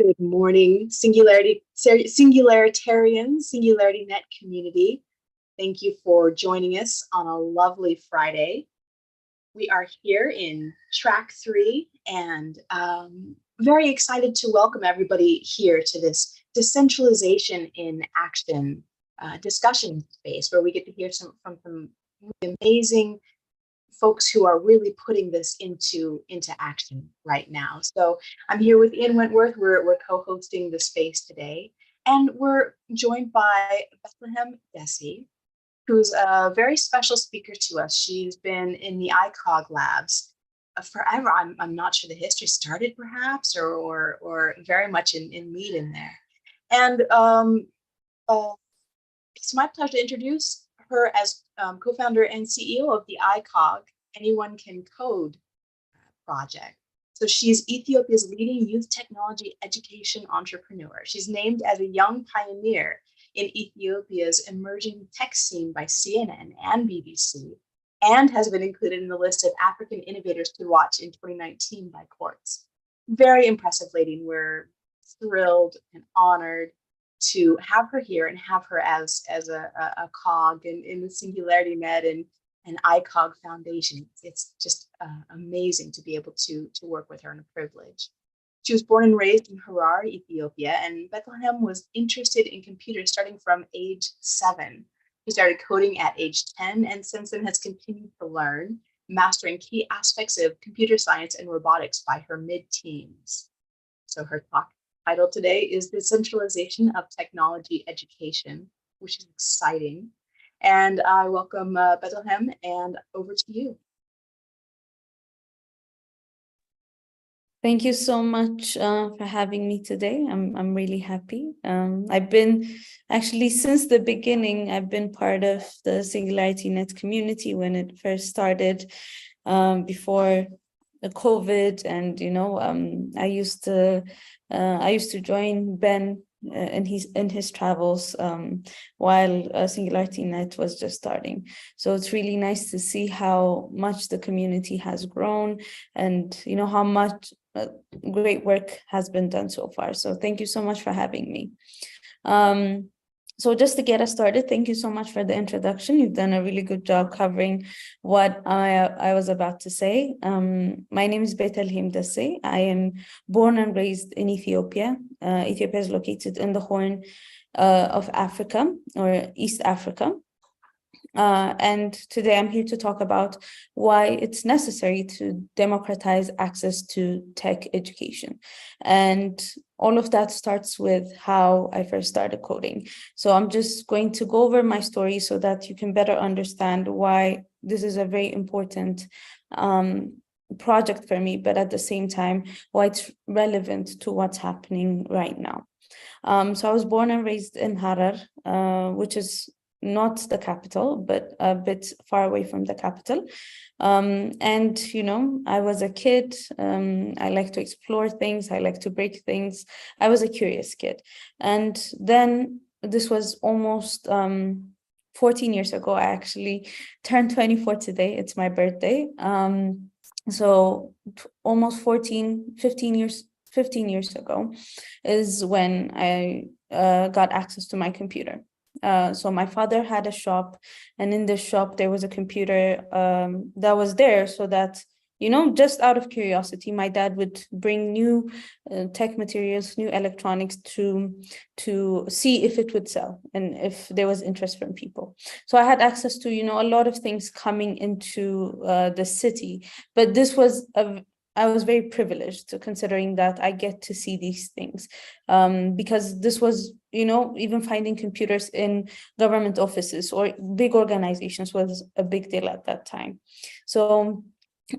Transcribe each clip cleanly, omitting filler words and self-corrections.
Good morning, SingularityNet community. Thank you for joining us on a lovely Friday. We are here in track 3 and very excited to welcome everybody here to this Decentralization in Action discussion space where we get to hear from some amazing folks who are really putting this into action right now. So I'm here with Ian Wentworth. We're co-hosting the space today, and we're joined by Bethlehem Desi, who's a very special speaker to us. She's been in the ICOG labs forever. I'm not sure the history started perhaps, or very much in lead in there. And it's my pleasure to introduce her as co-founder and CEO of the ICOG, Anyone Can Code project. So she's Ethiopia's leading youth technology education entrepreneur. She's named as a young pioneer in Ethiopia's emerging tech scene by CNN and BBC, and has been included in the list of African innovators to watch in 2019 by Quartz. Very impressive lady, and we're thrilled and honored to have her here and have her as a cog in the SingularityNET and ICOG Foundation. It's just amazing to be able to work with her, and a privilege. She was born and raised in Harar, Ethiopia, and Bethlehem was interested in computers starting from age 7. She started coding at age 10, and since then has continued to learn, mastering key aspects of computer science and robotics by her mid-teens. So her talk title today is Decentralization of Technology Education, which is exciting. And I welcome Bethlehem, and over to you. Thank you so much for having me today. I'm really happy. I've been actually since the beginning, I've been part of the SingularityNET community when it first started before the COVID, and I used to join Ben in his travels while SingularityNET was just starting. So it's really nice to see how much the community has grown, and how much great work has been done so far. So thank you so much for having me. So just to get us started, thank you so much for the introduction. You've done a really good job covering what I was about to say. My name is Bethlehem Desi. I am born and raised in Ethiopia. Ethiopia is located in the Horn of Africa, or East Africa. And today I'm here to talk about why it's necessary to democratize access to tech education. And all of that starts with how I first started coding. So I'm just going to go over my story so that you can better understand why this is a very important project for me, but at the same time, why it's relevant to what's happening right now. So I was born and raised in Harar, which is not the capital, but a bit far away from the capital. And, I was a kid. I like to explore things. I like to break things. I was a curious kid. And then this was almost 14 years ago. I actually turned 24 today. It's my birthday. So almost 15 years ago is when I got access to my computer. So my father had a shop, and in this shop there was a computer that was there so that, just out of curiosity, my dad would bring new tech materials, new electronics to see if it would sell and if there was interest from people. So I had access to, a lot of things coming into the city, but I was very privileged considering that I get to see these things because this was, even finding computers in government offices or big organizations was a big deal at that time. So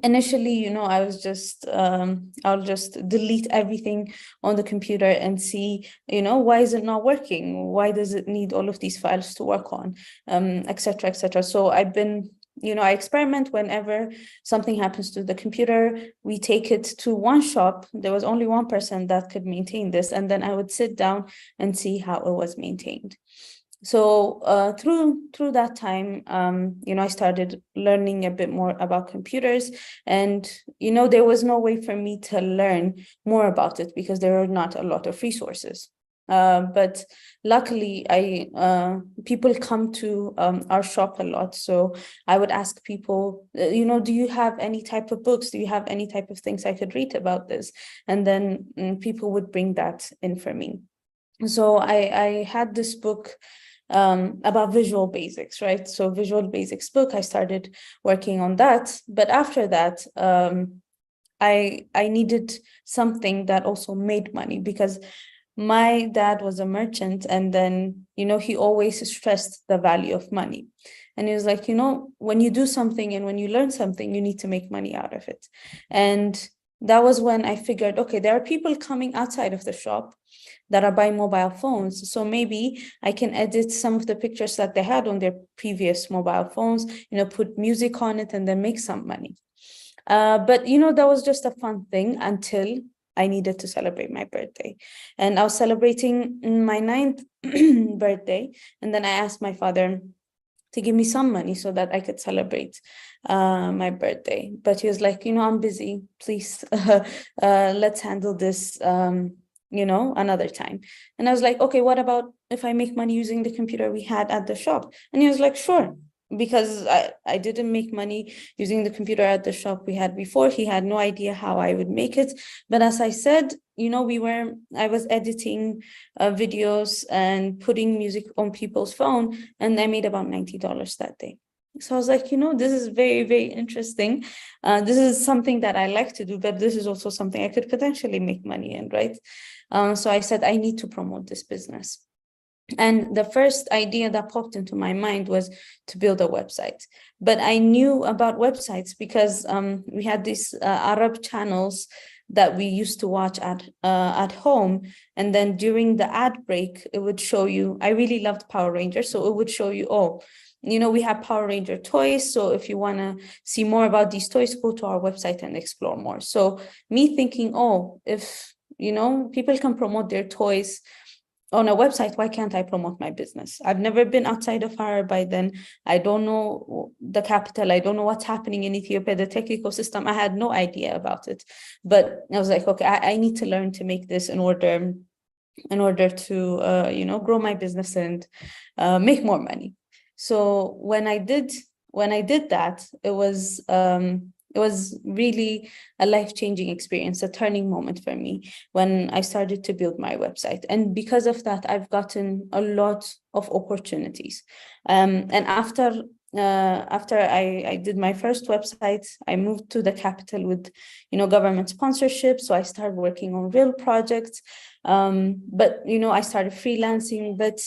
initially, I was just, I'll just delete everything on the computer and see, why is it not working? Why does it need all of these files to work on, et cetera, et cetera. So I've been, I experiment whenever something happens to the computer. We take it to one shop. There was only one person that could maintain this. And then I would sit down and see how it was maintained. So through that time, I started learning a bit more about computers, and there was no way for me to learn more about it because there are not a lot of resources. But luckily, people come to our shop a lot, so I would ask people, do you have any type of books? Do you have any type of things I could read about this? And then people would bring that in for me. So I had this book about visual basics, right? So visual basics book, I started working on that. But after that, I needed something that also made money because my dad was a merchant, and then he always stressed the value of money. And he was like, when you do something and when you learn something, you need to make money out of it. And that was when I figured, okay, there are people coming outside of the shop that are buying mobile phones. So maybe I can edit some of the pictures that they had on their previous mobile phones, put music on it and then make some money. But that was just a fun thing until I needed to celebrate my birthday. And I was celebrating my 9th birthday. And then I asked my father to give me some money so that I could celebrate my birthday. But he was like, I'm busy. Please, let's handle this, another time. And I was like, okay, what about if I make money using the computer we had at the shop? And he was like, sure. Because I didn't make money using the computer at the shop we had before. He had no idea how I would make it. But as I said, I was editing videos and putting music on people's phone, and I made about $90 that day. So I was like, this is very, very interesting. This is something that I like to do, but this is also something I could potentially make money in, right? So I said, I need to promote this business. And the first idea that popped into my mind was to build a website. But I knew about websites because we had these Arab channels that we used to watch at home. And then during the ad break, it would show you, I really loved Power Rangers. So it would show you, we have Power Ranger toys. So if you want to see more about these toys, go to our website and explore more. So me thinking, if, people can promote their toys on a website, why can't I promote my business? I've never been outside of Harare by then. I don't know the capital. I don't know what's happening in Ethiopia, the tech ecosystem. I had no idea about it. But I was like, okay, I need to learn to make this in order to grow my business and make more money. So when I did that, it was really a life-changing experience, a turning moment for me when I started to build my website. And because of that, I've gotten a lot of opportunities. And after I did my first website, I moved to the capital with, government sponsorship. So I started working on real projects. But, I started freelancing. But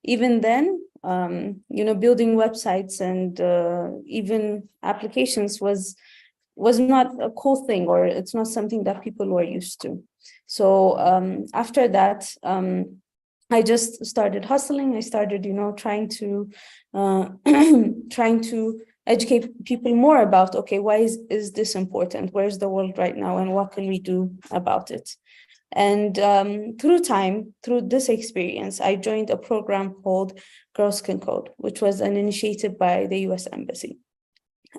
even then, building websites and even applications was not a cool thing, or it's not something that people were used to. So after that, I just started hustling. I started, trying to trying to educate people more about, okay, why is this important? Where's the world right now, and what can we do about it? And through this experience, I joined a program called Girls Can Code, which was an initiative by the US Embassy.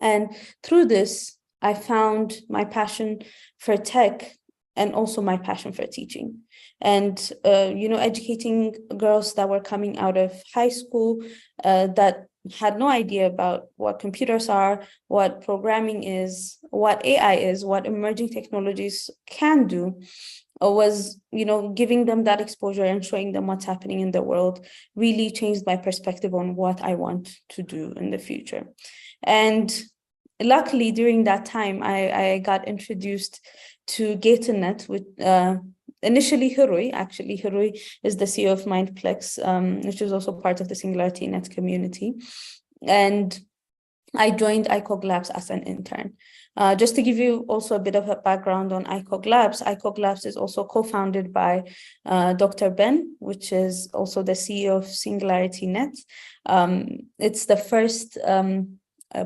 And through this, I found my passion for tech and also my passion for teaching. And, educating girls that were coming out of high school that had no idea about what computers are, what programming is, what AI is, what emerging technologies can do, was, giving them that exposure and showing them what's happening in the world really changed my perspective on what I want to do in the future. And luckily, during that time, I got introduced to GateNet with initially Hirui. Actually, Hirui is the CEO of Mindplex, which is also part of the SingularityNET community. And I joined ICOG Labs as an intern. Just to give you also a bit of a background on ICOG Labs is also co-founded by Dr. Ben, which is also the CEO of SingularityNET. It's the first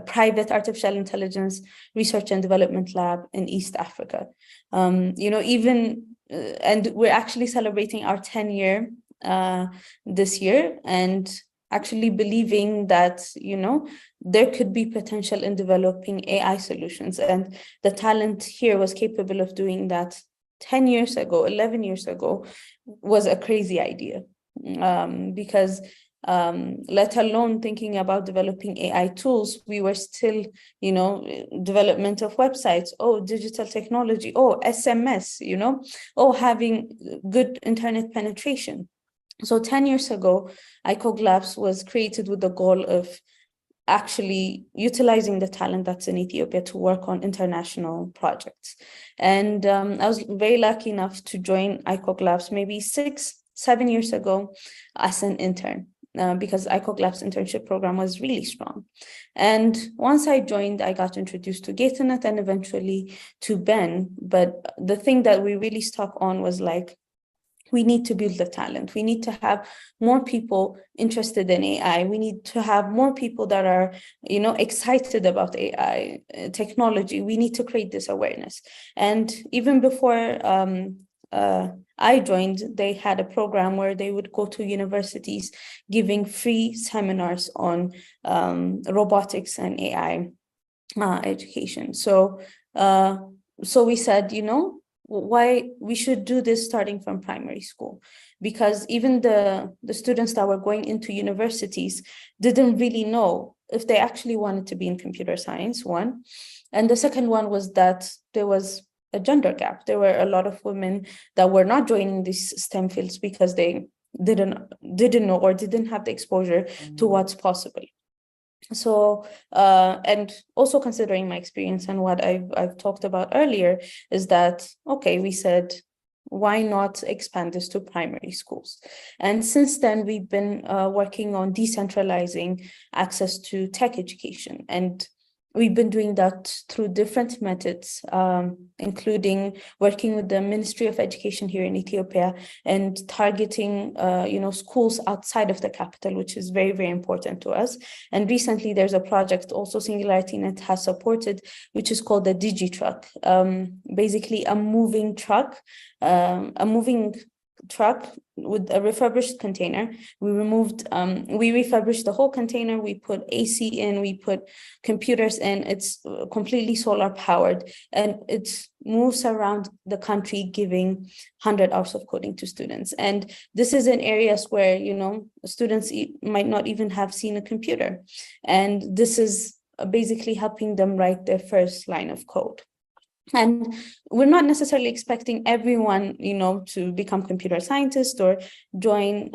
private artificial intelligence research and development lab in East Africa. And we're actually celebrating our 10-year this year. And actually believing that, there could be potential in developing AI solutions. And the talent here was capable of doing that 10 years ago, 11 years ago, was a crazy idea. Because let alone thinking about developing AI tools, we were still, development of websites, digital technology, SMS, having good internet penetration. So 10 years ago, ICOG Labs was created with the goal of actually utilizing the talent that's in Ethiopia to work on international projects. And I was very lucky enough to join ICOG Labs maybe 6-7 years ago as an intern. Because ICOG Labs internship program was really strong. And once I joined, I got introduced to SNET and eventually to Ben. But the thing that we really stuck on was like, we need to build the talent. We need to have more people interested in AI. We need to have more people that are, excited about AI technology. We need to create this awareness. And even before I joined, they had a program where they would go to universities giving free seminars on robotics and AI education. So we said, why we should do this starting from primary school, because even the students that were going into universities didn't really know if they actually wanted to be in computer science, one. And the second one was that there was a gender gap. There were a lot of women that were not joining these STEM fields because they didn't know or didn't have the exposure to what's possible. So, and also considering my experience and what I've talked about earlier is that, okay, we said, why not expand this to primary schools? And since then, we've been working on decentralizing access to tech education. And we've been doing that through different methods, including working with the Ministry of Education here in Ethiopia and targeting, schools outside of the capital, which is very, very important to us. And recently, there's a project also SingularityNET has supported, which is called the DigiTruck, basically a moving truck with a refurbished container. We refurbished the whole container. We put AC in, we put computers in. It's completely solar powered, and it moves around the country giving 100 hours of coding to students. And this is in areas where, students might not even have seen a computer. And this is basically helping them write their first line of code. And we're not necessarily expecting everyone, to become computer scientists or join,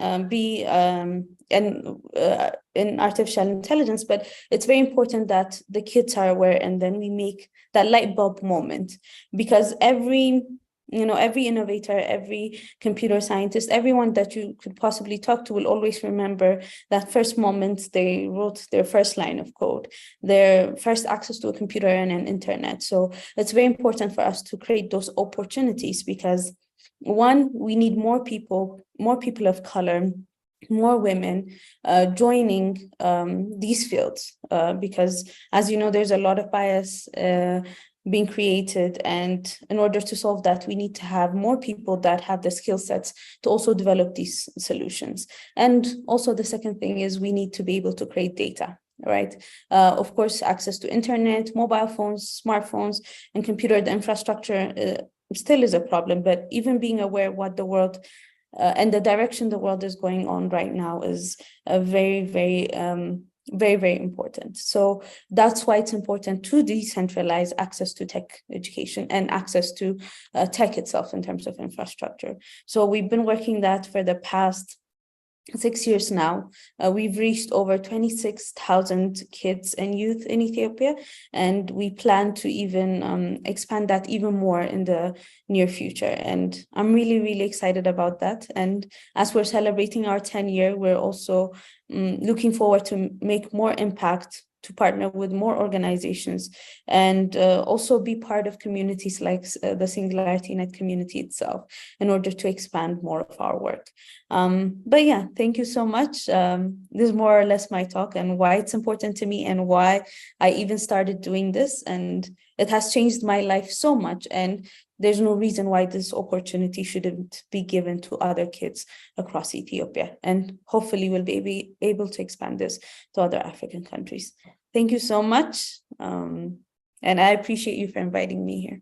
in artificial intelligence, but it's very important that the kids are aware, and then we make that light bulb moment, because every innovator, every computer scientist, everyone that you could possibly talk to will always remember that first moment they wrote their first line of code, their first access to a computer and an internet. So it's very important for us to create those opportunities, because one, we need more people of color, more women joining these fields, because as you know, there's a lot of bias being created. And in order to solve that, we need to have more people that have the skill sets to also develop these solutions. And also the second thing is we need to be able to create data, right? Of course, access to internet, mobile phones, smartphones, and computer infrastructure still is a problem, but even being aware what the world and the direction the world is going on right now is a very, very important. So that's why it's important to decentralize access to tech education and access to tech itself in terms of infrastructure. So we've been working that for the past 6 years now. We've reached over 26,000 kids and youth in Ethiopia, and we plan to even expand that even more in the near future. And I'm really, really excited about that. And as we're celebrating our 10-year, we're also looking forward to make more impact, to partner with more organizations, and also be part of communities like the SingularityNET community itself in order to expand more of our work. But yeah, thank you so much. This is more or less my talk and why it's important to me and why I even started doing this. And it has changed my life so much. And there's no reason why this opportunity shouldn't be given to other kids across Ethiopia. And hopefully we'll be able to expand this to other African countries. Thank you so much. And I appreciate you for inviting me here.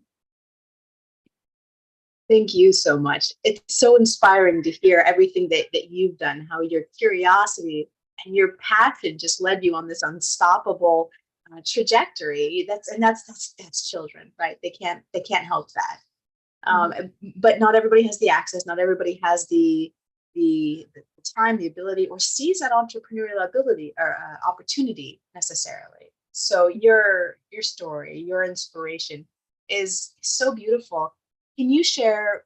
Thank you so much. It's so inspiring to hear everything that you've done, how your curiosity and your passion just led you on this unstoppable trajectory. That's children, right? They can't help that. But not everybody has the access. Not everybody has the time, the ability, or sees that entrepreneurial ability or opportunity necessarily. So your story, your inspiration is so beautiful. Can you share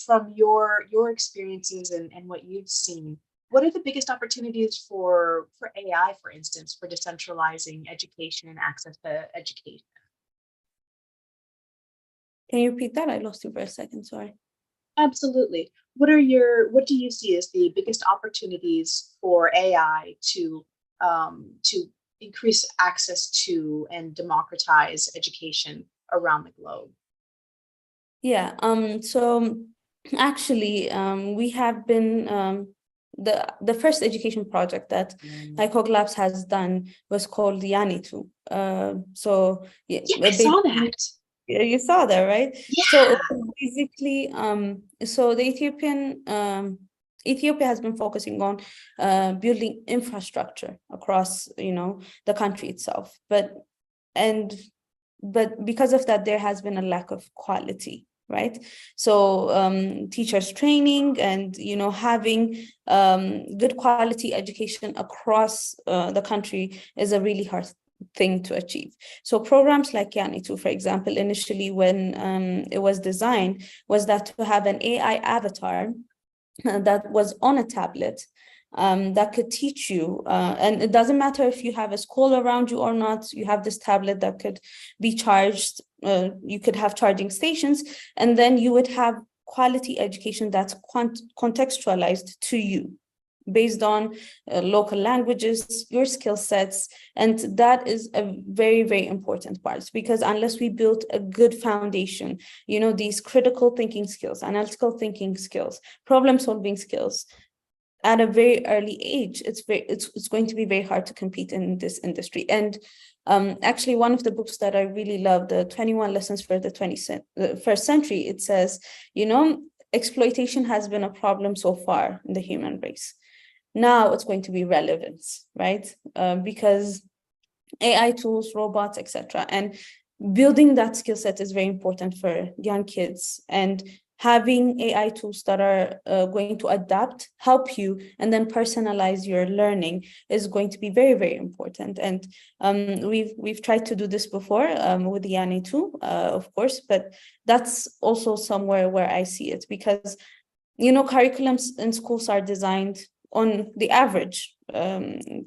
from your experiences and what you've seen? What are the biggest opportunities for AI, for instance, for decentralizing education and access to education? Can you repeat that? I lost you for a second, sorry. Absolutely. What do you see as the biggest opportunities for AI to increase access to and democratize education around the globe? Yeah, so actually, we have been the first education project that ICOG Labs has done was called Yanitu. So yeah, I saw that. You saw that, right? Yeah. So basically, so the Ethiopia has been focusing on building infrastructure across, the country itself, but because of that, there has been a lack of quality, right? So teachers training and having good quality education across the country is a really hard thing to achieve. So programs like Yanitu, for example, initially when it was designed, was that to have an AI avatar that was on a tablet that could teach you, and it doesn't matter if you have a school around you or not, you have this tablet that could be charged, you could have charging stations, and then you would have quality education that's contextualized to you based on local languages, your skill sets. And that is a very, very important part, because unless we build a good foundation, these critical thinking skills, analytical thinking skills, problem solving skills, at a very early age, it's going to be very hard to compete in this industry. And actually, one of the books that I really love, the 21 Lessons for the 21st Century, it says, exploitation has been a problem so far in the human race. Now it's going to be relevance, right? Because AI tools, robots, etc. And building that skill set is very important for young kids. And having AI tools that are going to adapt, help you, and then personalize your learning is going to be very, very important. And we've tried to do this before with Yani too, of course, but that's also somewhere where I see it, because curriculums in schools are designed on the average,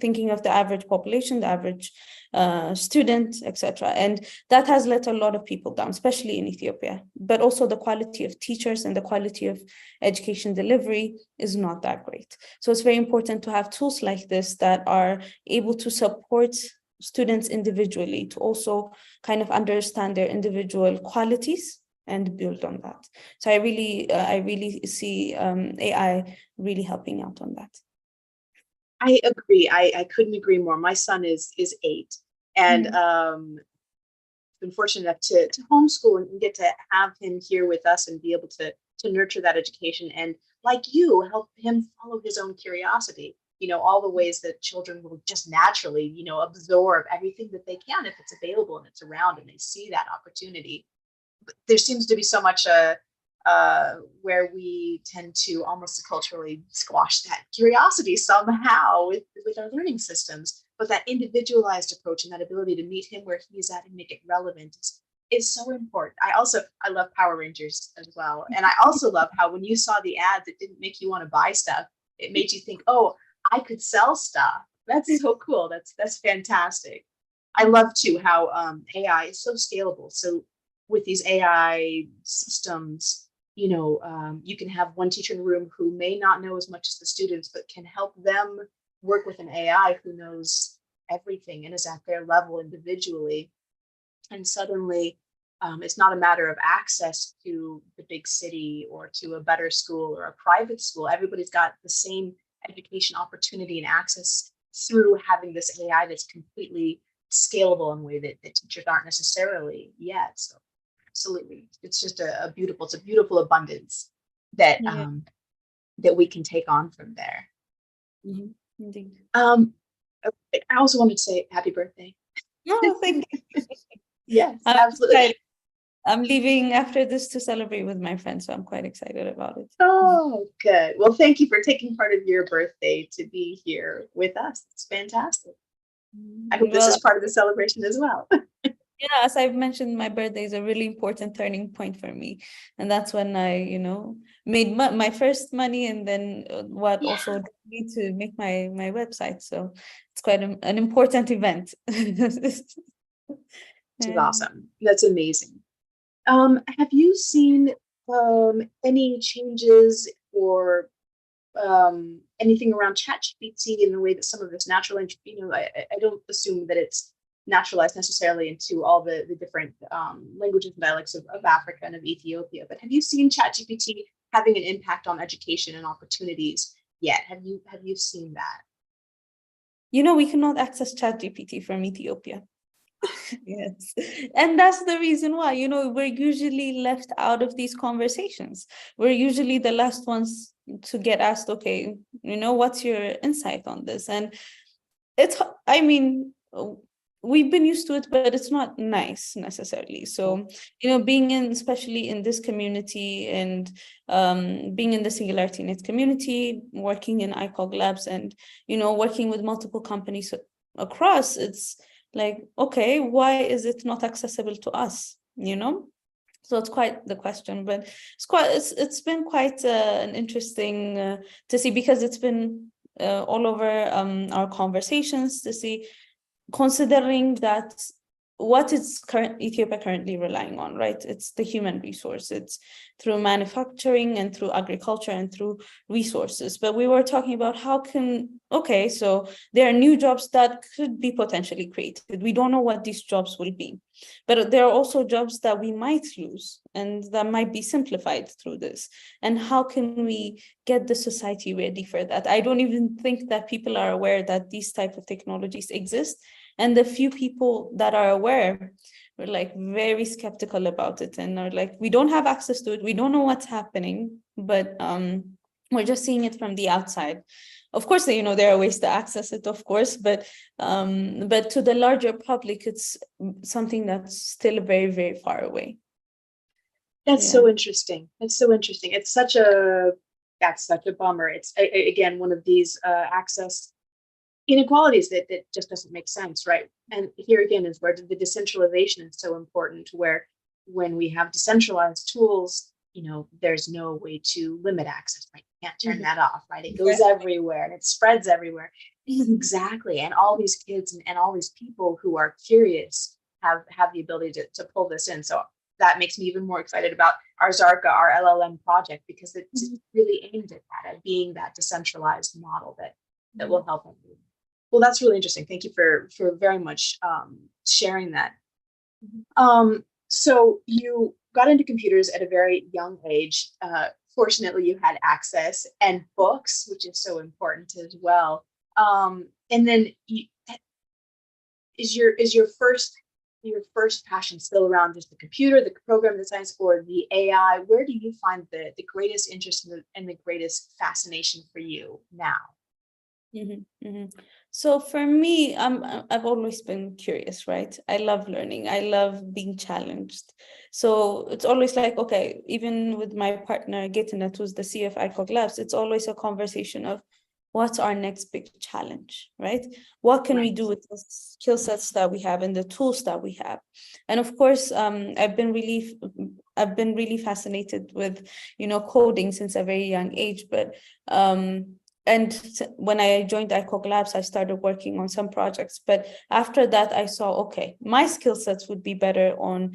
thinking of the average population, the average student, etc. And that has let a lot of people down, especially in Ethiopia. But also the quality of teachers and the quality of education delivery is not that great. So it's very important to have tools like this that are able to support students individually, to also kind of understand their individual qualities and build on that. So I really see AI really helping out on that. I agree. I couldn't agree more. My son is 8, and been fortunate enough to homeschool and get to have him here with us and be able to nurture that education, and like you, help him follow his own curiosity. All the ways that children will just naturally, absorb everything that they can if it's available and it's around and they see that opportunity. There seems to be so much where we tend to almost culturally squash that curiosity somehow with our learning systems. But that individualized approach and that ability to meet him where he is at and make it relevant is so important. I love Power Rangers as well. And I also love how when you saw the ads, it didn't make you want to buy stuff. It made you think, oh, I could sell stuff. That's so cool. That's fantastic. I love too how AI is so scalable. So with these AI systems, you can have one teacher in the room who may not know as much as the students, but can help them work with an AI who knows everything and is at their level individually. And suddenly It's not a matter of access to the big city or to a better school or a private school. Everybody's got the same education opportunity and access through having this AI that's completely scalable in a way that teachers aren't necessarily yet. So absolutely, it's just a beautiful abundance that Yeah. that we can take on from there. Mhm. Indeed. I also wanted to say happy birthday. No, thank you. Yes, I'm absolutely. excited. I'm leaving after this to celebrate with my friends, so I'm quite excited about it. Oh, good. Well, thank you for taking part of your birthday to be here with us. It's fantastic. I hope this Well, is part of the celebration as well. yeah, as I've mentioned, my birthday is a really important turning point for me. And that's when I, made my first money, and then what Yeah, also led me to make my website. So it's quite an important event. which is And awesome. That's amazing. Have you seen any changes or anything around ChatGPT in the way that some of this natural, I don't assume that it's naturalized necessarily into all the different languages and dialects of Africa and of Ethiopia, but have you seen ChatGPT having an impact on education and opportunities yet? Have you seen that? we cannot access ChatGPT from Ethiopia. Yes. And that's the reason why, we're usually left out of these conversations. We're usually the last ones to get asked, okay, what's your insight on this? And it's, I mean, we've been used to it, but it's not nice necessarily. So, being in, especially in this community, and being in the SingularityNET community, working in ICOG labs, and, working with multiple companies across, it's like, okay, why is it not accessible to us? So it's quite the question, but it's been quite an interesting to see, because it's been all over our conversations, to see, considering that what is Ethiopia currently relying on, right? It's the human resource. It's through manufacturing and through agriculture and through resources. But we were talking about okay, so there are new jobs that could be potentially created. We don't know what these jobs will be, but there are also jobs that we might lose and that might be simplified through this. And how can we get the society ready for that? I don't even think that people are aware that these type of technologies exist. And the few people that are aware were like very skeptical about it, and are like, we don't have access to it. We don't know what's happening, but we're just seeing it from the outside. Of course, there are ways to access it, of course, but to the larger public, it's something that's still very, very far away. That's Yeah. so interesting. That's so interesting. That's such a bummer. It's again one of these access inequalities that just doesn't make sense, right? And here again is where the decentralization is so important, where when we have decentralized tools, there's no way to limit access, right? You can't turn that off, right? It goes everywhere and it spreads everywhere. Exactly. And all these kids and all these people who are curious have the ability to pull this in. So that makes me even more excited about our Zarka, our LLM project, because it's really aimed at that, at being that decentralized model that will help everyone. Well, that's really interesting. Thank you for very much sharing that. So you got into computers at a very young age. Fortunately, you had access and books, which is so important as well. And then is your first passion still around just the computer, the program, the science, or the AI? Where do you find the greatest interest and the greatest fascination for you now? So for me, I've always been curious, right? I love learning. I love being challenged. So it's always like, okay, even with my partner, Getinet, who's the CEO of ICOG Labs, it's always a conversation of what's our next big challenge, right? What can we do with the skill sets that we have and the tools that we have? And of course, I've been really fascinated with, coding since a very young age, but and when I joined ICOG Labs, I started working on some projects. But after that, I saw, okay, my skill sets would be better on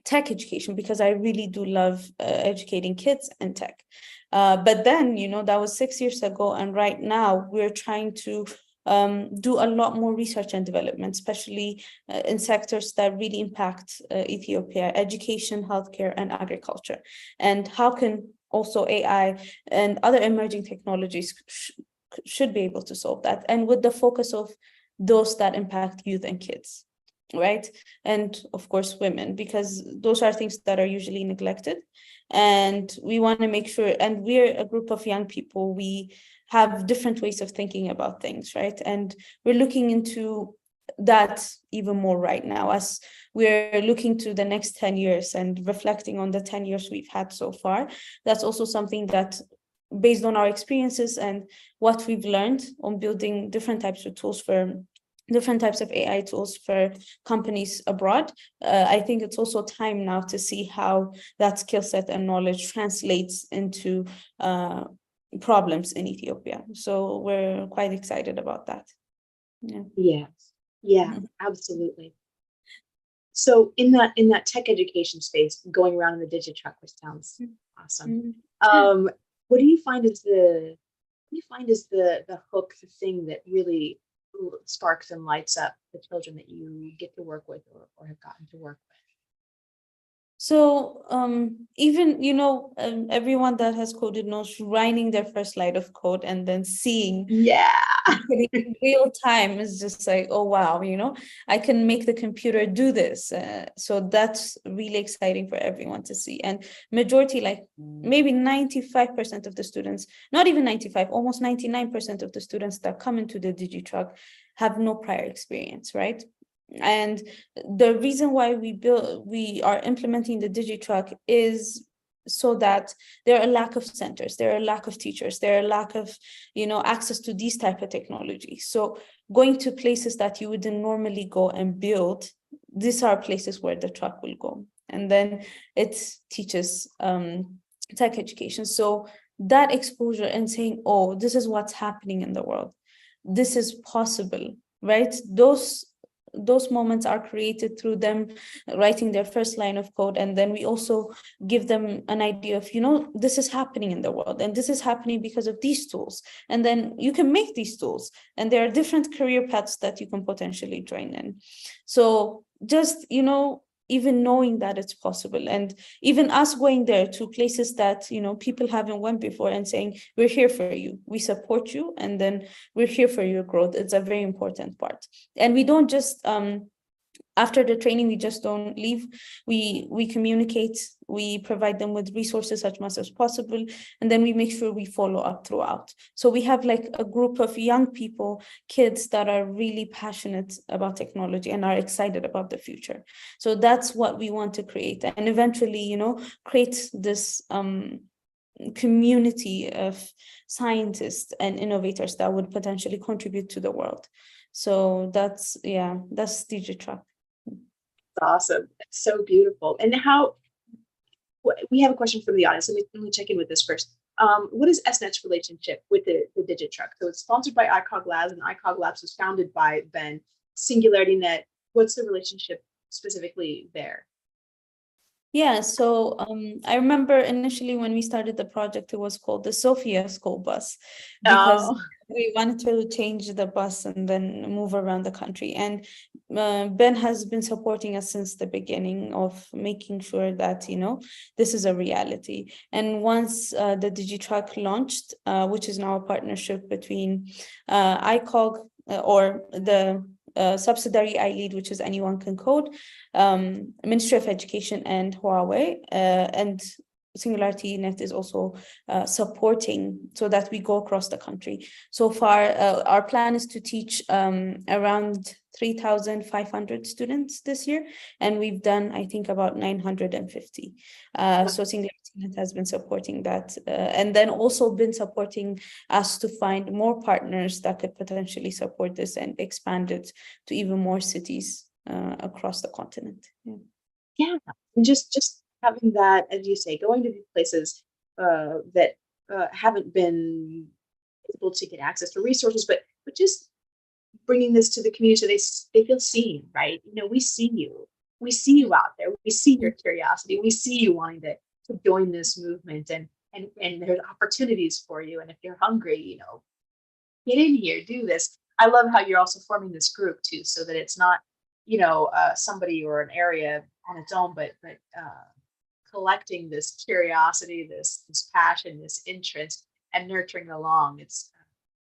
tech education, because I really do love educating kids in tech. But then, that was 6 years ago. And right now we're trying to do a lot more research and development, especially in sectors that really impact Ethiopia: education, healthcare, and agriculture. And how can also AI and other emerging technologies should be able to solve that, and with the focus of those that impact youth and kids, right? And of course, women, because those are things that are usually neglected. And we want to make sure, and we're a group of young people, we have different ways of thinking about things, right? And we're looking into that even more right now, as we're looking to the next 10 years and reflecting on the 10 years we've had so far. That's also something that, based on our experiences and what we've learned on building different types of tools for different types of AI tools for companies abroad, I think it's also time now to see how that skill set and knowledge translates into problems in Ethiopia. So we're quite excited about that. Yeah. Yes. Yeah, absolutely. So in that tech education space, going around in the DigiTruck, which sounds awesome. What do you find is the hook, the thing that really sparks and lights up the children that you get to work with or have gotten to work with? So even, everyone that has coded knows writing their first line of code and then seeing in real time is just like, oh, wow, I can make the computer do this. So that's really exciting for everyone to see. And majority, like maybe 95% of the students, not even 95, almost 99% of the students that come into the DigiTruck have no prior experience, right? And the reason why we are implementing the DigiTruck is so that there are a lack of centers, there are a lack of teachers, there are a lack of, access to these type of technologies. So going to places that you wouldn't normally go and build, these are places where the truck will go. And then it teaches tech education. So that exposure and saying, oh, this is what's happening in the world, this is possible, right? Those moments are created through them writing their first line of code. And then we also give them an idea of, this is happening in the world and this is happening because of these tools. And then you can make these tools and there are different career paths that you can potentially join in. So just, even knowing that it's possible, and even us going there to places that people haven't went before and saying, we're here for you, we support you, and then we're here for your growth. It's a very important part. And we don't just after the training, we just don't leave. We communicate, we provide them with resources as much as possible, and then we make sure we follow up throughout. So we have like a group of young people, kids that are really passionate about technology and are excited about the future. So that's what we want to create, and eventually, create this community of scientists and innovators that would potentially contribute to the world. So that's DigiTruck. Awesome. That's so beautiful. And we have a question from the audience. Let me check in with this first. What is SNET's relationship with the DigiTruck? So it's sponsored by ICOG Labs, and ICOG Labs was founded by Ben. SingularityNET, what's the relationship specifically there? Yeah, so I remember initially when we started the project, it was called the Sophia School Bus, because we wanted to change the bus and then move around the country. And Ben has been supporting us since the beginning of making sure that, this is a reality. And once the DigiTruck launched, which is now a partnership between ICOG or the subsidiary I lead, which is Anyone Can Code, Ministry of Education, and Huawei, and SingularityNET is also supporting so that we go across the country. So far, our plan is to teach around 3,500 students this year, and we've done, I think, about 950. So SingularityNET has been supporting that, and then also been supporting us to find more partners that could potentially support this and expand it to even more cities across the continent. Yeah, and just having that, as you say, going to these places that haven't been able to get access to resources, but just bringing this to the community so they feel seen, right? We see you out there, we see your curiosity, we see you wanting to join this movement, and there's opportunities for you, and if you're hungry, get in here, do this. I love how you're also forming this group too, so that it's not, somebody or an area on its own, but collecting this curiosity, this passion, this interest, and nurturing along. It's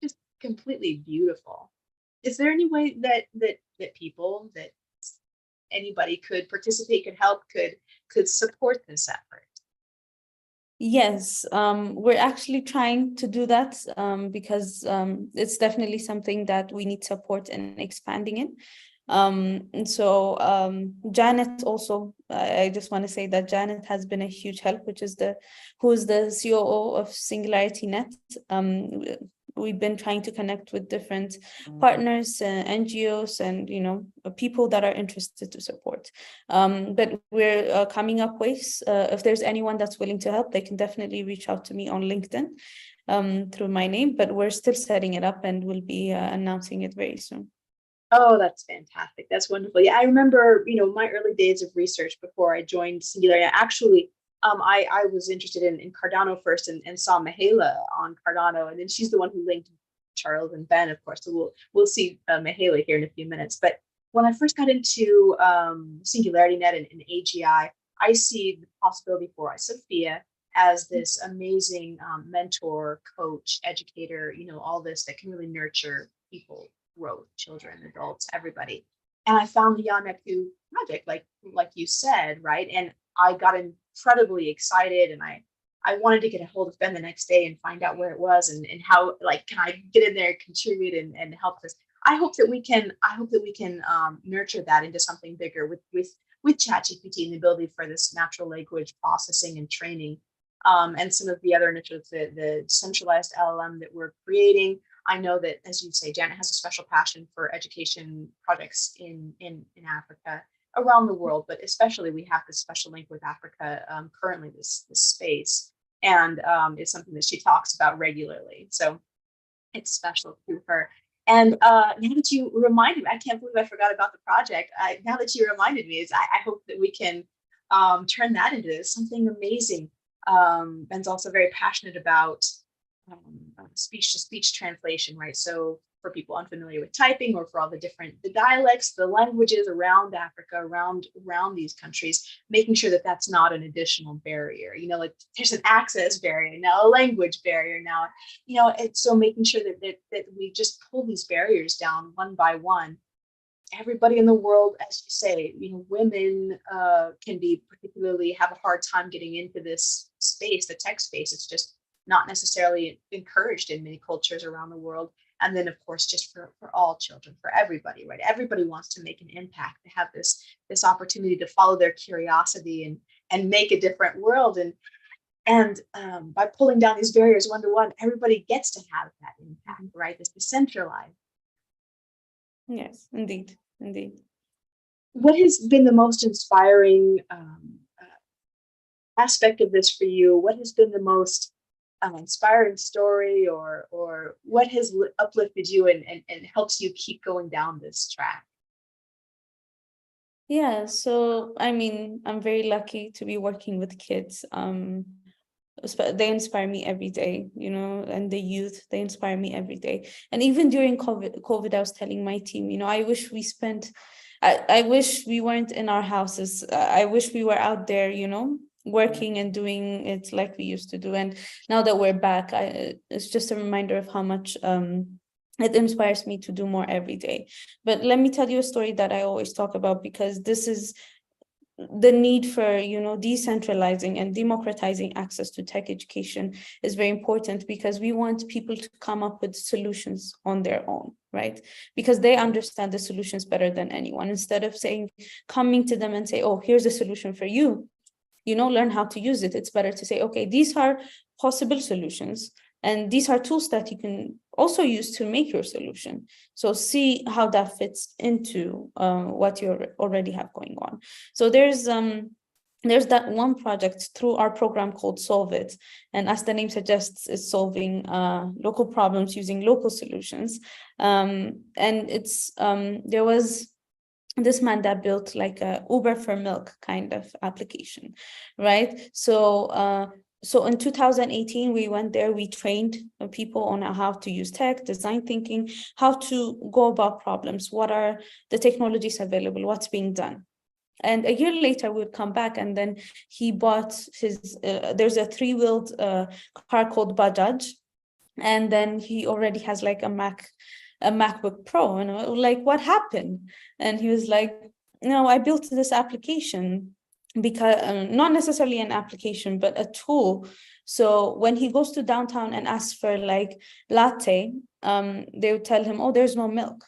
just completely beautiful. Is there any way that people, that anybody could participate, could help, could support this effort? Yes, we're actually trying to do that because it's definitely something that we need support in expanding it. And so Janet also, I just want to say that Janet has been a huge help, who's the COO of SingularityNET. We've been trying to connect with different partners, NGOs, and people that are interested to support. But we're coming up ways. If there's anyone that's willing to help, they can definitely reach out to me on LinkedIn through my name. But we're still setting it up, and we'll be announcing it very soon. Oh, that's fantastic. That's wonderful. Yeah, I remember, my early days of research before I joined Singularity. Actually, I was interested in Cardano first, and saw Mihaela on Cardano, and then she's the one who linked Charles and Ben, of course. So we'll see Mihaela here in a few minutes. But when I first got into SingularityNet and AGI, I see the possibility for Sophia as this amazing mentor, coach, educator, all this that can really nurture people, growth, children, adults, everybody. And I found the Yameku project, like you said, right? And I got incredibly excited, and I wanted to get a hold of Ben the next day and find out where it was, and how, can I get in there, contribute, and help this. I hope that we can nurture that into something bigger with ChatGPT and the ability for this natural language processing and training, and some of the other initiatives, the decentralized LLM that we're creating. I know that, as you say, Janet has a special passion for education projects in Africa, around the world, but especially we have this special link with Africa currently, this space, and it's something that she talks about regularly. So it's special to her. And now that you reminded me, I can't believe I forgot about the project. Now that you reminded me, I hope that we can turn that into something amazing. Ben's also very passionate about speech-to-speech translation, right? So for people unfamiliar with typing, or for all the dialects, the languages around Africa, around these countries, making sure that that's not an additional barrier. Like there's an access barrier now, a language barrier now. It's so making sure that we just pull these barriers down one by one. Everybody in the world, as you say, women can be particularly have a hard time getting into this space, the tech space. It's just not necessarily encouraged in many cultures around the world. And then, of course, just for all children, for everybody, right? Everybody wants to make an impact, to have this opportunity to follow their curiosity and make a different world. And by pulling down these barriers one to one, everybody gets to have that impact, right? This decentralized. Yes, indeed. What has been the most inspiring aspect of this for you? What has been the most inspiring story, or what has uplifted you and helps you keep going down this track? Yeah, so I'm very lucky to be working with kids. They inspire me every day, and the youth, they inspire me every day. And even during COVID, I was telling my team, I wish I wish we weren't in our houses. I wish we were out there, working and doing it like we used to do. And now that we're back, it's just a reminder of how much it inspires me to do more every day. But let me tell you a story that I always talk about, because this is the need for decentralizing and democratizing access to tech education is very important, because we want people to come up with solutions on their own, right? Because they understand the solutions better than anyone. Instead of coming to them and say, oh, here's a solution for you, learn how to use it. It's better to say, okay, these are possible solutions, and these are tools that you can also use to make your solution. So see how that fits into what you already have going on. So there's that one project through our program called Solve It. And as the name suggests, it's solving local problems using local solutions. And it's there was this man that built like a Uber for milk kind of application, right? So So in 2018, we went there, we trained people on how to use tech, design thinking, how to go about problems, what are the technologies available, what's being done. And a year later, we would come back, and then he bought his, there's a three-wheeled car called Bajaj, and then he already has like a MacBook Pro, and I was like, what happened? And he was like, no, I built this application because not necessarily an application, but a tool. So when he goes to downtown and asks for like latte, they would tell him, oh, there's no milk,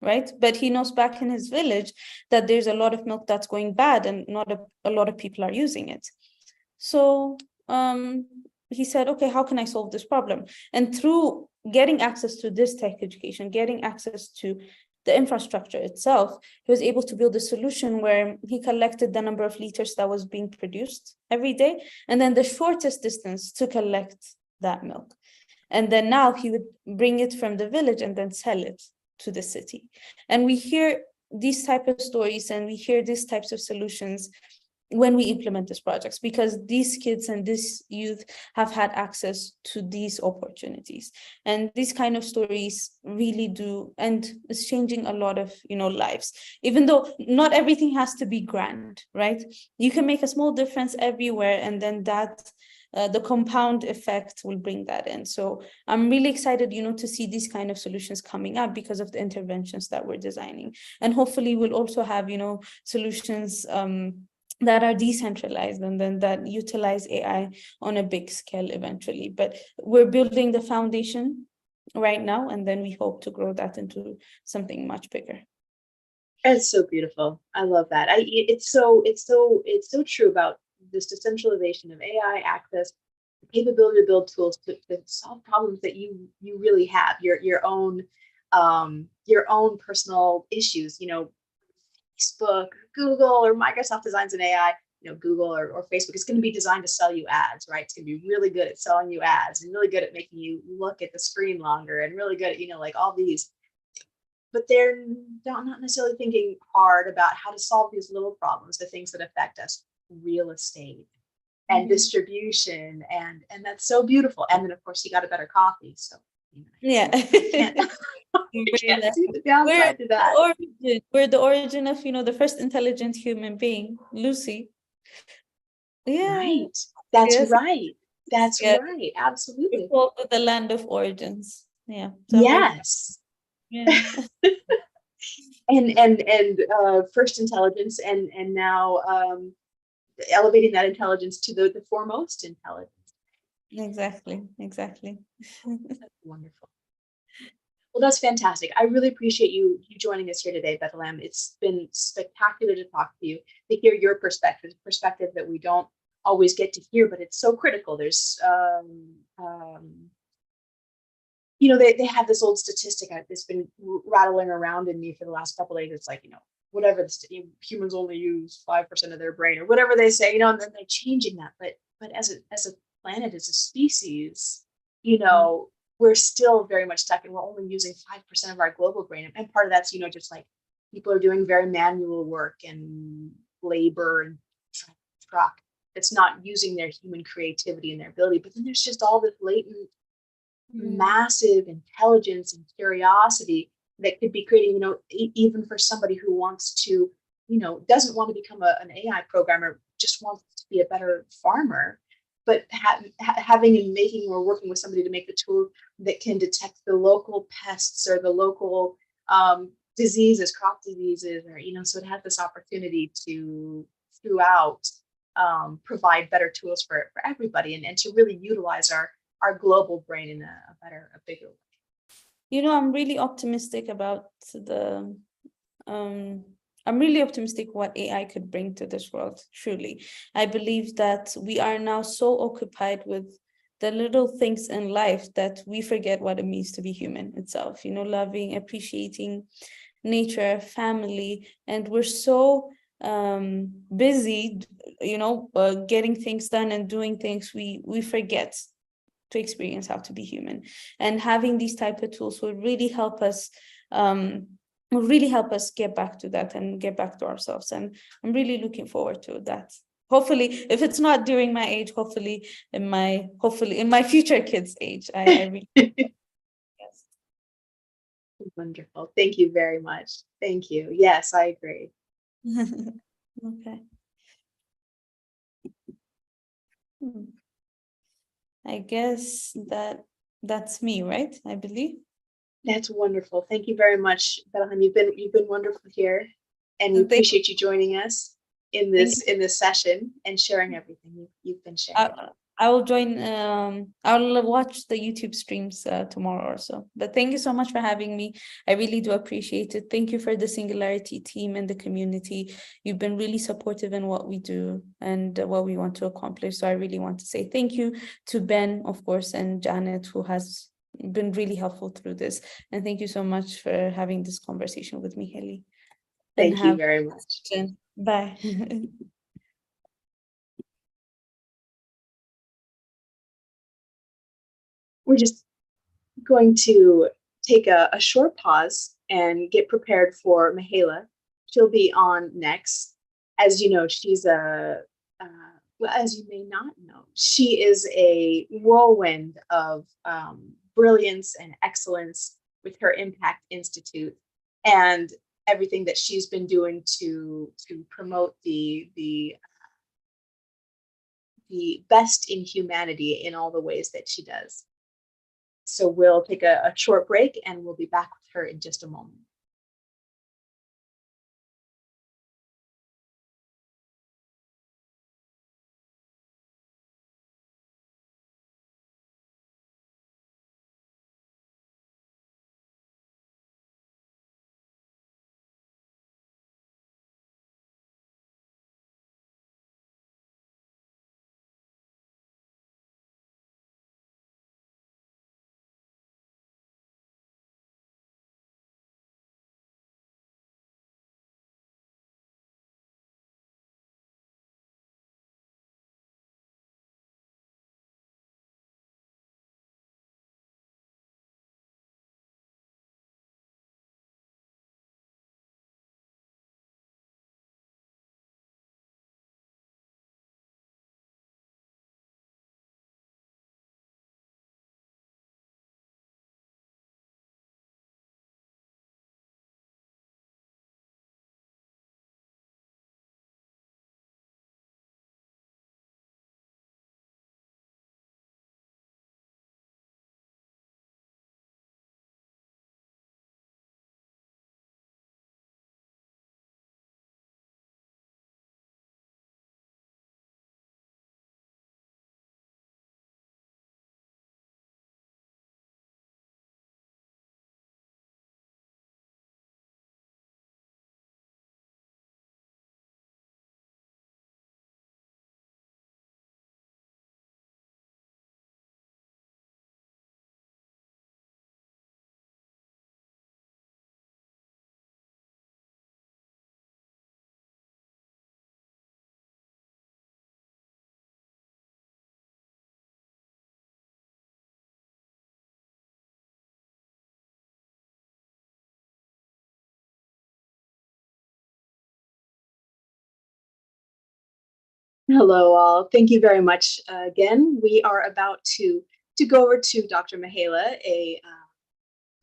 right? But he knows back in his village that there's a lot of milk that's going bad and not a lot of people are using it. So he said, okay, how can I solve this problem? And through getting access to this tech education, getting access to the infrastructure itself, he was able to build a solution where he collected the number of liters that was being produced every day, and then the shortest distance to collect that milk. And then now he would bring it from the village and then sell it to the city. And we hear these type of stories and we hear these types of solutions when we implement these projects, because these kids and this youth have had access to these opportunities. And these kind of stories really do, and it's changing a lot of, lives, even though not everything has to be grand, right? You can make a small difference everywhere, and then that the compound effect will bring that in. So I'm really excited, to see these kind of solutions coming up because of the interventions that we're designing. And hopefully we'll also have, solutions that are decentralized and then that utilize AI on a big scale eventually. But we're building the foundation right now, and then we hope to grow that into something much bigger. It's so beautiful. I love that. It's so true about this decentralization of AI access, the capability to build tools to solve problems that you really have, your own personal issues. Facebook, Google, or Microsoft designs an AI. Google or Facebook is going to be designed to sell you ads, right? It's going to be really good at selling you ads and really good at making you look at the screen longer and really good at like all these. But they're not necessarily thinking hard about how to solve these little problems, the things that affect us, real estate and distribution, and that's so beautiful. And then of course you got a better coffee, so yeah. You can't see the downside to that. We're the origin of the first intelligent human being, Lucy. Yeah, right. That's yes. right. That's right. Absolutely. We call it the land of origins. Yeah. So yes. Yeah. and first intelligence, and now elevating that intelligence to the foremost intelligence. Exactly. That's wonderful. Well, that's fantastic. I really appreciate you joining us here today, Bethlehem. It's been spectacular to talk to you, to hear your perspective that we don't always get to hear, but it's so critical. There's, they have this old statistic that's been rattling around in me for the last couple of days. It's like, whatever, humans only use 5% of their brain or whatever they say, and then they're changing that. But as a planet, as a species, we're still very much stuck, and we're only using 5% of our global brain. And part of that's, just like people are doing very manual work and labor and truck. It's not using their human creativity and their ability. But then there's just all this latent, massive intelligence and curiosity that could be creating, even for somebody who wants to, doesn't want to become an AI programmer, just wants to be a better farmer. But having and making or working with somebody to make the tool that can detect the local pests or the local diseases, crop diseases, or, so it has this opportunity to, throughout, provide better tools for everybody and to really utilize our global brain in a bigger way. I'm really optimistic about I'm really optimistic what AI could bring to this world, truly. I believe that we are now so occupied with the little things in life that we forget what it means to be human itself, loving, appreciating nature, family, and we're so busy, getting things done and doing things, we forget to experience how to be human. And having these type of tools will really help us get back to that and get back to ourselves. And I'm really looking forward to that. hopefully, if it's not during my age, hopefully in my future kids' age. I really yes. Wonderful. Thank you very much. Thank you. Yes, I agree. Okay. I guess that's me, right? I believe. That's wonderful. Thank you very much, Belham. You've been wonderful here, and we And appreciate you joining us in thank this session and sharing everything you've been sharing. I will join. I'll watch the YouTube streams tomorrow or so. But thank you so much for having me. I really do appreciate it. Thank you for the Singularity team and the community. You've been really supportive in what we do and what we want to accomplish. So I really want to say thank you to Ben, of course, and Janet, who has been really helpful through this. And thank you so much for having this conversation with me, Heli. Thank you very much. Bye. We're just going to take a short pause and get prepared for Mahela. She'll be on next. As you know, she's well, as you may not know, she is a whirlwind of brilliance and excellence with her Impact Institute and everything that she's been doing to promote the best in humanity in all the ways that she does. So we'll take a short break and we'll be back with her in just a moment. Hello, all. Thank you very much again. We are about to go over to Dr. Mahela, a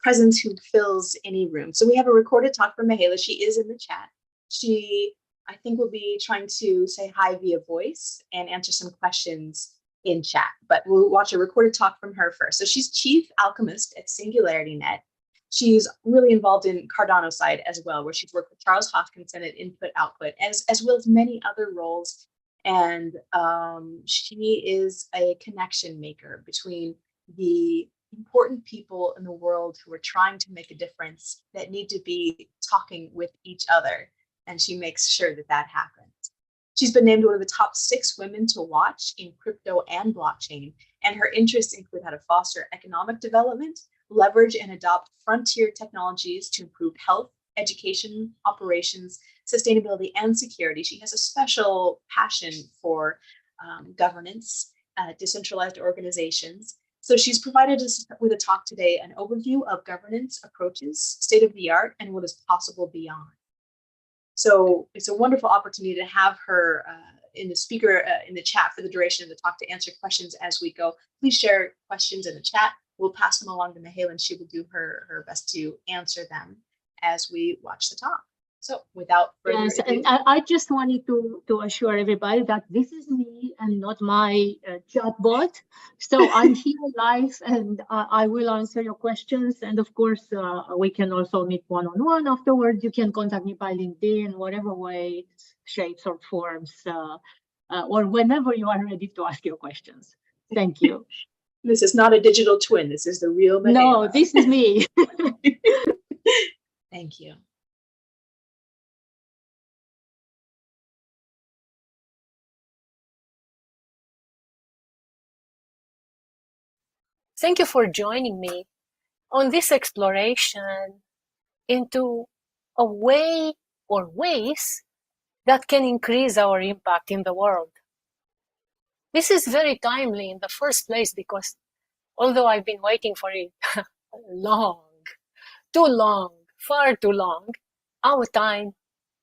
presence who fills any room. So we have a recorded talk from Mahela. She is in the chat. She, I think, will be trying to say hi via voice and answer some questions in chat, but we'll watch a recorded talk from her first. So she's chief alchemist at SingularityNET. She's really involved in Cardano side as well, where she's worked with Charles Hoskinson at Input Output, as well as many other roles. And she is a connection maker between the important people in the world who are trying to make a difference that need to be talking with each other. And she makes sure that that happens. She's been named one of the top 6 women to watch in crypto and blockchain, and her interests include how to foster economic development, leverage and adopt frontier technologies to improve health, education, operations, sustainability, and security. She has a special passion for governance, decentralized organizations. So she's provided us with a talk today, an overview of governance approaches, state of the art, and what is possible beyond. So it's a wonderful opportunity to have her in the speaker in the chat for the duration of the talk to answer questions as we go. Please share questions in the chat. We'll pass them along to Mahela, and she will do her best to answer them as we watch the talk. So without further ado, and I just wanted to assure everybody that this is me and not my chatbot. So I'm here live, and I will answer your questions. And of course, we can also meet one-on-one afterwards. You can contact me by LinkedIn, whatever way, shapes or forms, or whenever you are ready to ask your questions. Thank you. This is not a digital twin. This is the real Mahela. No, this is me. Thank you. Thank you for joining me on this exploration into a way or ways that can increase our impact in the world. This is very timely in the first place because although I've been waiting for it long, too long, far too long, our time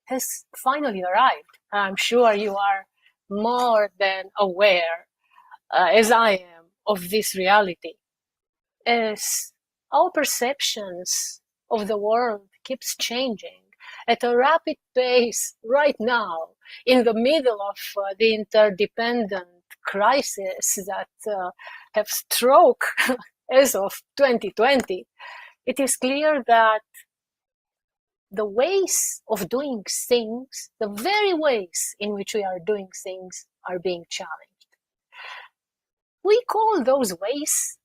has finally arrived. I'm sure you are more than aware, as I am, of this reality. As our perceptions of the world keeps changing at a rapid pace right now, in the middle of the interdependent crisis that have struck as of 2020, it is clear that the ways of doing things, the very ways in which we are doing things, are being challenged. We call those ways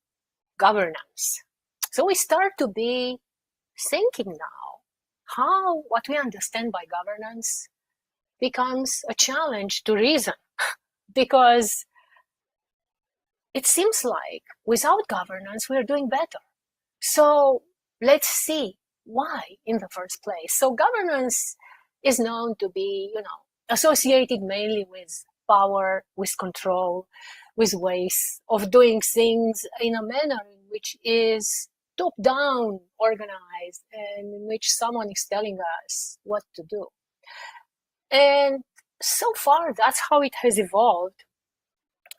governance. So we start to be thinking now how what we understand by governance becomes a challenge to reason, because it seems like without governance we are doing better. So let's see why in the first place. So governance is known to be, associated mainly with power, with control, with ways of doing things in a manner in which is top-down organized and in which someone is telling us what to do. And so far, that's how it has evolved,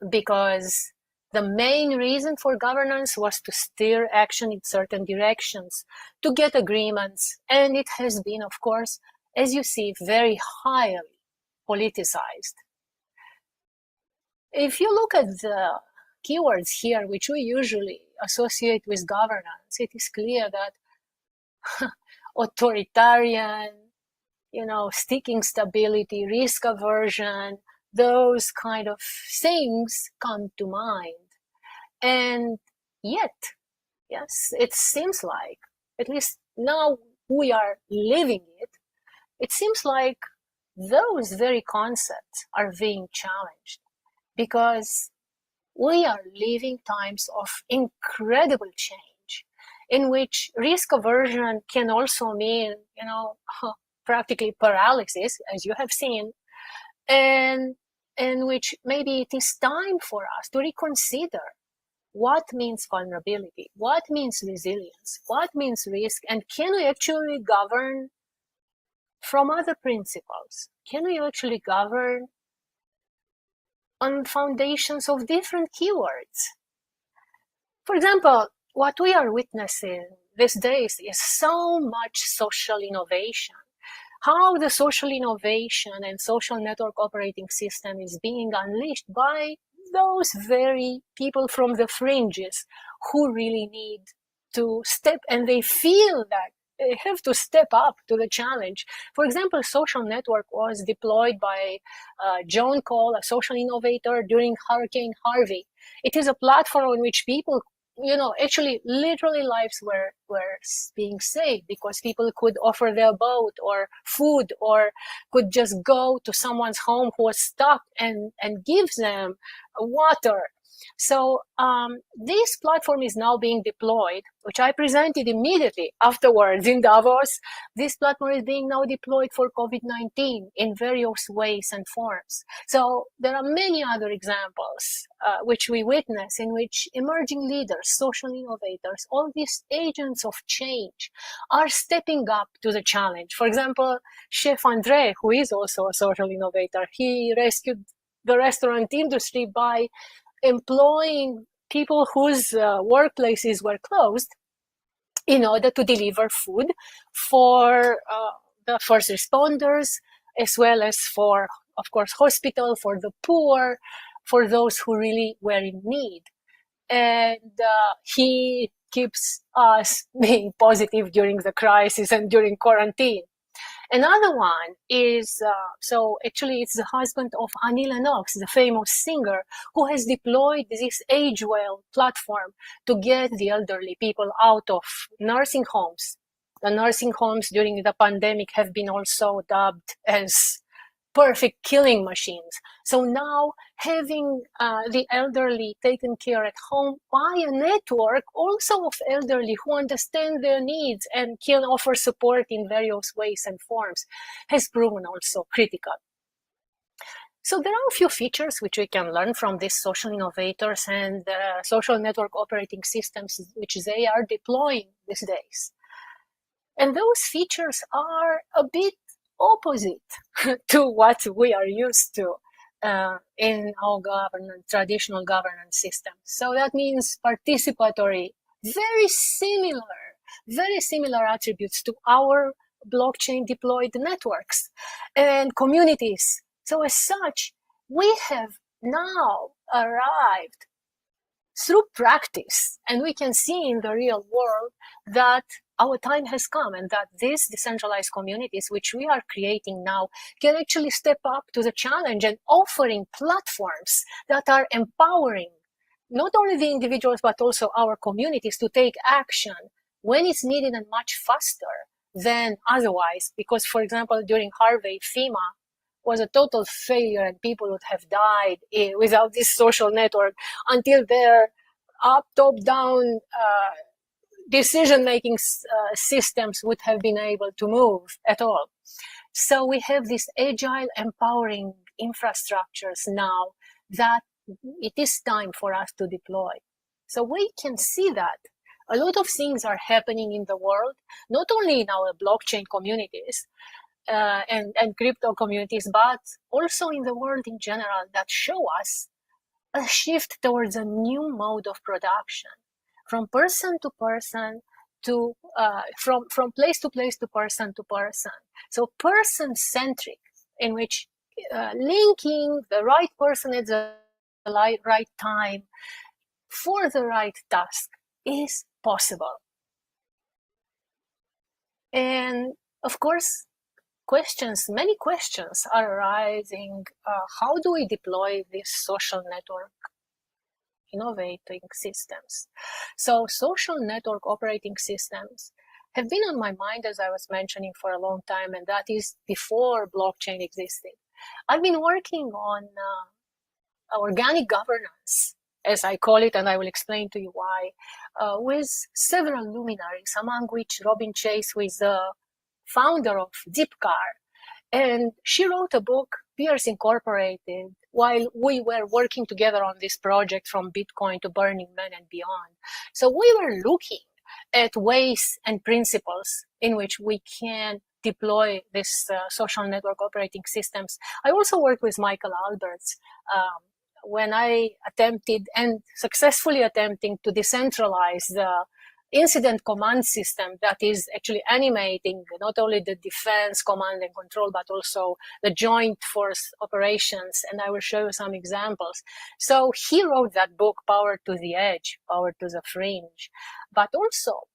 because the main reason for governance was to steer action in certain directions, to get agreements, and it has been, of course, as you see, very highly politicized. If you look at the keywords here, which we usually associate with governance, it is clear that authoritarian, seeking stability, risk aversion, those kind of things come to mind. And yet, yes, it seems like, at least now we are living it, it seems like those very concepts are being challenged, because we are living times of incredible change, in which risk aversion can also mean, practically paralysis, as you have seen, and in which maybe it is time for us to reconsider what means vulnerability, what means resilience, what means risk, and can we actually govern from other principles? Can we actually govern on foundations of different keywords? For example, what we are witnessing these days is so much social innovation. How the social innovation and social network operating system is being unleashed by those very people from the fringes who really need to step, and they feel that they have to step up to the challenge. For example, social network was deployed by John Cole, a social innovator, during Hurricane Harvey. It is a platform on which people, actually literally lives were being saved, because people could offer their boat or food, or could just go to someone's home who was stuck and give them water. So this platform is now being deployed, which I presented immediately afterwards in Davos. This platform is being now deployed for COVID-19 in various ways and forms. So there are many other examples which we witness, in which emerging leaders, social innovators, all these agents of change are stepping up to the challenge. For example, Chef André, who is also a social innovator, he rescued the restaurant industry by employing people whose workplaces were closed in order to deliver food for the first responders, as well as for, of course, hospital, for the poor, for those who really were in need. And he keeps us being positive during the crisis and during quarantine. Another one is, so actually it's the husband of Annie Lennox, the famous singer, who has deployed this AgeWell platform to get the elderly people out of nursing homes. The nursing homes during the pandemic have been also dubbed as perfect killing machines. So now having the elderly taken care at home by a network also of elderly who understand their needs and can offer support in various ways and forms has proven also critical. So there are a few features which we can learn from these social innovators and social network operating systems which they are deploying these days. And those features are a bit opposite to what we are used to in our traditional governance system. So that means participatory, very similar attributes to our blockchain deployed networks and communities. So as such, we have now arrived through practice, and we can see in the real world that our time has come and that these decentralized communities, which we are creating now, can actually step up to the challenge and offering platforms that are empowering not only the individuals, but also our communities to take action when it's needed and much faster than otherwise. Because, for example, during Harvey, FEMA was a total failure and people would have died without this social network until their top-down decision-making systems would have been able to move at all. So we have these agile, empowering infrastructures now that it is time for us to deploy. So we can see that a lot of things are happening in the world, not only in our blockchain communities and crypto communities, but also in the world in general, that show us a shift towards a new mode of production, from person to person, to from place to place, to person. So person-centric, in which linking the right person at the right time for the right task is possible. And of course, many questions are arising. How do we deploy this social network innovating systems? So social network operating systems have been on my mind, as I was mentioning, for a long time, and that is before blockchain existed. I've been working on organic governance, as I call it, and I will explain to you why, with several luminaries, among which Robin Chase, who is the founder of Zipcar. And she wrote a book, Peers Incorporated, while we were working together on this project from Bitcoin to Burning Man and beyond. So we were looking at ways and principles in which we can deploy this social network operating systems. I also worked with Michael Alberts when I attempted and successfully attempting to decentralize the incident command system that is actually animating not only the defense, command and control, but also the joint force operations. And I will show you some examples. So he wrote that book, Power to the Edge, Power to the Fringe. But also,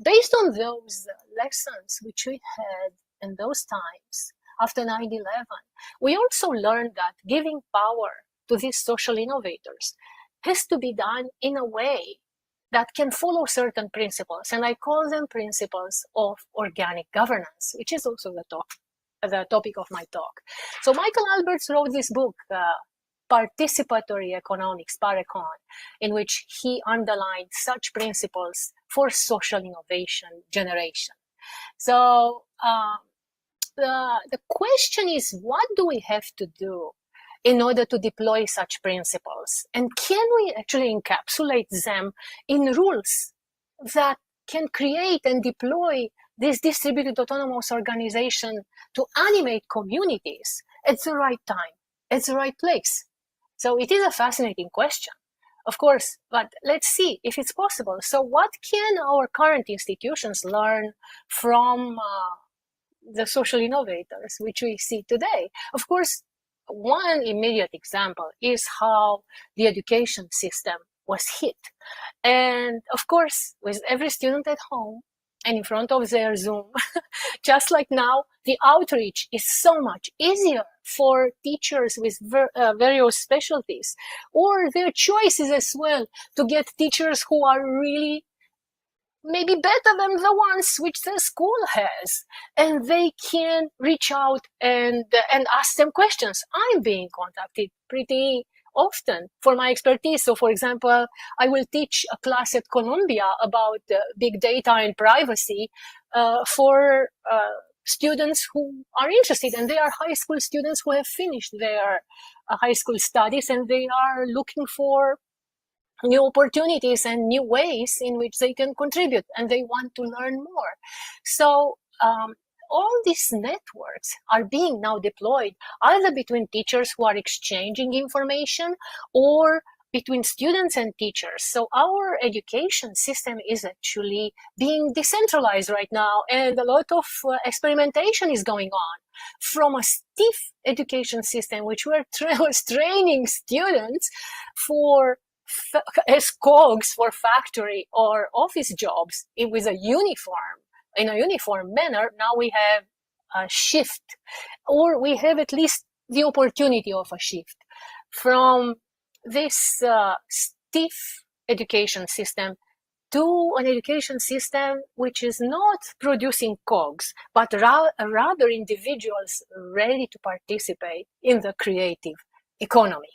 based on those lessons which we had in those times, after 9/11, we also learned that giving power to these social innovators has to be done in a way that can follow certain principles. And I call them principles of organic governance, which is also the topic of my talk. So Michael Alberts wrote this book, Participatory Economics, PARECON, in which he underlined such principles for social innovation generation. So the question is, what do we have to do in order to deploy such principles? And can we actually encapsulate them in rules that can create and deploy this distributed autonomous organization to animate communities at the right time, at the right place? So it is a fascinating question, of course, but let's see if it's possible. So what can our current institutions learn from the social innovators which we see today? Of course, one immediate example is how the education system was hit. And of course, with every student at home and in front of their Zoom, just like now, the outreach is so much easier for teachers with various specialties, or their choices as well, to get teachers who are really maybe better than the ones which the school has, and they can reach out and ask them questions. I'm being contacted pretty often for my expertise. So for example, I will teach a class at Columbia about big data and privacy for students who are interested, and they are high school students who have finished their high school studies, and they are looking for new opportunities and new ways in which they can contribute, and they want to learn more. So all these networks are being now deployed either between teachers who are exchanging information or between students and teachers. So our education system is actually being decentralized right now, and a lot of experimentation is going on. From a stiff education system, which was training students for as cogs for factory or office jobs with a uniform, in a uniform manner, now we have a shift, or we have at least the opportunity of a shift from this stiff education system to an education system which is not producing cogs, but rather individuals ready to participate in the creative economy.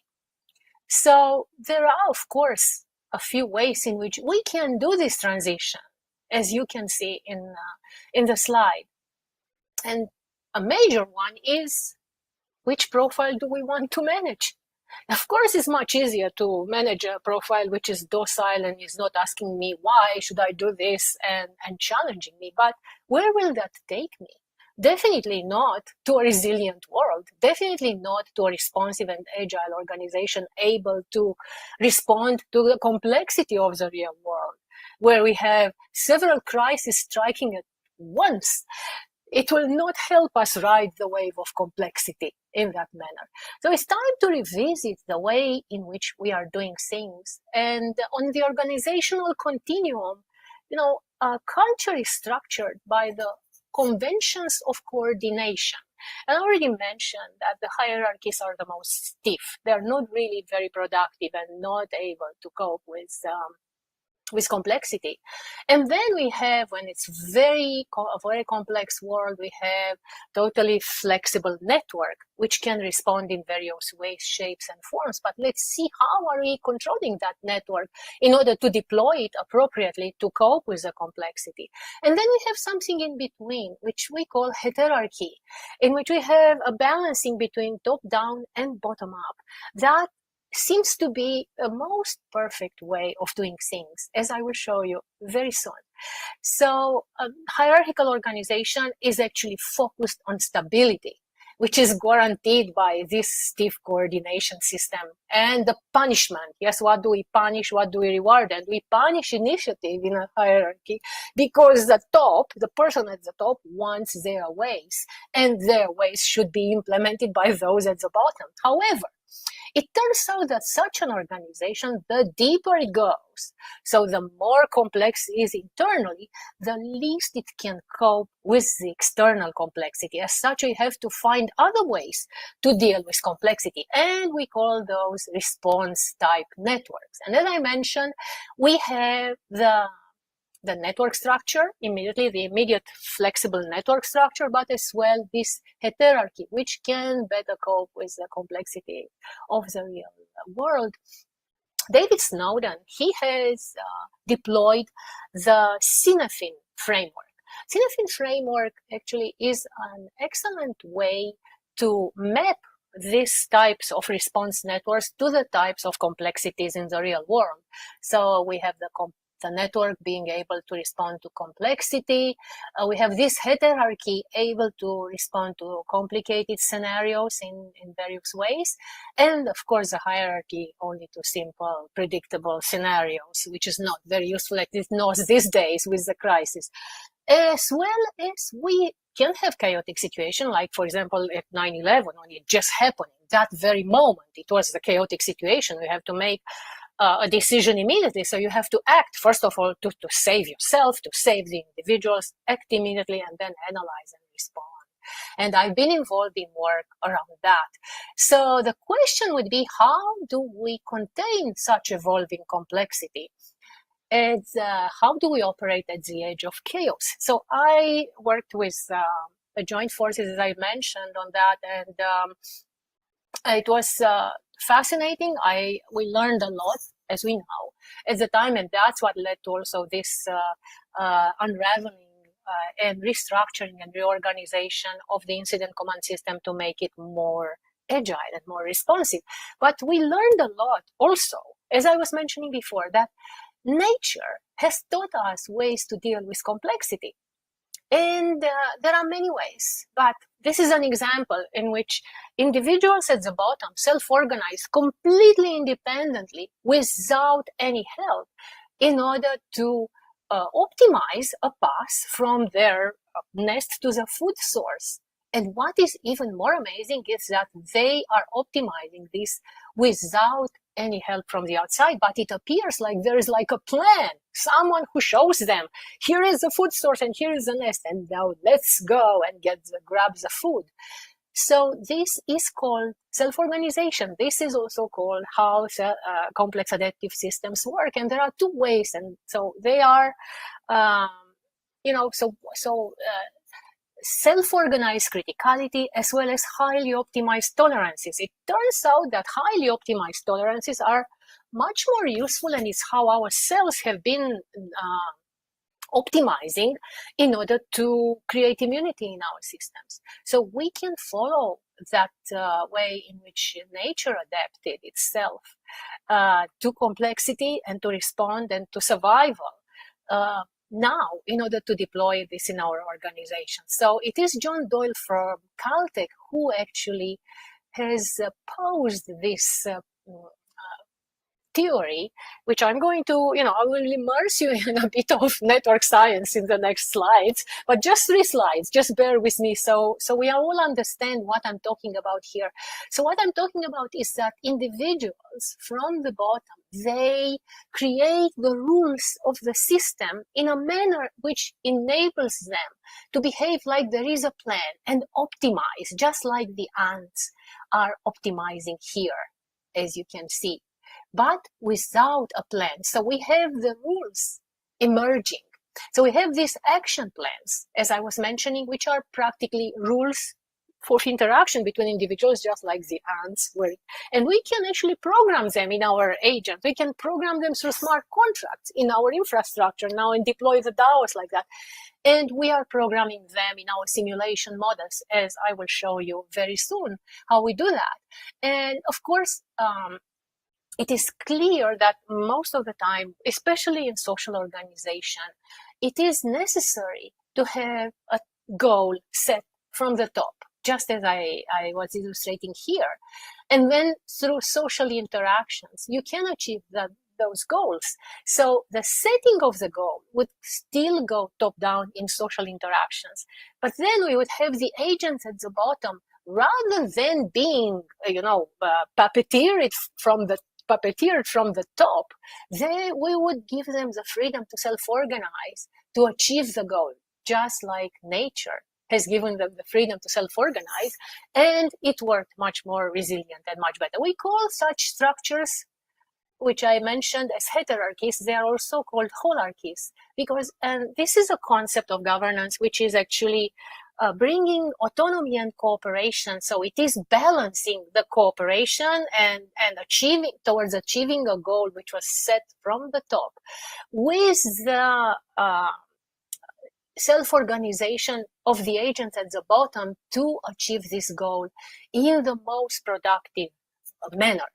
So there are, of course, a few ways in which we can do this transition, as you can see in the slide. And a major one is, which profile do we want to manage? Of course, it's much easier to manage a profile which is docile and is not asking me, why should I do this, and challenging me. But where will that take me? Definitely not to a resilient world, definitely not to a responsive and agile organization able to respond to the complexity of the real world, where we have several crises striking at once. It will not help us ride the wave of complexity in that manner. So it's time to revisit the way in which we are doing things. And on the organizational continuum, culture is structured by the conventions of coordination. I already mentioned that the hierarchies are the most stiff. They're not really very productive and not able to cope with complexity. And then we have, when it's a very complex world, we have totally flexible network, which can respond in various ways, shapes, and forms. But let's see, how are we controlling that network in order to deploy it appropriately to cope with the complexity? And then we have something in between, which we call heterarchy, in which we have a balancing between top-down and bottom-up. That seems to be the most perfect way of doing things, as I will show you very soon. So a hierarchical organization is actually focused on stability, which is guaranteed by this stiff coordination system. And the punishment, yes, what do we punish, what do we reward? And we punish initiative in a hierarchy because the person at the top wants their ways, and their ways should be implemented by those at the bottom. However, it turns out that such an organization, the deeper it goes, so the more complex it is internally, the least it can cope with the external complexity. As such, we have to find other ways to deal with complexity, and we call those response type networks. And as I mentioned, we have the network structure, the immediate flexible network structure, but as well this heterarchy, which can better cope with the complexity of the real world. David Snowden, he has deployed the SNET framework. SNET framework actually is an excellent way to map these types of response networks to the types of complexities in the real world. So we have the the network being able to respond to complexity. We have this heterarchy able to respond to complicated scenarios in various ways. And of course, the hierarchy only to simple, predictable scenarios, which is not very useful like it knows these days with the crisis. As well as we can have chaotic situation, like for example at 9/11, when it just happened that very moment, it was the chaotic situation. We have to make a decision immediately. So you have to act, first of all, to save yourself, to save the individuals, act immediately, and then analyze and respond. And I've been involved in work around that. So the question would be, how do we contain such evolving complexity? And how do we operate at the edge of chaos? So I worked with the joint forces, as I mentioned, on that, and it was fascinating. We learned a lot, as we know, at the time, and that's what led to also this unraveling and restructuring and reorganization of the incident command system to make it more agile and more responsive. But we learned a lot also, as I was mentioning before, that nature has taught us ways to deal with complexity. And there are many ways, but this is an example in which individuals at the bottom self-organize completely independently without any help in order to optimize a path from their nest to the food source. And what is even more amazing is that they are optimizing this without any help from the outside, but it appears like there is like a plan, someone who shows them, here is the food source and here is the nest, and now let's go and grab the food. So this is called self-organization. This is also called how complex adaptive systems work, and there are two ways, and so they are, self-organized criticality as well as highly optimized tolerances. It turns out that highly optimized tolerances are much more useful, and it's how our cells have been optimizing in order to create immunity in our systems. So we can follow that way in which nature adapted itself to complexity and to respond and to survival now in order to deploy this in our organization. So it is John Doyle from Caltech who actually has posed this theory, which I'm going to, I will immerse you in a bit of network science in the next slides, but just 3 slides, just bear with me so we all understand what I'm talking about here. So what I'm talking about is that individuals from the bottom, they create the rules of the system in a manner which enables them to behave like there is a plan and optimize, just like the ants are optimizing here, as you can see, but without a plan. So we have the rules emerging. So we have these action plans, as I was mentioning, which are practically rules for interaction between individuals, just like the ants were. And we can actually program them in our agent. We can program them through smart contracts in our infrastructure now and deploy the DAOs like that. And we are programming them in our simulation models, as I will show you very soon how we do that. And of course, it is clear that most of the time, especially in social organization, it is necessary to have a goal set from the top, just as I was illustrating here. And then through social interactions, you can achieve those goals. So the setting of the goal would still go top down in social interactions. But then we would have the agents at the bottom, rather than being, puppeteered from the top, we would give them the freedom to self-organize, to achieve the goal, just like nature has given them the freedom to self-organize, and it worked much more resilient and much better. We call such structures, which I mentioned as hierarchies, they are also called holarchies, because this is a concept of governance which is actually bringing autonomy and cooperation. So it is balancing the cooperation and achieving a goal which was set from the top with the self-organization of the agents at the bottom to achieve this goal in the most productive manner.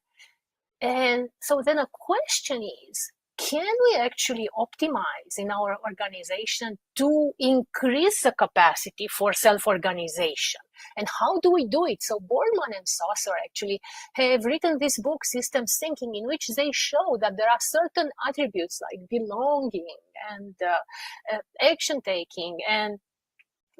And so then a question is, can we actually optimize in our organization to increase the capacity for self-organization? And how do we do it? So Borman and Saucer actually have written this book, Systems Thinking, in which they show that there are certain attributes like belonging and action taking and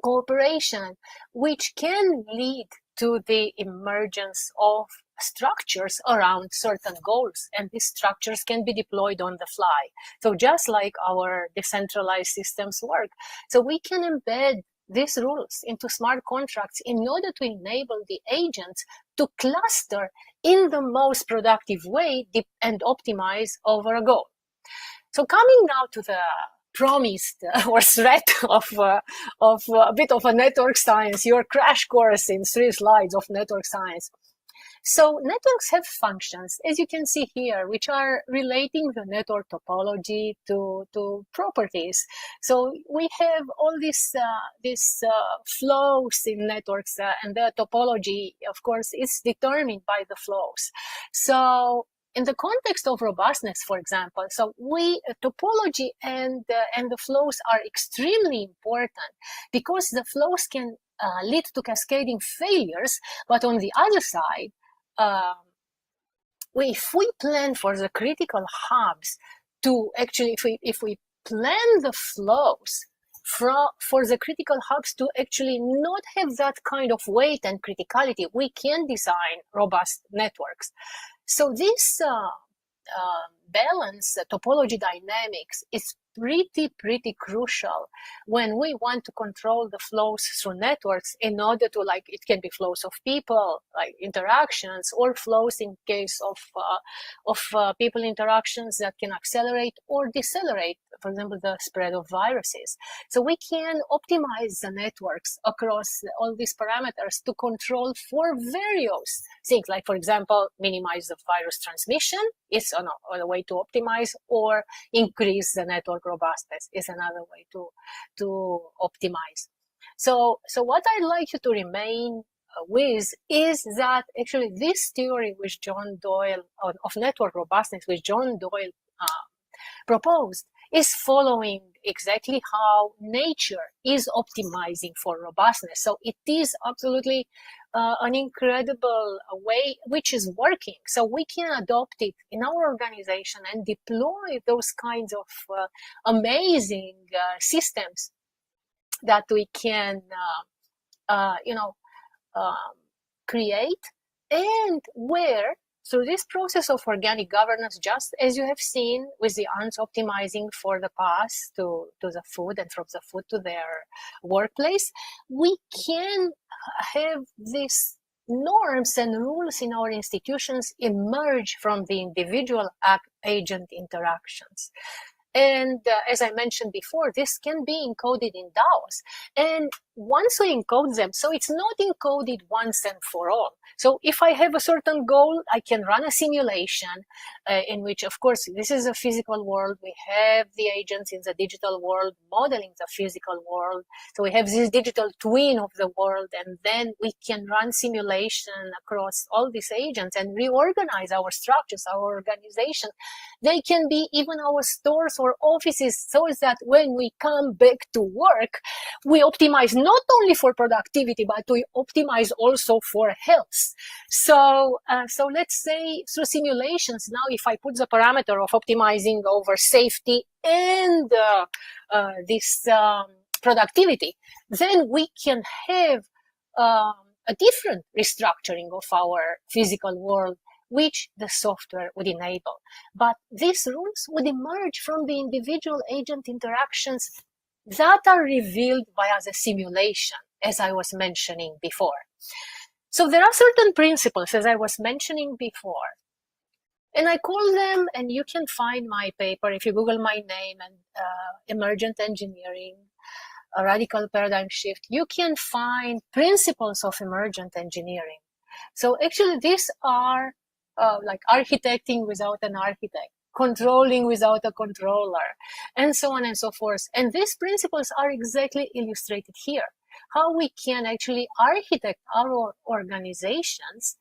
cooperation, which can lead to the emergence of structures around certain goals, and these structures can be deployed on the fly. So just like our decentralized systems work, so we can embed these rules into smart contracts in order to enable the agents to cluster in the most productive way and optimize over a goal. So coming now to the promised or threat of a bit of a network science, your crash course in 3 slides of network science. So networks have functions, as you can see here, which are relating the network topology to properties. So we have all these flows in networks, and the topology, of course, is determined by the flows. So in the context of robustness, for example, so topology and the flows are extremely important because the flows can lead to cascading failures, but on the other side, if we plan for the critical hubs to actually, if we plan the flows for the critical hubs to actually not have that kind of weight and criticality, we can design robust networks. So this balance, topology dynamics, is pretty crucial when we want to control the flows through networks in order to, like, it can be flows of people, like interactions, or flows in case of people interactions that can accelerate or decelerate, for example, the spread of viruses. So we can optimize the networks across all these parameters to control for various things, like, for example, minimize the virus transmission is a way to optimize, or increase the network robustness is another way to optimize. So what I'd like you to remain with is that actually this theory which John Doyle of network robustness, which John Doyle proposed, is following exactly how nature is optimizing for robustness. So it is absolutely an incredible way which is working. So we can adopt it in our organization and deploy those kinds of amazing systems that we can, create, and where, through this process of organic governance, just as you have seen with the ants optimizing for the path to the food and from the food to their workplace, we can have these norms and rules in our institutions emerge from the individual agent interactions. And as I mentioned before, this can be encoded in DAOs. And once we encode them, so it's not encoded once and for all. So if I have a certain goal, I can run a simulation in which, of course, this is a physical world. We have the agents in the digital world modeling the physical world. So we have this digital twin of the world, and then we can run simulation across all these agents and reorganize our structures, our organization. They can be even our stores or offices, so that when we come back to work, we optimize not only for productivity, but we optimize also for health. So let's say through simulations, now if I put the parameter of optimizing over safety and this productivity, then we can have a different restructuring of our physical world, which the software would enable. But these rules would emerge from the individual agent interactions that are revealed via the simulation, as I was mentioning before. So there are certain principles, as I was mentioning before, and I call them, and you can find my paper if you Google my name and emergent engineering, a radical paradigm shift, you can find principles of emergent engineering. So actually these are like architecting without an architect, controlling without a controller, and so on and so forth. And these principles are exactly illustrated here. How we can actually architect our organizations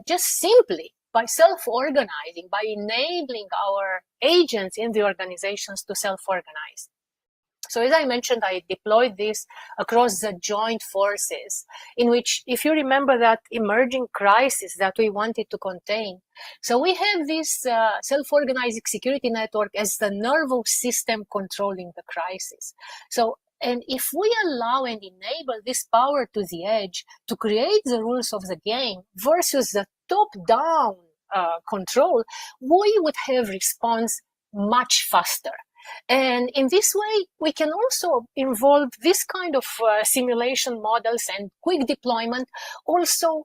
just simply by self-organizing, by enabling our agents in the organizations to self-organize. So as I mentioned, I deployed this across the joint forces, in which, if you remember that emerging crisis that we wanted to contain, so we have this self-organizing security network as the nervous system controlling the crisis. So, and if we allow and enable this power to the edge to create the rules of the game versus the top-down control, we would have response much faster. And in this way, we can also involve this kind of simulation models and quick deployment also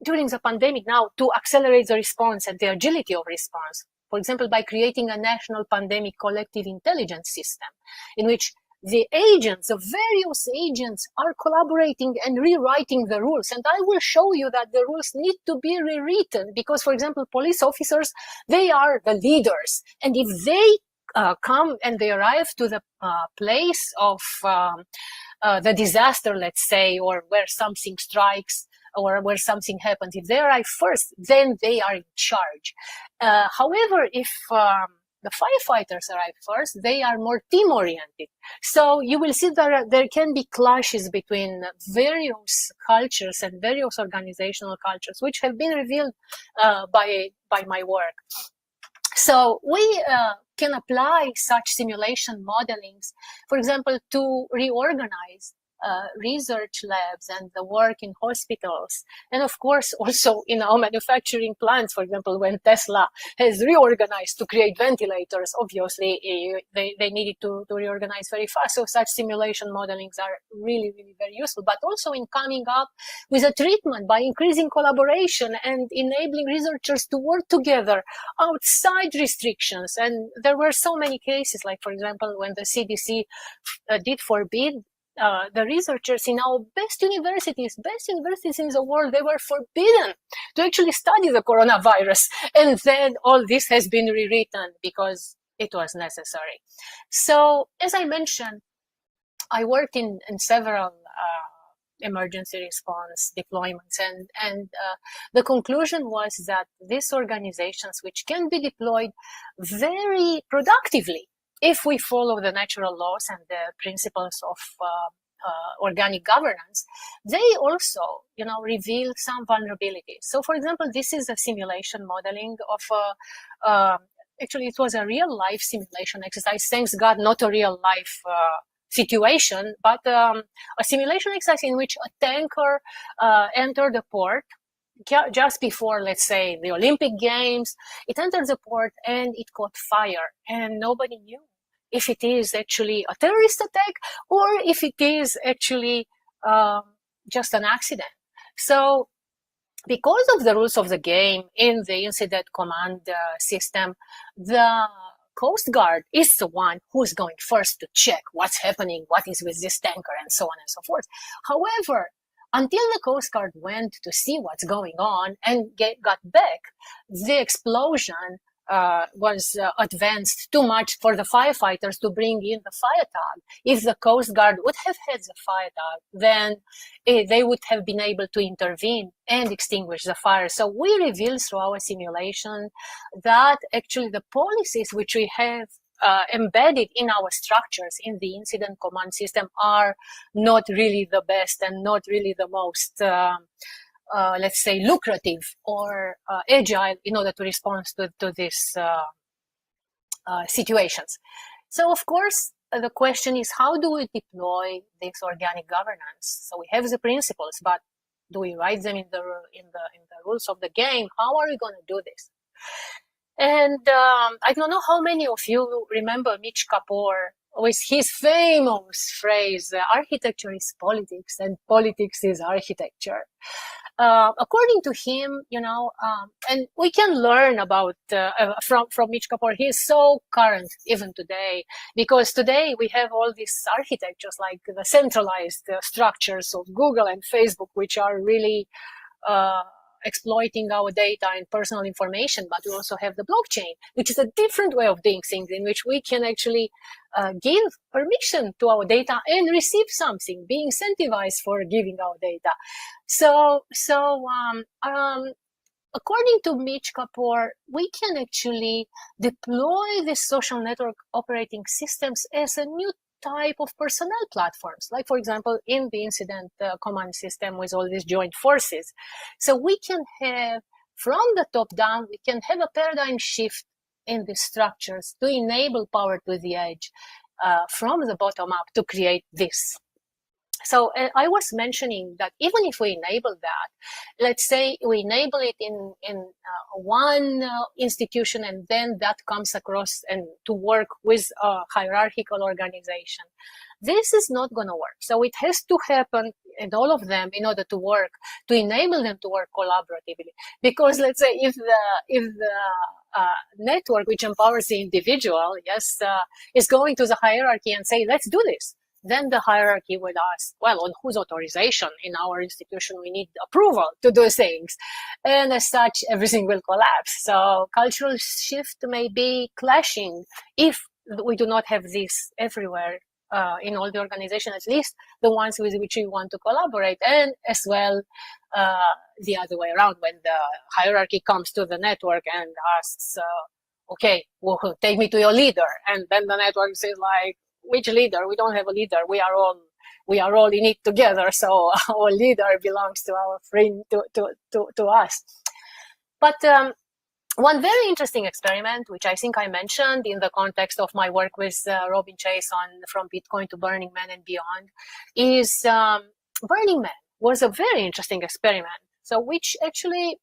during the pandemic now to accelerate the response and the agility of response. For example, by creating a national pandemic collective intelligence system in which the agents, the various agents, are collaborating and rewriting the rules. And I will show you that the rules need to be rewritten because, for example, police officers, they are the leaders. And if they come and they arrive to the place of the disaster, let's say, or where something strikes or where something happens, if they arrive first, then they are in charge. However, if the firefighters arrive first, they are more team-oriented. So you will see that there can be clashes between various cultures and various organizational cultures, which have been revealed by my work. So we can apply such simulation modelings, for example, to reorganize research labs and the work in hospitals. And of course, also in our manufacturing plants, for example, when Tesla has reorganized to create ventilators, obviously they needed to reorganize very fast. So such simulation modelings are really, really very useful, but also in coming up with a treatment by increasing collaboration and enabling researchers to work together outside restrictions. And there were so many cases, like, for example, when the CDC did forbid the researchers in our best universities in the world, they were forbidden to actually study the coronavirus. And then all this has been rewritten because it was necessary. So, as I mentioned, I worked in several emergency response deployments, and the conclusion was that these organizations, which can be deployed very productively if we follow the natural laws and the principles of organic governance, they also, reveal some vulnerabilities. So, for example, this is a simulation modeling of actually, it was a real life simulation exercise. Thanks God, not a real life situation, but a simulation exercise in which a tanker entered the port just before, let's say, the Olympic Games. It entered the port and it caught fire, and nobody knew if it is actually a terrorist attack or if it is actually just an accident. So, because of the rules of the game in the incident command system, the Coast Guard is the one who's going first to check what's happening, what is with this tanker, and so on and so forth. However, until the Coast Guard went to see what's going on and got back, the explosion was advanced too much for the firefighters to bring in the fire tug. If the Coast Guard would have had the fire tug, then they would have been able to intervene and extinguish the fire. So we revealed through our simulation that actually the policies which we have embedded in our structures in the incident command system are not really the best and not really the most let's say, lucrative or agile in order to respond to these situations. So, of course, the question is, how do we deploy this organic governance? So we have the principles, but do we write them in the rules of the game? How are we going to do this? And I don't know how many of you remember Mitch Kapor with his famous phrase, architecture is politics and politics is architecture. According to him, and we can learn about from Mitch Kapor. He is so current even today, because today we have all these architectures like the centralized structures of Google and Facebook, which are really exploiting our data and personal information. But we also have the blockchain, which is a different way of doing things, in which we can actually give permission to our data and receive something, be incentivized for giving our data. So according to Mitch Kapoor, we can actually deploy the social network operating systems as a new type of personnel platforms, like, for example, in the incident command system with all these joint forces. So we can have, from the top down, we can have a paradigm shift in the structures to enable power to the edge from the bottom up to create this. So I was mentioning that even if we enable that, let's say we enable it in one institution, and then that comes across and to work with a hierarchical organization, this is not going to work. So it has to happen in all of them in order to work, to enable them to work collaboratively. Because let's say if the network which empowers the individual, yes, is going to the hierarchy and say, let's do this, then the hierarchy would ask, well, on whose authorization? In our institution, we need approval to do things. And as such, everything will collapse. So cultural shift may be clashing if we do not have this everywhere in all the organization, at least the ones with which we want to collaborate, and as well the other way around, when the hierarchy comes to the network and asks, okay, well, take me to your leader. And then the network says like, which leader? We don't have a leader. We are all in it together. So our leader belongs to our friend, to us. But one very interesting experiment, which I think I mentioned in the context of my work with Robin Chase on From Bitcoin to Burning Man and Beyond, is Burning Man was a very interesting experiment. So which actually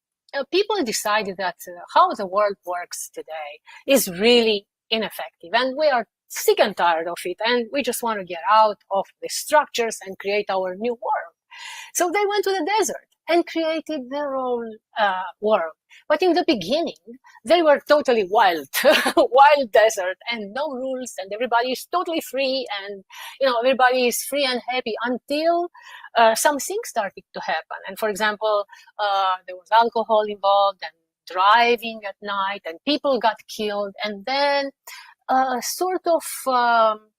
people decided that how the world works today is really ineffective, and we are sick and tired of it, and we just want to get out of the structures and create our new world. So they went to the desert and created their own world. But in the beginning, they were totally wild, wild desert, and no rules, and everybody is totally free, and everybody is free and happy until some things started to happen. And for example, there was alcohol involved, and driving at night, and people got killed, and then a sort of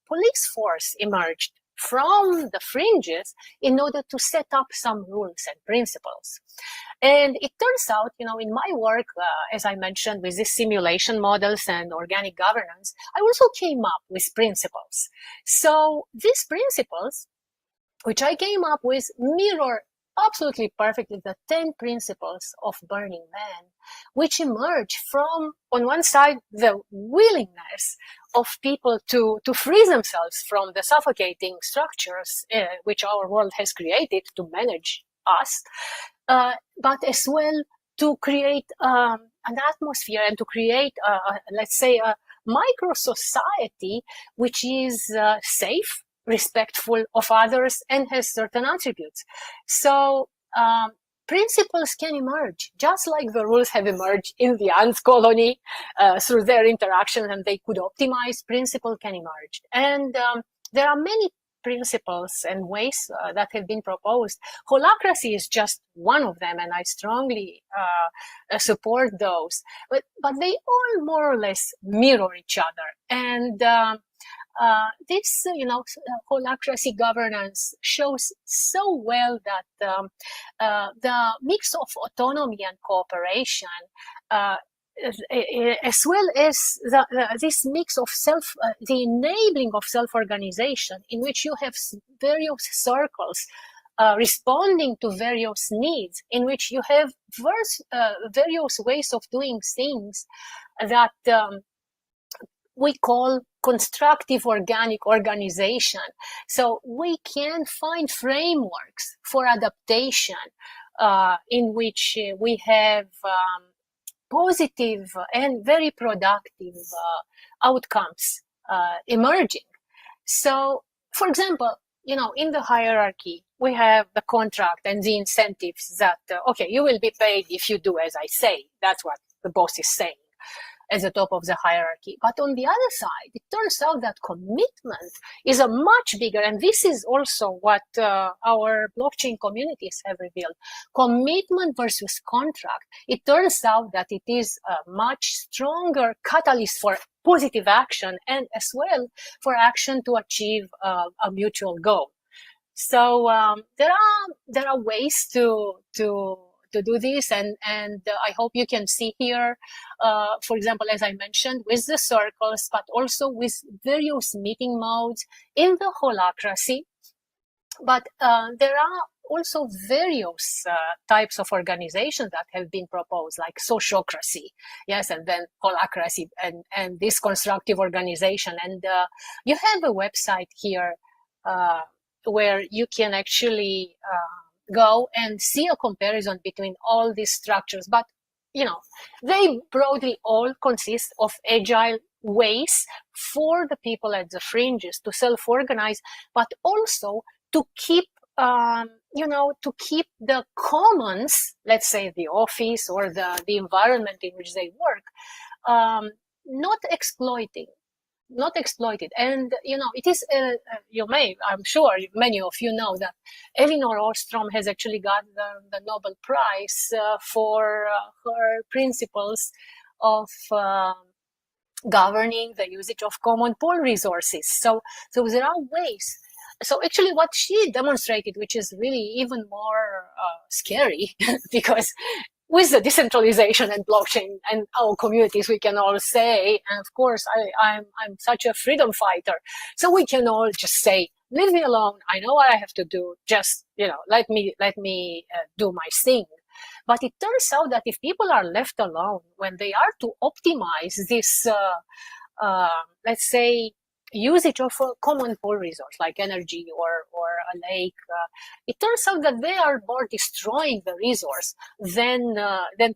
police force emerged from the fringes in order to set up some rules and principles. And it turns out, in my work, as I mentioned, with these simulation models and organic governance, I also came up with principles. So these principles, which I came up with, mirror absolutely perfectly the 10 principles of Burning Man, which emerge from, on one side, the willingness of people to free themselves from the suffocating structures which our world has created to manage us, but as well to create an atmosphere and to create, let's say, a micro-society which is safe, respectful of others, and has certain attributes. So principles can emerge, just like the rules have emerged in the ant colony through their interaction, and they could optimize. Principle can emerge. And there are many principles and ways that have been proposed. Holacracy is just one of them, and I strongly support those. But they all more or less mirror each other. And this, holacracy governance shows so well that the mix of autonomy and cooperation, as well as this mix of the enabling of self-organization, in which you have various circles responding to various needs, in which you have various ways of doing things that we call constructive organic organization. So we can find frameworks for adaptation in which we have positive and very productive outcomes emerging. So, for example, in the hierarchy, we have the contract and the incentives that, okay, you will be paid if you do as I say. That's what the boss is saying at the top of the hierarchy. But on the other side, it turns out that commitment is a much bigger, and this is also what our blockchain communities have revealed, commitment versus contract. It turns out that it is a much stronger catalyst for positive action, and as well for action to achieve a mutual goal. So there are ways to to do this, and I hope you can see here, for example, as I mentioned, with the circles, but also with various meeting modes in the holacracy. But there are also various types of organizations that have been proposed, like sociocracy, yes, and then holacracy, and this constructive organization. And you have a website here where you can actually go and see a comparison between all these structures. But, you know, they broadly all consist of agile ways for the people at the fringes to self-organize, but also to keep to keep the commons, let's say the office or the environment in which they work, not exploited. And, you know, it is, I'm sure many of you know that Elinor Ostrom has actually got the Nobel Prize for her principles of governing the usage of common pool resources. So there are ways. So actually what she demonstrated, which is really even more scary, because with the decentralization and blockchain and our communities, we can all say, and of course, I'm such a freedom fighter, so we can all just say, leave me alone. I know what I have to do. Just, you know, let me do my thing. But it turns out that if people are left alone when they are to optimize this, let's say, usage of a common pool resource like energy or a lake, it turns out that they are more destroying the resource than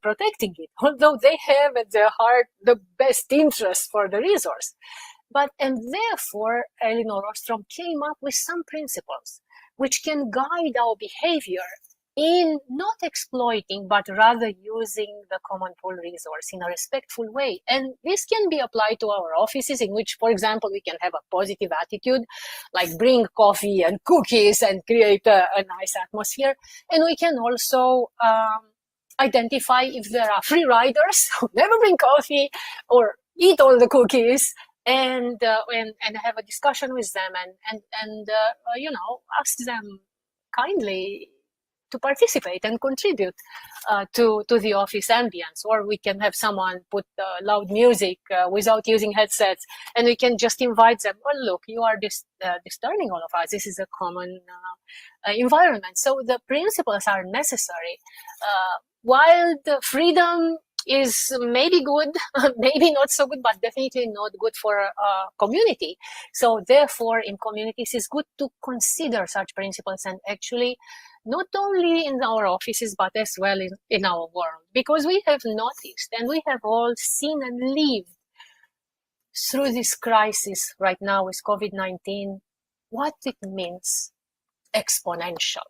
protecting it, although they have at their heart the best interest for the resource. And therefore, Elinor Ostrom came up with some principles which can guide our behavior in not exploiting, but rather using the common pool resource in a respectful way. And this can be applied to our offices, in which, for example, we can have a positive attitude, like bring coffee and cookies and create a nice atmosphere. And we can also identify if there are free riders who never bring coffee or eat all the cookies, and have a discussion with them and ask them kindly to participate and contribute to the office ambience. Or we can have someone put loud music without using headsets, and we can just invite them, well, look, you are disturbing all of us. This is a common environment. So the principles are necessary. While the freedom is maybe good, maybe not so good, but definitely not good for a community. So therefore, in communities, it's good to consider such principles, and actually not only in our offices, but as well in our world, because we have noticed and we have all seen and lived through this crisis right now with COVID-19, what it means exponential.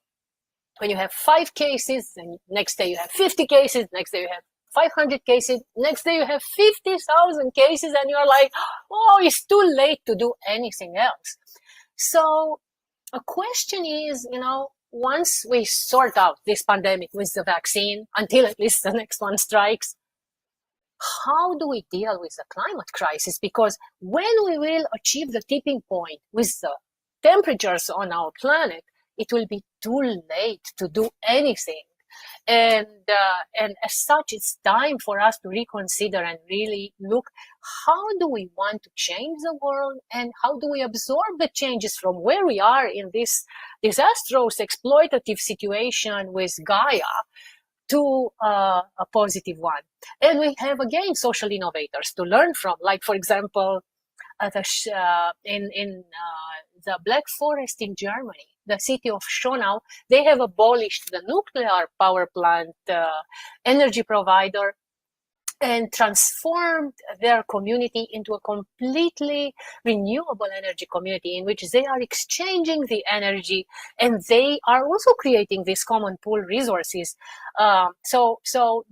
When you have 5 cases, and next day you have 50 cases, next day you have 500 cases, next day you have 50,000 cases, and you're like, oh, it's too late to do anything else. So a question is, once we sort out this pandemic with the vaccine, until at least the next one strikes, how do we deal with the climate crisis? Because when we will achieve the tipping point with the temperatures on our planet, it will be too late to do anything. And as such, it's time for us to reconsider and really look, how do we want to change the world, and how do we absorb the changes from where we are in this disastrous exploitative situation with Gaia to a positive one. And we have, again, social innovators to learn from, like, for example, in the Black Forest in Germany, the city of Schonau, they have abolished the nuclear power plant energy provider and transformed their community into a completely renewable energy community, in which they are exchanging the energy, and they are also creating these common pool resources. So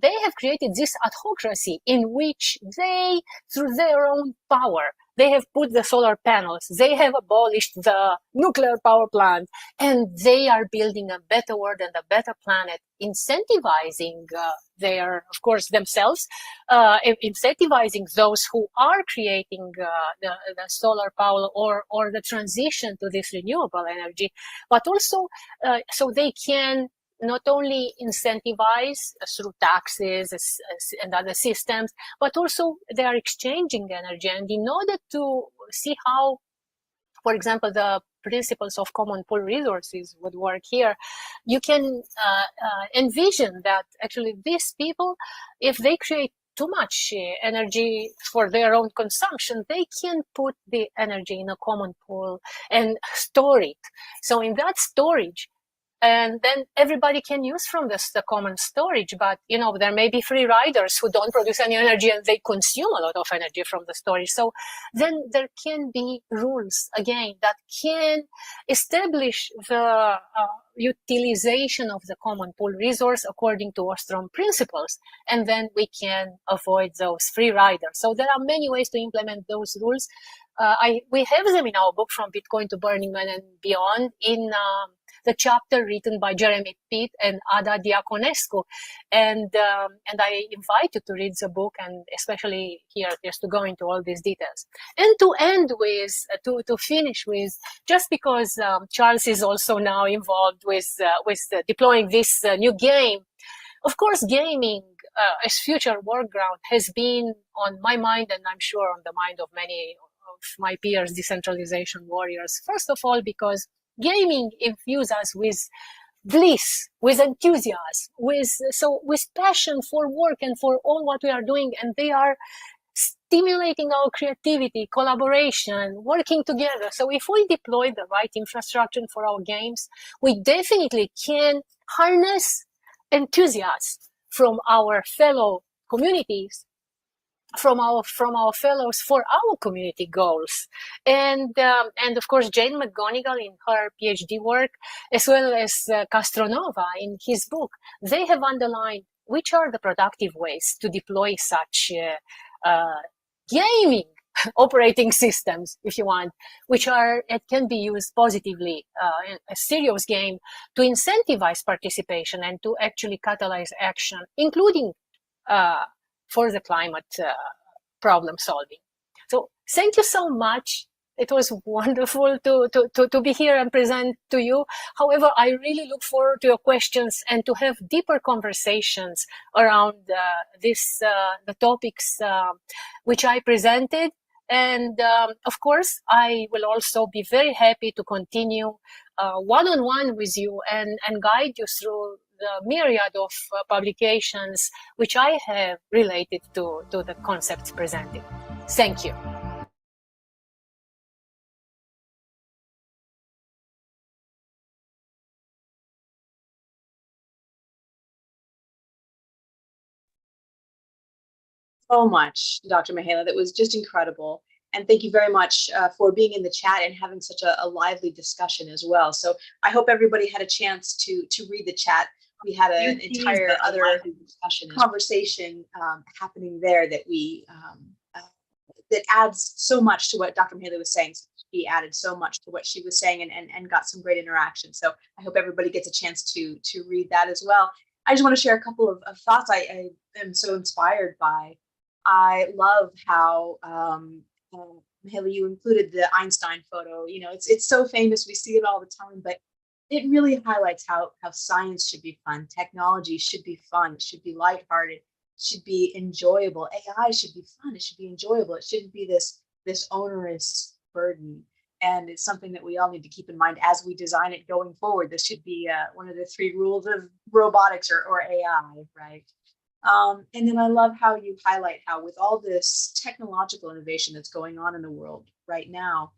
they have created this adhocracy in which they, through their own power, they have put the solar panels, they have abolished the nuclear power plant, and they are building a better world and a better planet, incentivizing of course, themselves, incentivizing those who are creating the solar power or the transition to this renewable energy, but also so they can not only incentivize through taxes and other systems, but also they are exchanging energy. And in order to see how, for example, the principles of common pool resources would work here, you can envision that actually these people, if they create too much energy for their own consumption, they can put the energy in a common pool and store it. So in that storage, and then everybody can use from this the common storage, but there may be free riders who don't produce any energy and they consume a lot of energy from the storage. So then there can be rules again that can establish the utilization of the common pool resource according to Ostrom principles, and then we can avoid those free riders. So there are many ways to implement those rules. We have them in our book, From Bitcoin to Burning Man and Beyond, in the chapter written by Jeremy Pitt and Ada Diaconescu. And I invite you to read the book, and especially here, just to go into all these details. And to end with, to finish with, just because Charles is also now involved with deploying this new game. Of course, gaming as future work ground has been on my mind, and I'm sure on the mind of many of my peers, decentralization warriors. First of all, because gaming infuses us with bliss, with enthusiasm, with passion for work and for all what we are doing, and they are stimulating our creativity, collaboration, working together. So if we deploy the right infrastructure for our games, we definitely can harness enthusiasm from our fellow communities, from our fellows for our community goals. And of course, Jane McGonigal in her PhD work, as well as Castronova in his book, they have underlined which are the productive ways to deploy such gaming operating systems, if you want, it can be used positively in a serious game to incentivize participation and to actually catalyze action, including for the climate problem solving. So thank you so much. It was wonderful to be here and present to you. However, I really look forward to your questions and to have deeper conversations around the topics which I presented. And of course, I will also be very happy to continue one-on-one with you and guide you through the myriad of publications which I have related to the concepts presented. Thank you. So much, Dr. Mihaela. That was just incredible. And thank you very much for being in the chat and having such a lively discussion as well. So I hope everybody had a chance to read the chat. We had an entire other conversation happening there that that adds so much to what Dr. Mihaela was saying. She added so much to what she was saying and got some great interaction. So I hope everybody gets a chance to read that as well. I just want to share a couple of thoughts I am so inspired by. I love how Mihaela, you included the Einstein photo. It's so famous, we see it all the time, but it really highlights how science should be fun, technology should be fun, it should be lighthearted, should be enjoyable. AI should be fun, it should be enjoyable, it shouldn't be this onerous burden. And it's something that we all need to keep in mind as we design it going forward. This should be one of the 3 rules of robotics or AI, right? And then I love how you highlight how with all this technological innovation that's going on in the world right now,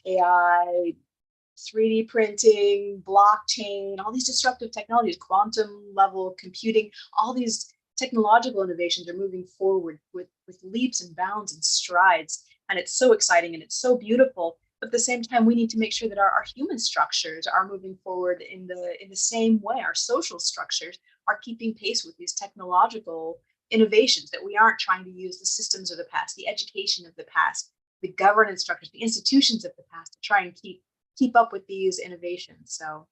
AI, 3D printing, blockchain, all these disruptive technologies, quantum level computing, all these technological innovations are moving forward with leaps and bounds and strides. And it's so exciting and it's so beautiful. But at the same time, we need to make sure that our human structures are moving forward in the same way. Our social structures are keeping pace with these technological innovations, that we aren't trying to use the systems of the past, the education of the past, the governance structures, the institutions of the past to try and keep up with these innovations. So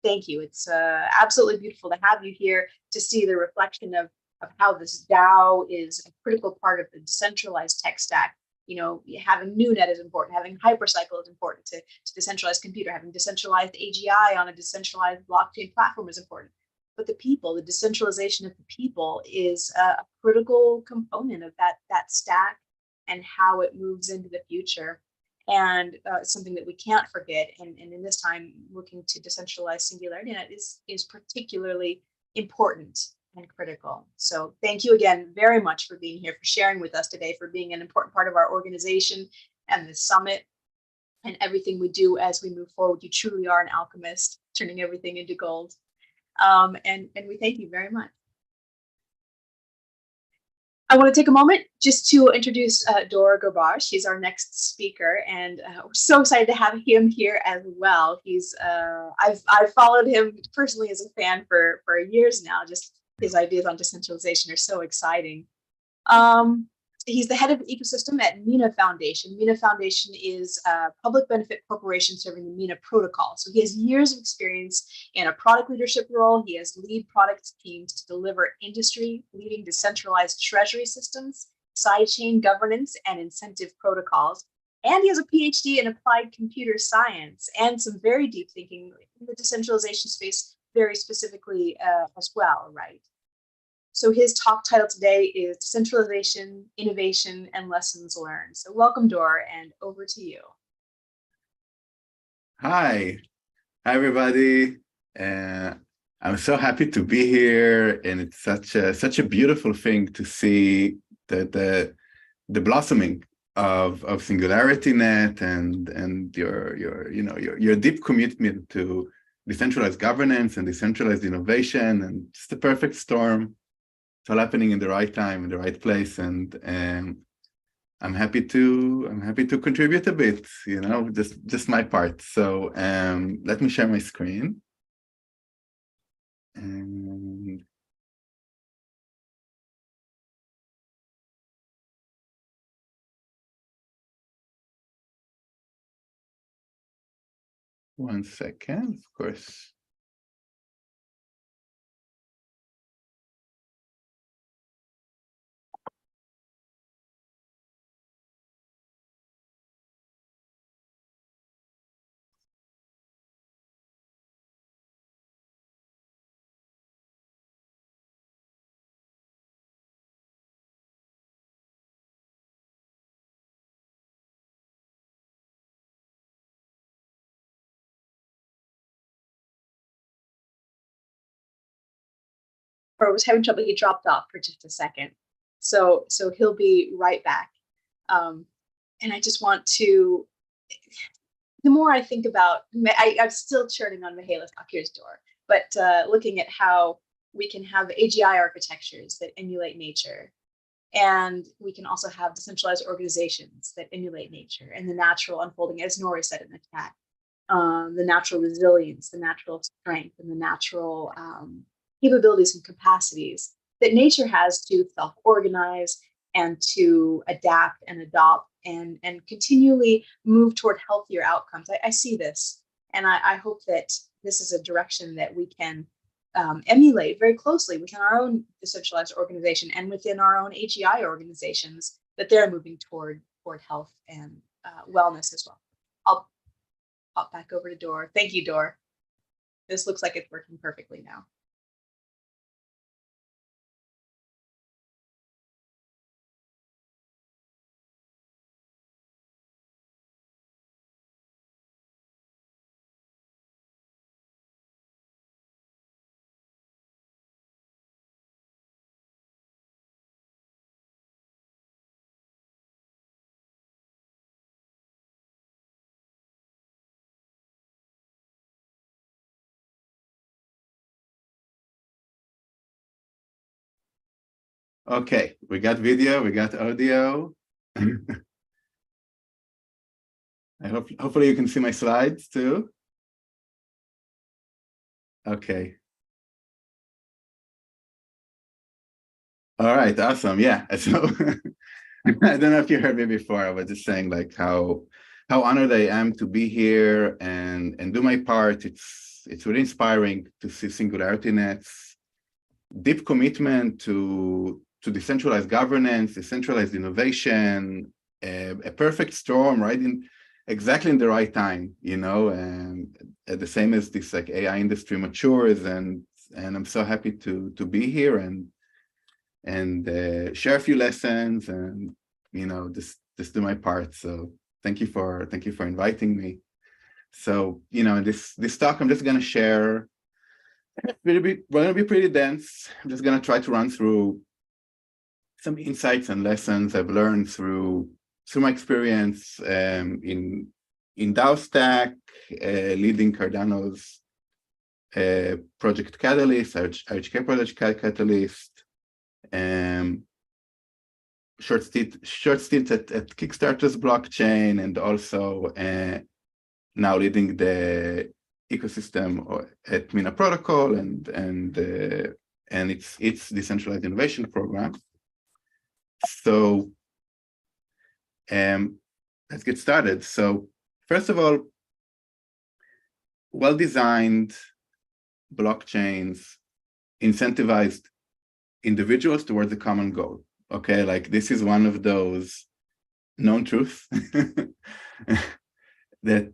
thank you. It's absolutely beautiful to have you here to see the reflection of how this DAO is a critical part of the decentralized tech stack having NewNet is important, having hypercycle is important to decentralized computer, having decentralized AGI on a decentralized blockchain platform is important. But the people, the decentralization of the people is a critical component of that stack and how it moves into the future. And it's something that we can't forget. And in this time, looking to decentralize SingularityNET is particularly important and critical. So thank you again very much for being here, for sharing with us today, for being an important part of our organization and the summit and everything we do as we move forward. You truly are an alchemist, turning everything into gold. And we thank you very much. I want to take a moment just to introduce Dor Gobar. She's our next speaker, and we're so excited to have him here as well. He's I've followed him personally as a fan for years now. Just his ideas on decentralization are so exciting. He's the head of ecosystem at MENA Foundation. MENA Foundation is a public benefit corporation serving the MENA protocol. So he has years of experience in a product leadership role. He has lead product teams to deliver industry-leading decentralized treasury systems, sidechain governance, and incentive protocols. And he has a PhD in applied computer science and some very deep thinking in the decentralization space, very specifically as well, right? So his talk title today is Decentralization, Innovation, and Lessons Learned. So welcome, Dor, and over to you. Hi everybody. I'm so happy to be here, and it's such a beautiful thing to see the blossoming of SingularityNET and your deep commitment to decentralized governance and decentralized innovation, and just the perfect storm. It's all happening in the right time, in the right place, and I'm happy to contribute a bit, just my part. So let me share my screen. And one second, of course. Or was having trouble, he dropped off for just a second. So he'll be right back. And I just want to, the more I think about, I'm still churning on Mihail's talk, here's Dor, but looking at how we can have AGI architectures that emulate nature. And we can also have decentralized organizations that emulate nature and the natural unfolding, as Nori said in the chat, the natural resilience, the natural strength, and the natural capabilities and capacities that nature has to self-organize and to adapt and adopt and continually move toward healthier outcomes. I see this, and I hope that this is a direction that we can emulate very closely within our own decentralized organization and within our own AGI organizations, that they're moving toward health and wellness as well. I'll pop back over to Dor. Thank you, Dor. This looks like it's working perfectly now. Okay, we got video, we got audio. Hopefully you can see my slides too. Okay. All right, awesome. Yeah. So I don't know if you heard me before. I was just saying like how honored I am to be here and do my part. It's really inspiring to see SingularityNET's deep commitment to decentralized governance, decentralized innovation, a perfect storm, right exactly in the right time, you know, and the same as this like AI industry matures, and I'm so happy to be here and share a few lessons and, you know, just do my part. So thank you for inviting me. So, you know, in this talk, I'm just going to share. We're going to be pretty dense. I'm just going to try to run through some insights and lessons I've learned through my experience in DAO Stack, leading Cardano's Project Catalyst, RHK Project Catalyst, short stint at Kickstarter's blockchain, and also now leading the ecosystem at Mina Protocol and its decentralized innovation program. So let's get started. So first of all, well-designed blockchains incentivized individuals towards a common goal. Okay, like this is one of those known truths that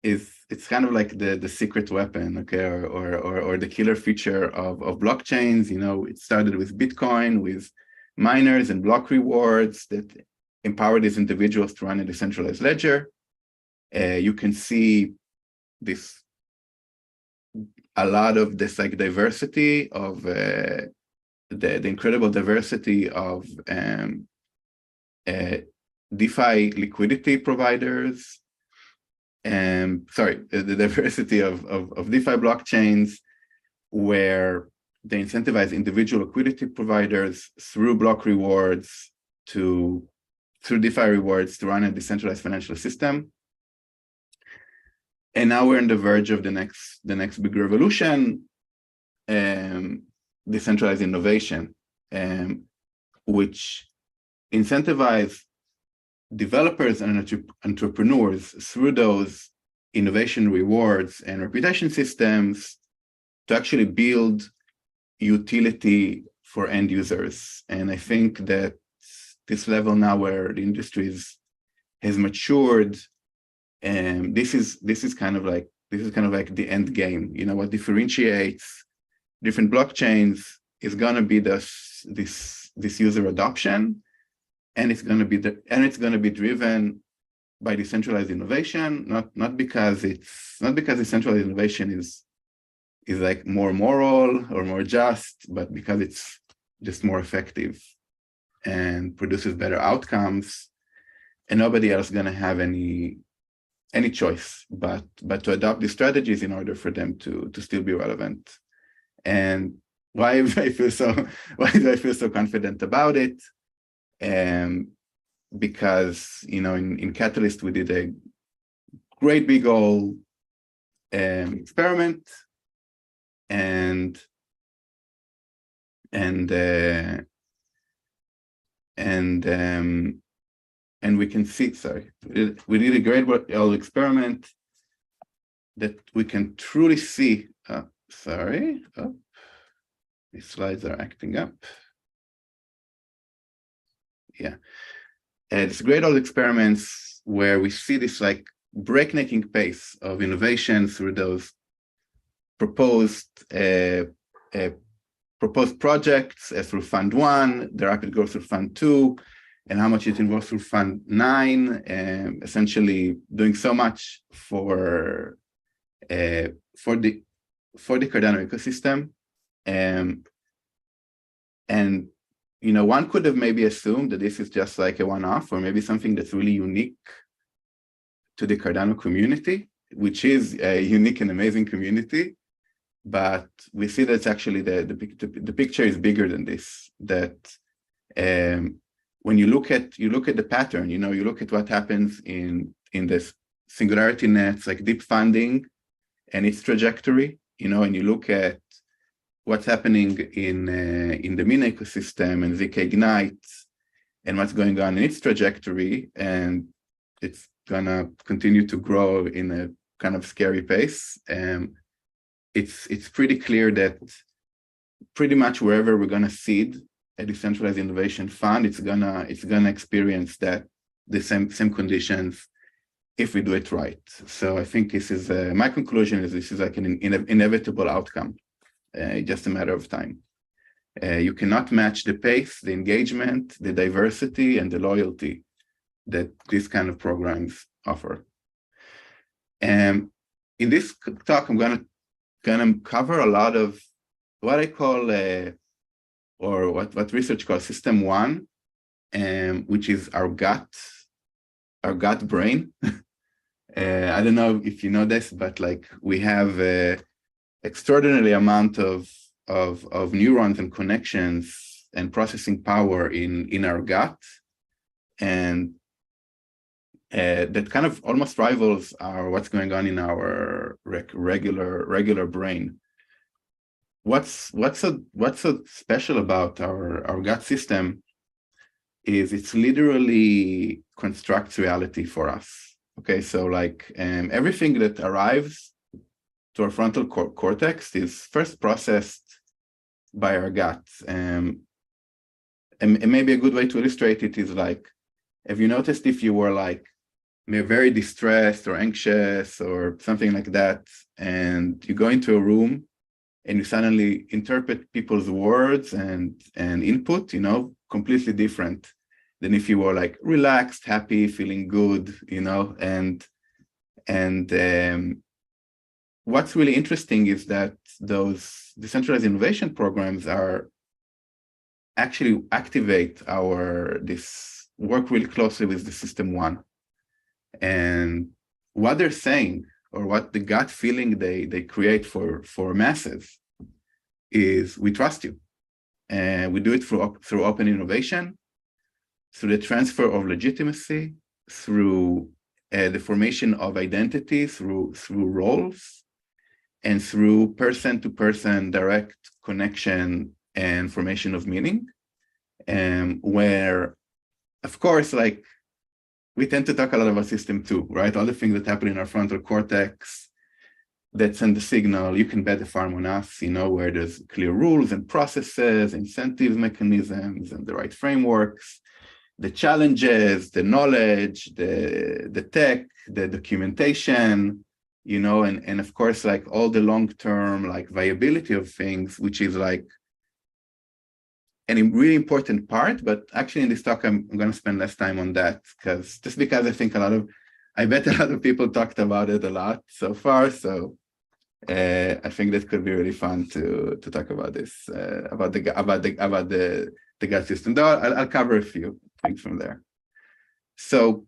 it's kind of like the secret weapon, okay, or the killer feature of blockchains. You know, it started with Bitcoin, with miners and block rewards that empower these individuals to run a decentralized ledger. You can see this, a lot of this like diversity of the incredible diversity of DeFi liquidity providers, the diversity of DeFi blockchains, where they incentivize individual liquidity providers through block rewards through DeFi rewards to run a decentralized financial system. And now we're on the verge of the next big revolution, decentralized innovation, which incentivize developers and entrepreneurs through those innovation rewards and reputation systems to actually build utility for end users. And I think that this level now where the industry has matured, and this is kind of like the end game. You know, what differentiates different blockchains is going to be this user adoption, and it's going to be driven by decentralized innovation, not because decentralized innovation is like more moral or more just, but because it's just more effective and produces better outcomes, and nobody else is going to have any choice but to adopt these strategies in order for them to still be relevant. And why do I feel so confident about it? Because, you know, in Catalyst we did a great big old experiment, and we can see, we did a great old experiment that we can truly see. These slides are acting up. Yeah, it's great old experiments where we see this like breaknecking pace of innovation through those proposed projects through Fund 1, the rapid growth through Fund 2, and how much it involves through Fund 9, essentially doing so much for the Cardano ecosystem. And you know, one could have maybe assumed that this is just like a one-off, or maybe something that's really unique to the Cardano community, which is a unique and amazing community. But we see that actually the picture is bigger than this. That when you look at the pattern, you know, you look at what happens in this SingularityNET, like deep funding and its trajectory, you know, and you look at what's happening in the Mina ecosystem and ZK Ignite and what's going on in its trajectory, and it's gonna continue to grow in a kind of scary pace. It's pretty clear that pretty much wherever we're gonna seed a decentralized innovation fund, it's gonna experience that the same conditions if we do it right. So I think this is my conclusion is this is like an inevitable outcome, just a matter of time. You cannot match the pace, the engagement, the diversity, and the loyalty that these kind of programs offer. In this talk, I'm gonna cover a lot of what I call, or what research calls System 1, which is our gut brain. I don't know if you know this, but like we have an extraordinary amount of neurons and connections and processing power in our gut, and that kind of almost rivals what's going on in our regular brain. What's so special about our gut system is it's literally constructs reality for us. Okay, so like everything that arrives to our frontal cortex is first processed by our gut. And maybe a good way to illustrate it is like, have you noticed if you were like very distressed or anxious or something like that, and you go into a room and you suddenly interpret people's words and input, you know, completely different than if you were like relaxed, happy, feeling good, you know, and what's really interesting is that those decentralized innovation programs are actually activate this work really closely with the System 1. And what they're saying, or what the gut feeling they create for masses is, we trust you. And we do it through open innovation, through the transfer of legitimacy, through the formation of identity, through roles, and through person-to-person direct connection and formation of meaning, where, of course, like, we tend to talk a lot about System 2, right? All the things that happen in our frontal cortex that send the signal, you can bet the farm on us, you know, where there's clear rules and processes, incentive mechanisms, and the right frameworks, the challenges, the knowledge, the tech, the documentation, you know, and of course, like all the long-term like viability of things, which is like a really important part. But actually in this talk, I'm going to spend less time on that, because I think I bet a lot of people talked about it a lot so far. So I think that could be really fun to talk about this, about the gut system. Though I'll cover a few things from there. So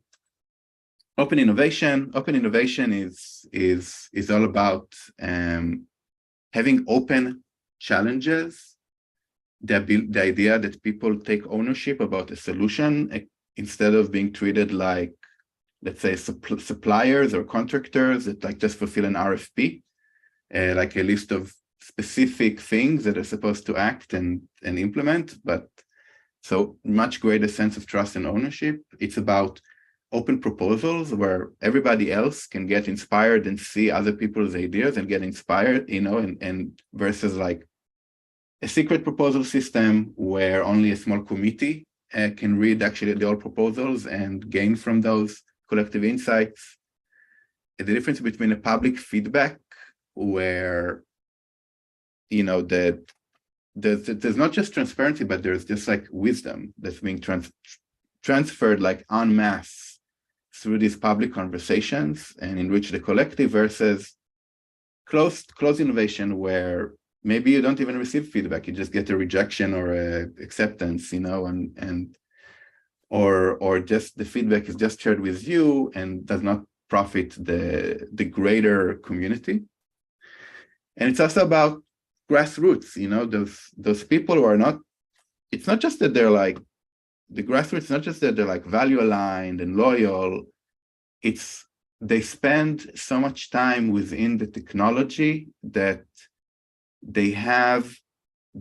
open innovation is all about having open challenges. The idea that people take ownership about a solution instead of being treated like, let's say, suppliers or contractors that like just fulfill an RFP, like a list of specific things that are supposed to act and implement, but so much greater sense of trust and ownership. It's about open proposals where everybody else can get inspired and see other people's ideas and get inspired, you know, and versus like a secret proposal system where only a small committee can read actually the all proposals and gain from those collective insights. The difference between a public feedback where, you know, there's not just transparency, but there's just like wisdom that's being transferred like en masse through these public conversations and enrich the collective, versus closed innovation where maybe you don't even receive feedback, you just get a rejection or a acceptance, you know, or just the feedback is just shared with you and does not profit the greater community. And it's also about grassroots, you know, those people who are not, it's not just that they're like, the grassroots, not just that they're like value aligned and loyal, it's they spend so much time within the technology that they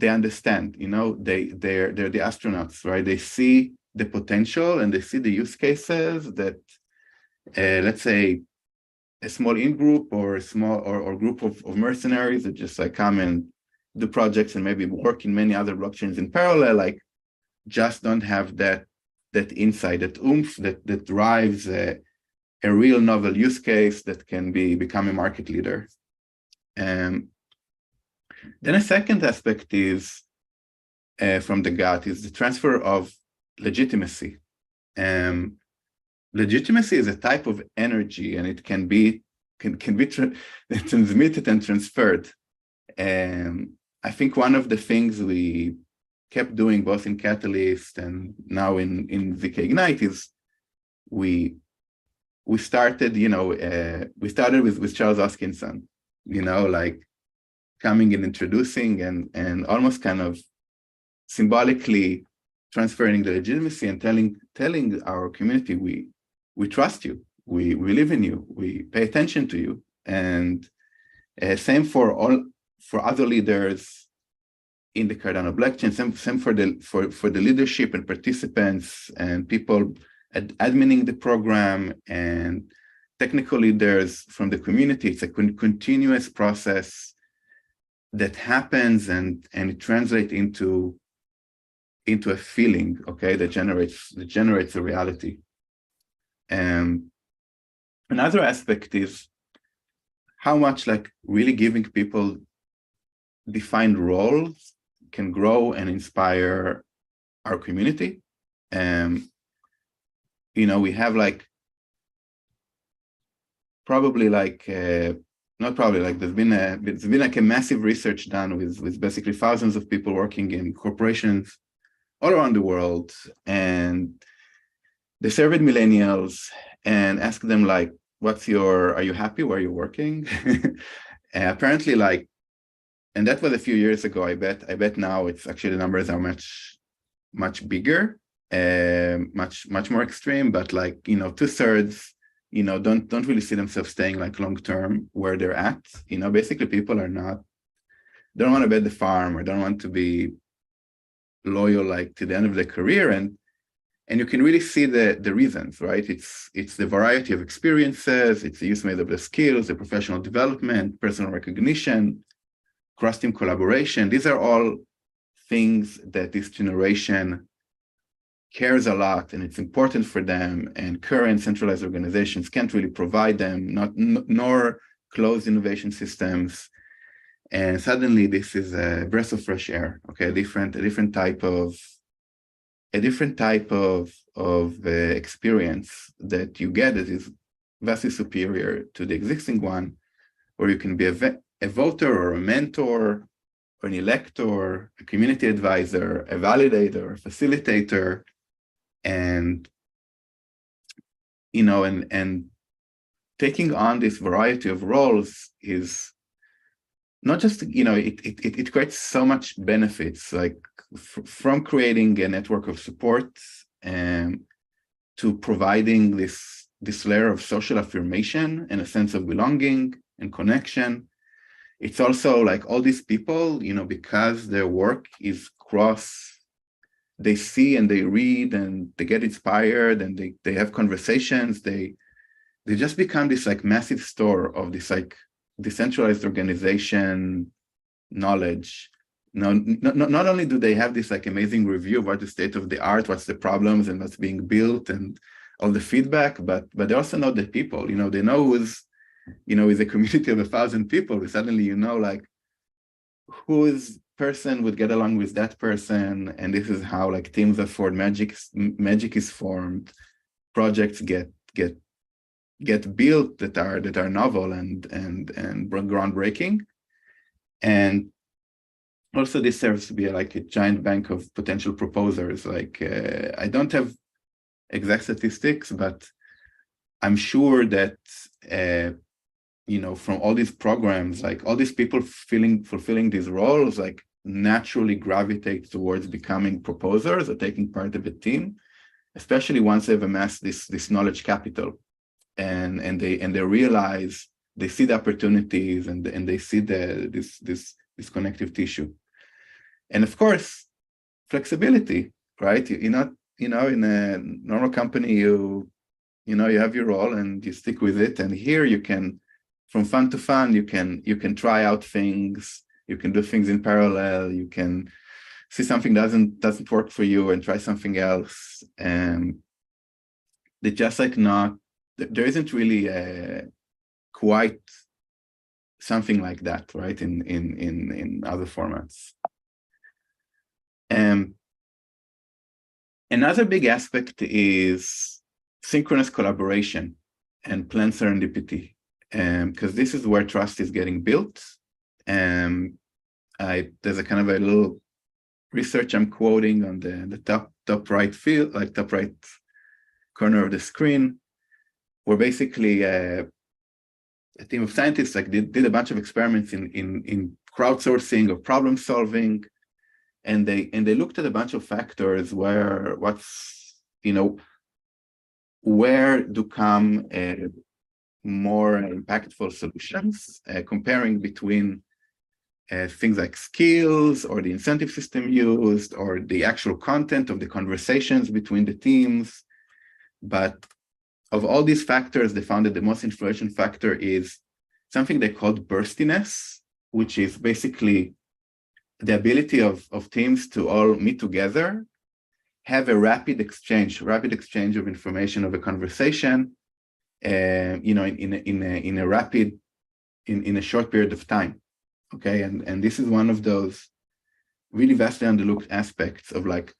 understand, you know, they're the astronauts, right? They see the potential and they see the use cases that, let's say, a small in-group or a small or group of mercenaries that just like come and do projects and maybe work in many other blockchains in parallel, like just don't have that insight, that oomph that drives a real novel use case that can become a market leader. Then a second aspect is from the gut is the transfer of legitimacy. Legitimacy is a type of energy, and it can be transmitted and transferred. I think one of the things we kept doing both in Catalyst and now in ZK Ignite is we started, we started with Charles Hoskinson, like coming and introducing and almost kind of symbolically transferring the legitimacy and telling our community, we trust you, we live in you, we pay attention to you. And same for other leaders in the Cardano blockchain, same for the leadership and participants and people adminning the program and technical leaders from the community. It's a continuous process that happens and it translates into a feeling, okay, that generates a reality. Another aspect is how much like really giving people defined roles can grow and inspire our community. We have like there's been like a massive research done with basically thousands of people working in corporations all around the world, and they surveyed millennials and asked them like, are you happy where you're working? Apparently and that was a few years ago. I bet now it's actually the numbers are much bigger, much more extreme, but like, 2/3, don't really see themselves staying like long-term where they're at. Basically people don't want to bet the farm or don't want to be loyal like to the end of their career. And you can really see the reasons, right? It's the variety of experiences, it's the use made of the skills, the professional development, personal recognition, cross-team collaboration. These are all things that this generation cares a lot, and it's important for them, and current centralized organizations can't really provide them, nor closed innovation systems. And suddenly this is a breath of fresh air, okay? A different type of experience that you get that is vastly superior to the existing one, where you can be a voter or a mentor or an elector, a community advisor, a validator, a facilitator, and taking on this variety of roles is not just, it creates so much benefits, like from creating a network of support to providing this layer of social affirmation and a sense of belonging and connection. It's also like all these people, because their work is they see and they read and they get inspired and they have conversations, they just become this like massive store of this like decentralized organization knowledge. Not only do they have this like amazing review of what the state of the art, what's the problems and what's being built and all the feedback, but they also know the people, they know who's, with a community of 1,000 people, suddenly like whose person would get along with that person, and this is how like teams are formed, magic is formed, projects get built that are novel and groundbreaking. And also this serves to be like a giant bank of potential proposers. Like I don't have exact statistics, but I'm sure that from all these programs, like all these people fulfilling these roles, like naturally gravitate towards becoming proposers or taking part of a team, especially once they've amassed this knowledge capital, and they realize, they see the opportunities and they see this connective tissue. And of course, flexibility, right? You're not, in a normal company, you have your role and you stick with it. And here you can, from fun to fun, you can try out things, you can do things in parallel, you can see something doesn't work for you and try something else. They just like not, there isn't really quite something like that, right? In other formats. Another big aspect is synchronous collaboration and planned serendipity, because this is where trust is getting built. There's a kind of a little research I'm quoting on the top right field, like top right corner of the screen, where basically a team of scientists like did a bunch of experiments in crowdsourcing or problem solving, and they looked at a bunch of factors where where do come more impactful solutions, comparing between things like skills or the incentive system used or the actual content of the conversations between the teams. But of all these factors, they found that the most influential factor is something they called burstiness, which is basically the ability of teams to all meet together, have a rapid exchange of information, of a conversation, in a short period of time. Okay, and this is one of those really vastly underlooked aspects of like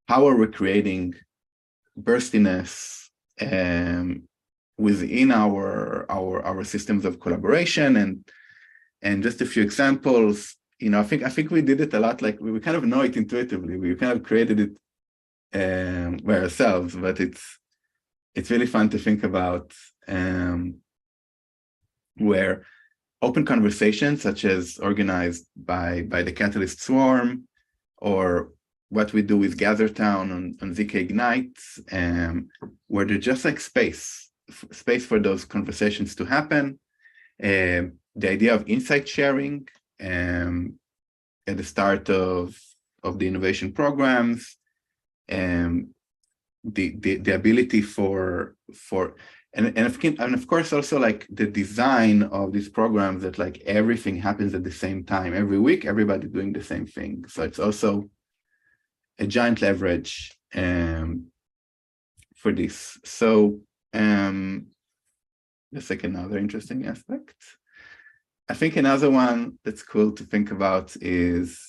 how are we creating burstiness within our systems of collaboration. And just a few examples, I think we did it a lot, like we kind of know it intuitively, we kind of created it by ourselves, but it's really fun to think about, where open conversations such as organized by the Catalyst Swarm, or what we do with GatherTown on ZK Ignite, where there's just like space for those conversations to happen. The idea of insight sharing at the start of the innovation programs, the ability and of course also like the design of these programs that like everything happens at the same time every week, everybody doing the same thing. So it's also a giant leverage for this. So that's like another interesting aspect. I think another one that's cool to think about is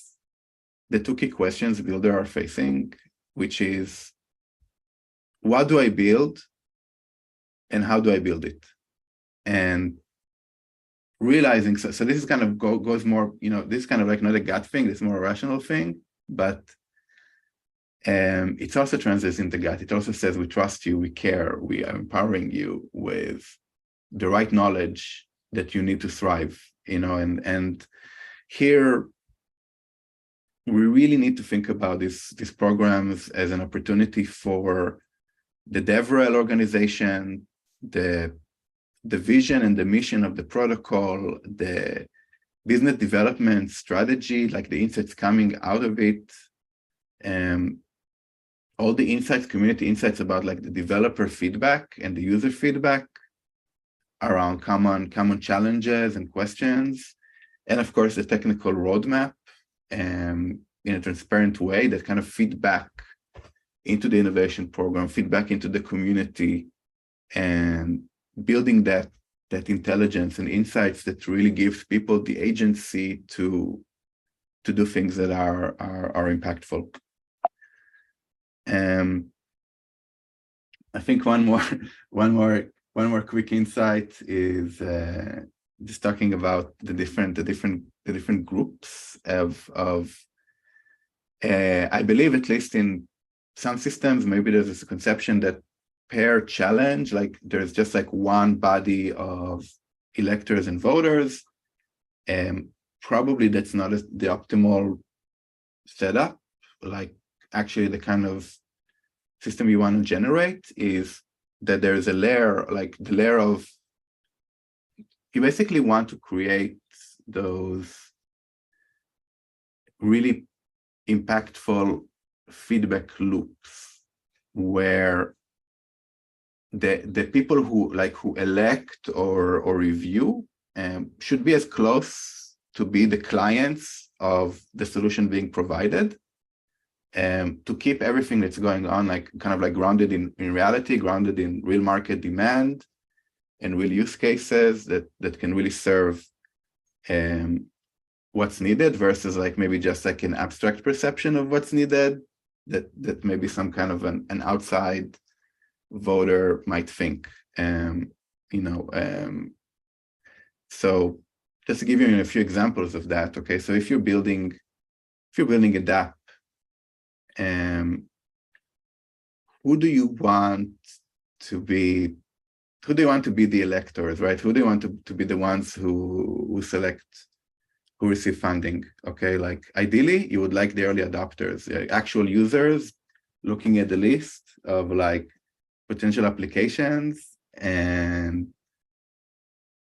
the two key questions builders are facing, which is, what do I build and how do I build it? And realizing, so this is kind of goes more, this is kind of like not a gut thing, it's more a rational thing, but it also translates into gut. It also says we trust you, we care, we are empowering you with the right knowledge that you need to thrive, and here we really need to think about these programs as an opportunity for the DevRel organization, the vision and the mission of the protocol, the business development strategy, like the insights coming out of it, all the insights, community insights about like the developer feedback and the user feedback around common challenges and questions, and of course the technical roadmap in a transparent way that kind of feedback into the innovation program, feedback into the community, and building that intelligence and insights that really gives people the agency to do things that are impactful. I think one more quick insight is just talking about the different groups of I believe, at least in some systems, maybe there's this conception that per challenge, like there's just like one body of electors and voters, and probably that's not the optimal setup. Like actually the kind of system you want to generate is that there's a layer, like the layer of, you basically want to create those really impactful feedback loops where the people who elect or review should be as close to be the clients of the solution being provided to keep everything that's going on like kind of like grounded in reality, grounded in real market demand and real use cases that can really serve what's needed versus like maybe just like an abstract perception of what's needed that maybe some kind of an outside voter might think. So just to give you a few examples of that, okay, so if you're building a DApp, who do you want to be the electors, right? Who do you want to be the ones who select, who receive funding? Okay, like ideally you would like the early adopters, actual users looking at the list of like potential applications and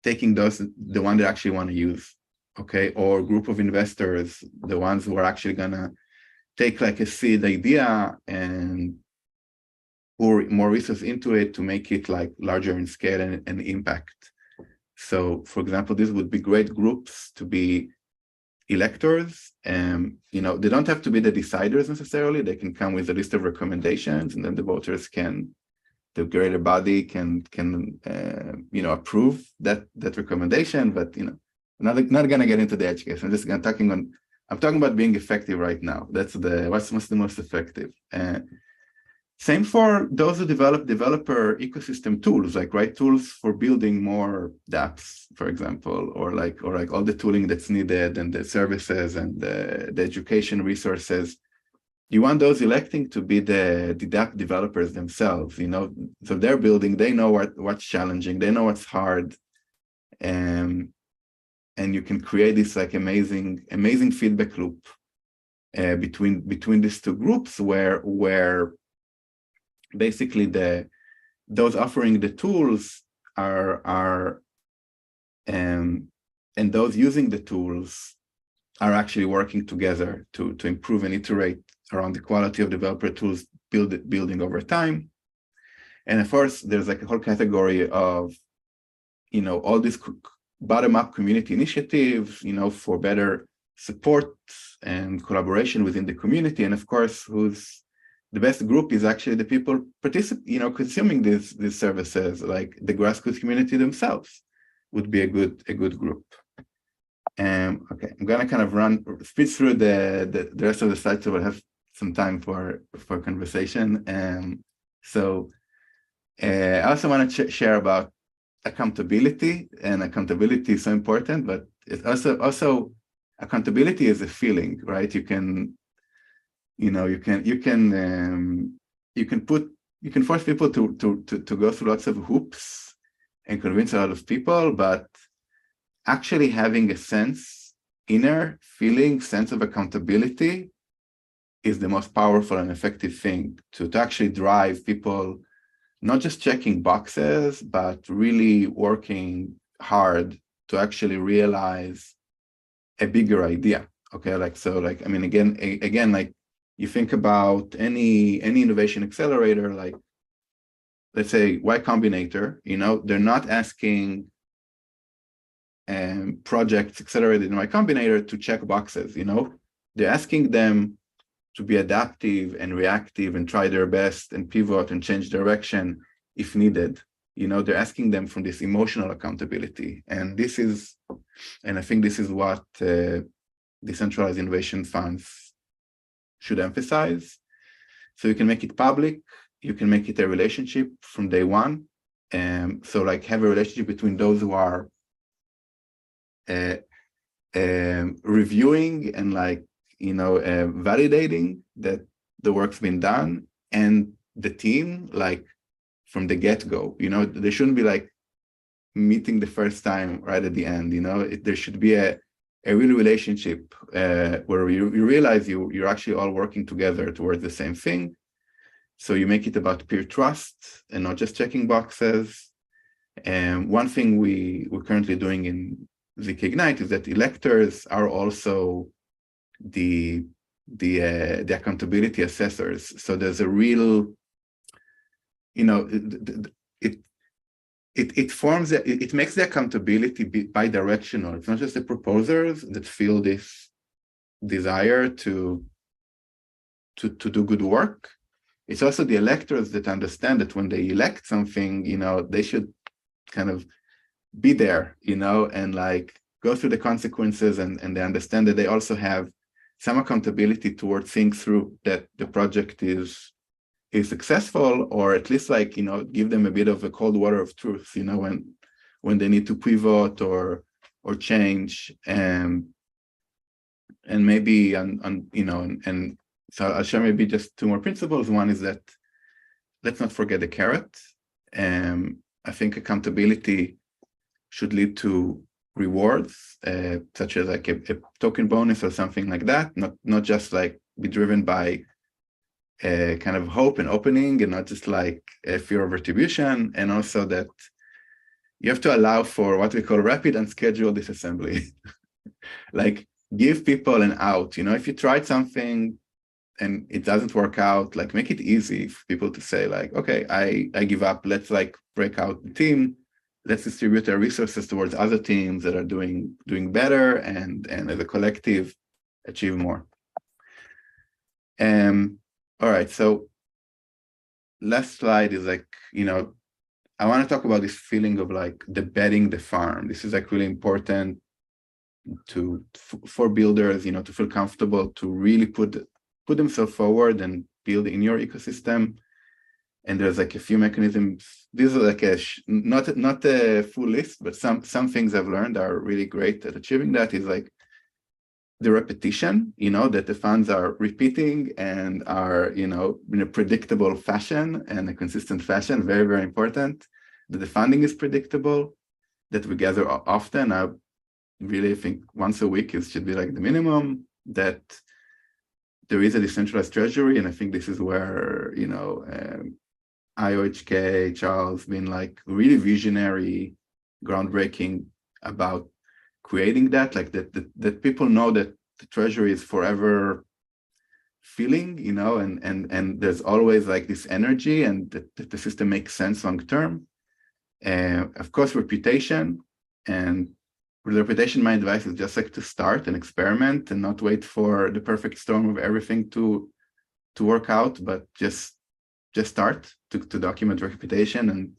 taking those, the one they actually want to use, okay? Or group of investors, the ones who are actually gonna take like a seed idea and pour more resources into it to make it like larger in scale and impact. So for example, these would be great groups to be electors. They don't have to be the deciders necessarily. They can come with a list of recommendations, and then the voters the greater body can approve that recommendation. But not gonna get into the edge case. I'm just I'm talking about being effective right now. That's what's the most effective. Same for those who develop developer ecosystem tools, like tools for building more dApps, for example, or like all the tooling that's needed and the services and the education resources. You want those electing to be the dApp developers themselves, so they're building, they know what's challenging, they know what's hard, and you can create this like amazing feedback loop between these two groups where basically those offering the tools are and those using the tools are actually working together to improve and iterate around the quality of developer tools building over time. And of course, there's like a whole category of all these bottom-up community initiatives, for better support and collaboration within the community. And of course, the best group is actually the people consuming these services, like the grassroots community themselves would be a good group. Okay, I'm gonna kind of speed through the rest of the slides so we'll have some time for conversation. So I also want to share about accountability, and accountability is so important, but it's also accountability is a feeling, right? You can force people to go through lots of hoops and convince a lot of people, but actually having a inner feeling, sense of accountability is the most powerful and effective thing to actually drive people, not just checking boxes, but really working hard to actually realize a bigger idea. Okay, again, like you think about any innovation accelerator, like let's say Y Combinator, they're not asking projects accelerated in Y Combinator to check boxes, they're asking them to be adaptive and reactive and try their best and pivot and change direction if needed. They're asking them from this emotional accountability. And I think this is what decentralized innovation funds should emphasize. So you can make it public, you can make it a relationship from day one. So like have a relationship between those who are reviewing and validating that the work's been done, and the team, like from the get-go. They shouldn't be like meeting the first time right at the end. There should be a real relationship where you realize you're actually all working together towards the same thing. So you make it about peer trust and not just checking boxes. And one thing we're currently doing in ZK Ignite is that electors are also the accountability assessors. So there's a real, it makes the accountability bi-directional. It's not just the proposers that feel this desire to do good work. It's also the electors that understand that when they elect something, they should kind of be there, and like go through the consequences, and they understand that they also have some accountability toward think through that the project is successful, or at least like, give them a bit of a cold water of truth, when they need to pivot or change, and maybe and so I'll share maybe just two more principles. One is that let's not forget the carrot. I think accountability should lead to rewards, such as like a token bonus or something like that, not just like be driven by kind of hope and opening, and not just like a fear of retribution. And also that you have to allow for what we call rapid and scheduled disassembly. Like give people an out. If you tried something and it doesn't work out, like make it easy for people to say like, okay, I give up. Let's like break out the team. Let's distribute our resources towards other teams that are doing better, and as a collective achieve more. All right, so last slide is like, I want to talk about this feeling of like the betting the farm. This is like really important for builders, to feel comfortable to really put themselves forward and build in your ecosystem. And there's like a few mechanisms. These are like not a full list, but some things I've learned are really great at achieving that. Is like the repetition, that the funds are repeating and are, in a predictable fashion and a consistent fashion. Very, very important. That the funding is predictable, that we gather often. I really think once a week should be like the minimum, that there is a decentralized treasury. And I think this is where, IOHK, Charles, been like really visionary, groundbreaking about creating that, like that people know that the treasury is forever feeling, and there's always like this energy, and that the system makes sense long term. Of course, reputation, and with reputation, my advice is just like to start and experiment and not wait for the perfect storm of everything to work out, but just start to document reputation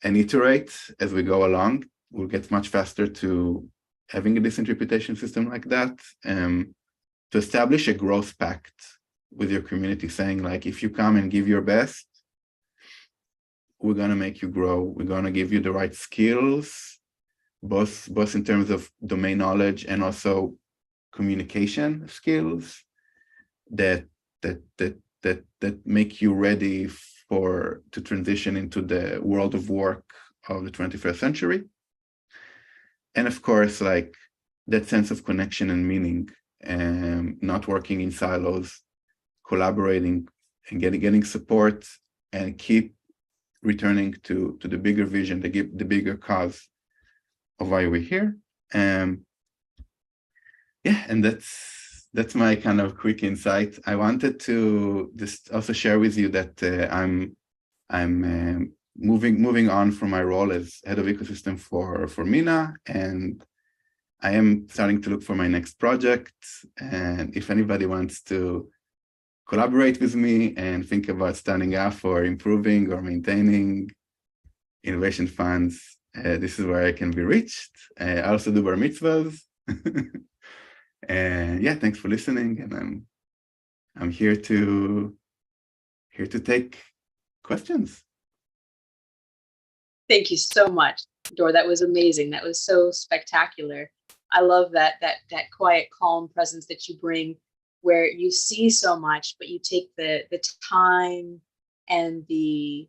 and iterate as we go along. We'll get much faster to having a decent reputation system like that, to establish a growth pact with your community, saying like, if you come and give your best, we're going to make you grow. We're going to give you the right skills, both in terms of domain knowledge and also communication skills that make you ready to transition into the world of work of the 21st century. And of course, like that sense of connection and meaning, and not working in silos, collaborating and getting support, and keep returning to the bigger vision, the bigger cause of why we're here. And that's my kind of quick insight. I wanted to just also share with you that I'm moving on from my role as head of ecosystem for MENA, and I am starting to look for my next project. And if anybody wants to collaborate with me and think about standing up or improving or maintaining innovation funds, this is where I can be reached. I also do bar mitzvahs. And yeah, thanks for listening. And I'm here to take questions. Thank you so much, Dor. That was amazing. That was so spectacular. I love that quiet, calm presence that you bring, where you see so much, but you take the time and the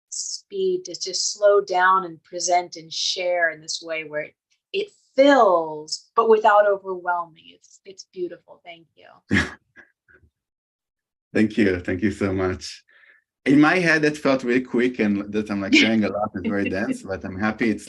speed to just slow down and present and share in this way where it fills, but without overwhelming. It's beautiful. Thank you. Thank you so much. In my head, it felt really quick, and that I'm like sharing a lot. It's very dense, but I'm happy. It's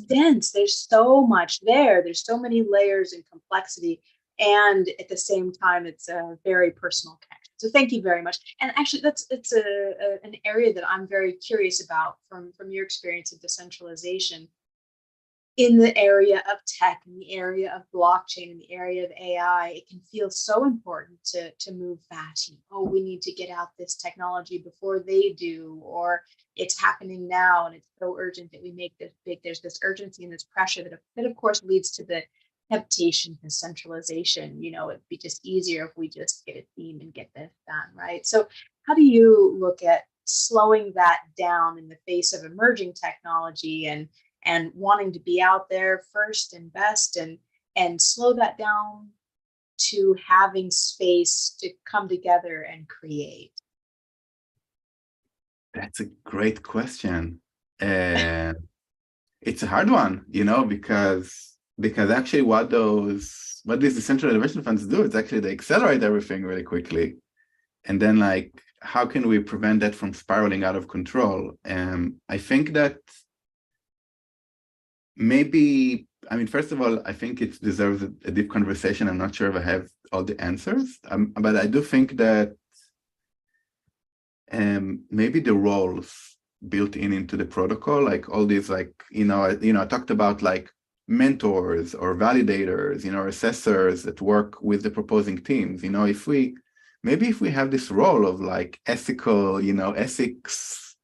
dense. There's so much there. There's so many layers and complexity, and at the same time, it's a very personal connection. So thank you very much. And actually, it's an area that I'm very curious about from your experience of decentralization. in the area of tech, in the area of blockchain, in the area of AI, it can feel so important to move fast. Oh, we need to get out this technology before they do, or it's happening now and it's so urgent that we make this big. There's this urgency and this pressure that of course leads to the temptation to centralization. It'd be just easier if we just get a team and get this done, right? So how do you look at slowing that down in the face of emerging technology and wanting to be out there first and best, and slow that down to having space to come together and create? That's a great question. It's a hard one, because actually what these decentralization funds do is actually they accelerate everything really quickly. And then how can we prevent that from spiraling out of control? I think that maybe, first of all, I think it deserves a deep conversation. I'm not sure if I have all the answers, but I do think that maybe the roles built into the protocol, like all these, I talked about mentors or validators, or assessors that work with the proposing teams. If we have this role of ethical, ethics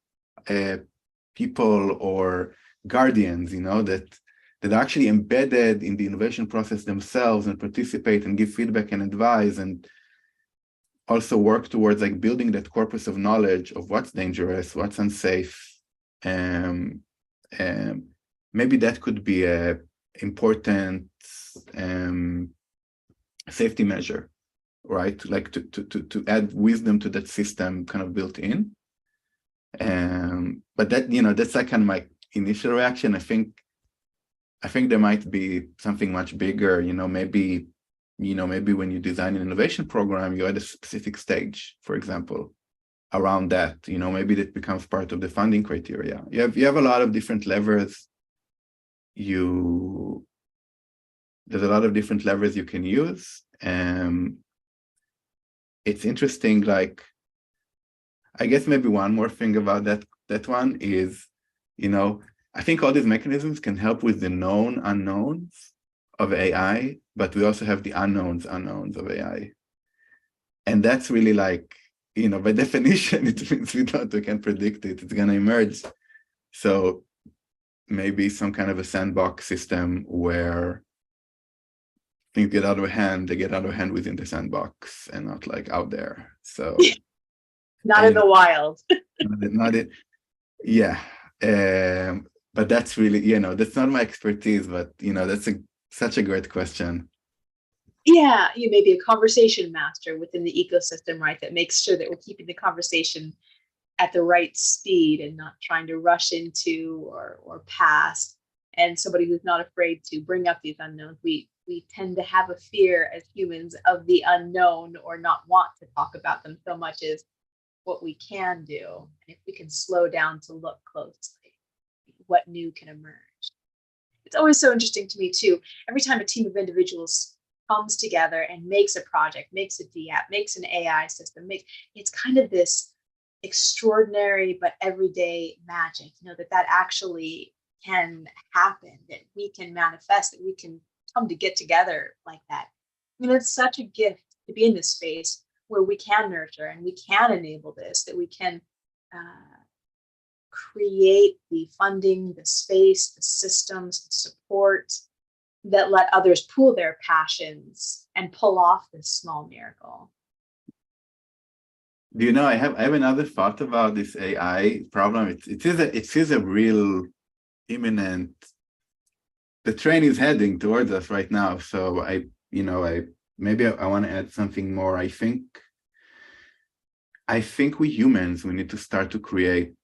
people or guardians, that are actually embedded in the innovation process themselves and participate and give feedback and advise, and also work towards building that corpus of knowledge of what's dangerous, what's unsafe. Maybe that could be a important safety measure, right? To add wisdom to that system kind of built in. But that, that's kind of my initial reaction. I think there might be something much bigger, maybe when you design an innovation program, you add a specific stage, for example, around that, maybe that becomes part of the funding criteria. You have a lot of different levers. There's a lot of different levers you can use. It's interesting, I guess maybe one more thing about that one is, I think all these mechanisms can help with the known unknowns of AI, but we also have the unknowns of AI. And that's really by definition, it means we can predict it. It's going to emerge. So maybe some kind of a sandbox system where things get out of hand, they get out of hand within the sandbox and not out there. So not in the wild. not it. Yeah. But that's really, that's not my expertise, but that's such a great question. Yeah, you may be a conversation master within the ecosystem, right? That makes sure that we're keeping the conversation at the right speed and not trying to rush into or past. And somebody who's not afraid to bring up these unknowns. We tend to have a fear as humans of the unknown, or not want to talk about them so much as what we can do. And if we can slow down to look closely, what new can emerge. It's always so interesting to me too. Every time a team of individuals comes together and makes a project, makes a DApp, makes an AI system, it's kind of this extraordinary but everyday magic, that actually can happen, that we can manifest, that we can come to get together like that. It's such a gift to be in this space where we can nurture and we can enable this, that we can create the funding, the space, the systems, the support that let others pool their passions and pull off this small miracle. Do you know, I have another thought about this AI problem. It is a real imminent. The train is heading towards us right now. So I want to add something more. I think we humans, we need to start to create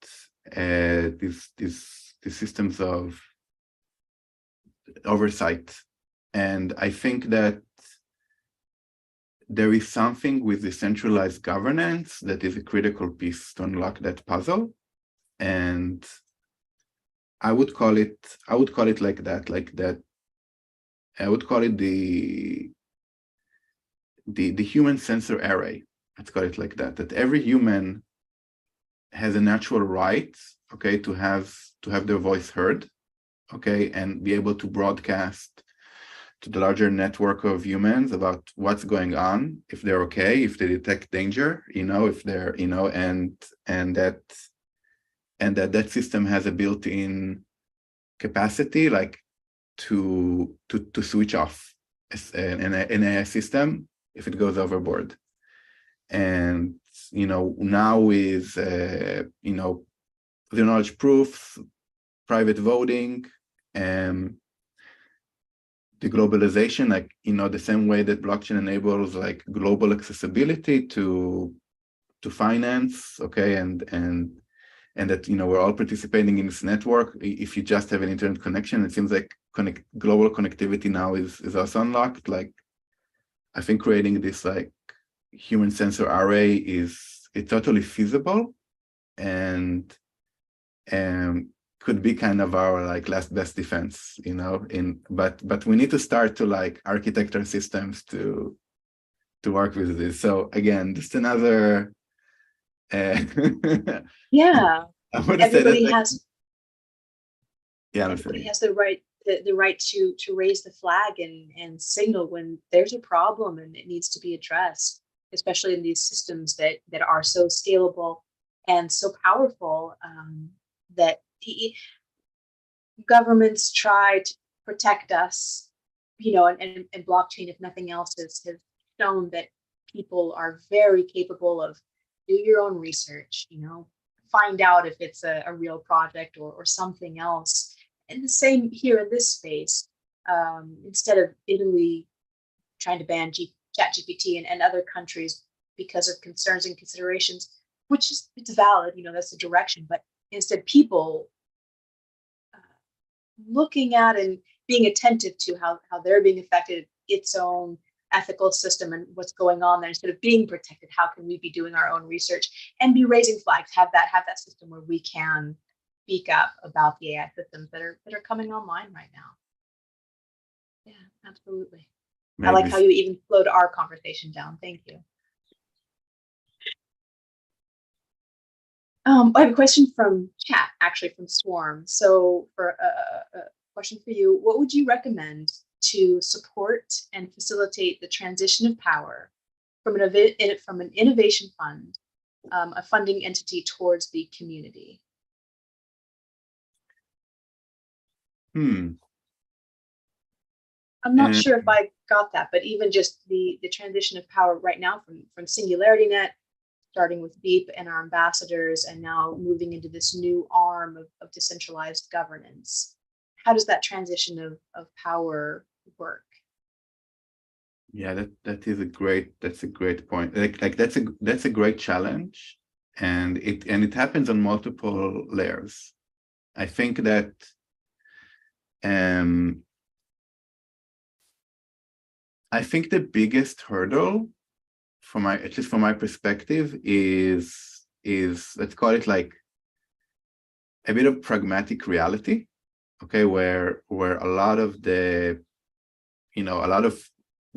these systems of oversight. And I think that there is something with decentralized governance that is a critical piece to unlock that puzzle. And I would call it like that. I would call it the human sensor array. Let's call it like that. That every human has a natural right, okay, to have their voice heard, okay, and be able to broadcast to the larger network of humans about what's going on, if they're okay, if they detect danger, if they're, and that system has a built-in capacity, like to switch off an AI system if it goes overboard. And now with zero knowledge proofs, private voting, and the globalization, like the same way that blockchain enables like global accessibility to finance, okay, and that we're all participating in this network. If you just have an internet connection, it seems like global connectivity now is also unlocked. Like, I think creating this like human sensor array it's totally feasible, and could be kind of our like last best defense, but we need to start to like architect our systems to work with this. So again, just another Yeah, I would everybody say has everybody has the right to raise the flag and signal when there's a problem and it needs to be addressed, especially in these systems that are so scalable and so powerful, that governments try to protect us, and blockchain, if nothing else, has shown that people are very capable of do your own research, find out if it's a real project or something else. And the same here in this space. Instead of Italy trying to ban ChatGPT and other countries because of concerns and considerations, which is it's valid, that's the direction. But instead, people looking at and being attentive to how they're being affected, its own ethical system and what's going on there, instead of being protected, how can we be doing our own research and be raising flags, have that system where we can speak up about the AI systems that are coming online right now. Yeah, absolutely. Maybe. I like how you even slowed our conversation down. Thank you. I have a question from chat, actually from Swarm. So for a question for you, what would you recommend to support and facilitate the transition of power from an innovation fund, a funding entity, towards the community? I'm not sure if I got that, but even just the transition of power right now from SingularityNET, starting with Beep and our ambassadors, and now moving into this new arm of decentralized governance. How does that transition of power work? Yeah, that's a great point. Like that's a great challenge, and it happens on multiple layers. I think that I think the biggest hurdle, at least from my perspective, is let's call it like a bit of pragmatic reality, okay, where a lot of the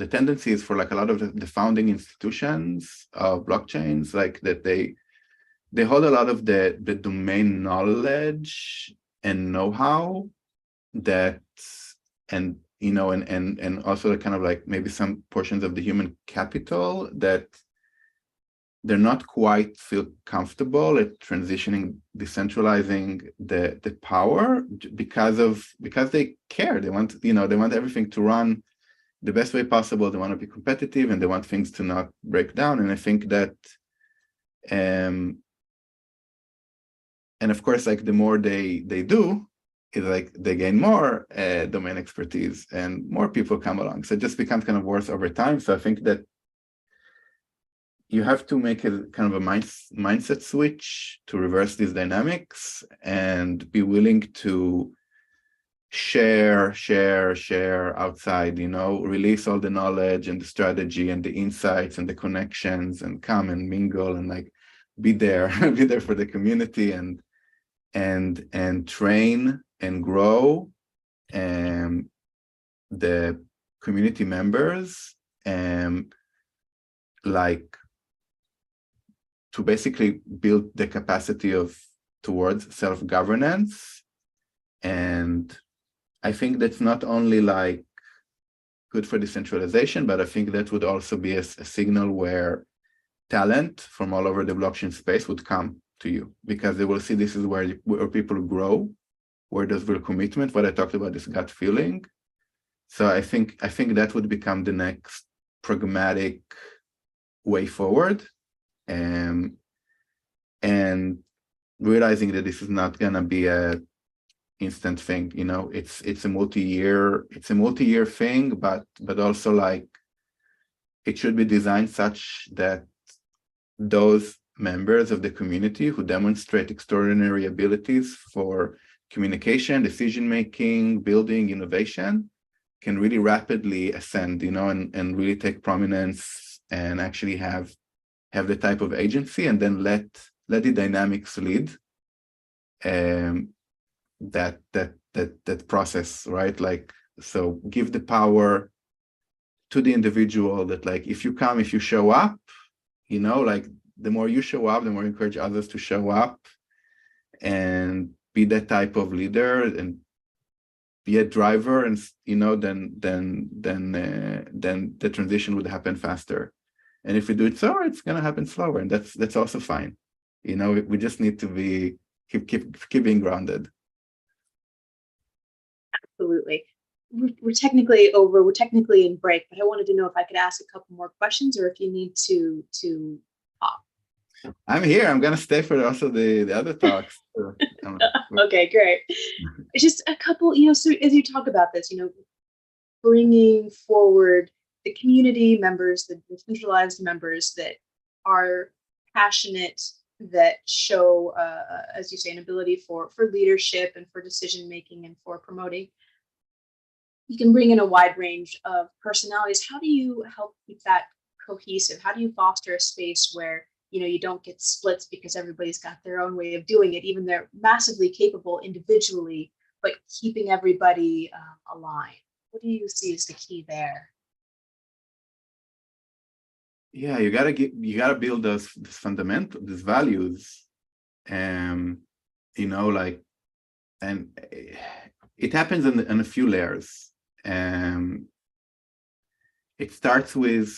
tendencies for like a lot of the founding institutions of blockchains, like that they hold a lot of the domain knowledge and know-how that, and also kind of like maybe some portions of the human capital that they're not quite feel comfortable at transitioning, decentralizing the power because they care. They want everything to run the best way possible. They want to be competitive and they want things to not break down. And I think that, and of course, like the more they do, is like they gain more domain expertise and more people come along. So it just becomes kind of worse over time. So I think that you have to make a kind of a mindset switch to reverse these dynamics and be willing to share outside, release all the knowledge and the strategy and the insights and the connections, and come and mingle and like be there for the community and train and grow the community members, like to basically build the capacity towards self-governance and I think that's not only like good for decentralization, but I think that would also be a signal where talent from all over the blockchain space would come to you, because they will see this is where people grow, where there's real commitment, what I talked about, this gut feeling. So I think that would become the next pragmatic way forward, and realizing that this is not gonna be a instant thing. You know, it's a multi-year thing, but also like it should be designed such that those members of the community who demonstrate extraordinary abilities for communication, decision making, building, innovation, can really rapidly ascend, you know, and really take prominence and actually have the type of agency, and then let the dynamics lead that process, right? Like, so give the power to the individual, that like if you show up, you know, like the more you show up, the more you encourage others to show up and be that type of leader and be a driver, and you know, then the transition would happen faster. And if we do it slower, it's going to happen slower, and that's also fine. You know, we just need to keep being grounded. Absolutely. We're technically over. We're technically in break, but I wanted to know if I could ask a couple more questions, or if you need to talk. I'm here. I'm gonna stay for also the other talks. Okay, great. It's just a couple, you know, so as you talk about this, you know, bringing forward the community members, the decentralized members that are passionate, that show, as you say, an ability for leadership and for decision making and for promoting. You can bring in a wide range of personalities. How do you help keep that cohesive? How do you foster a space where, you know, you don't get splits because everybody's got their own way of doing it, even they're massively capable individually, but keeping everybody aligned? What do you see as the key there? Yeah, you gotta build these values, you know, like, and it happens in a few layers. It starts with,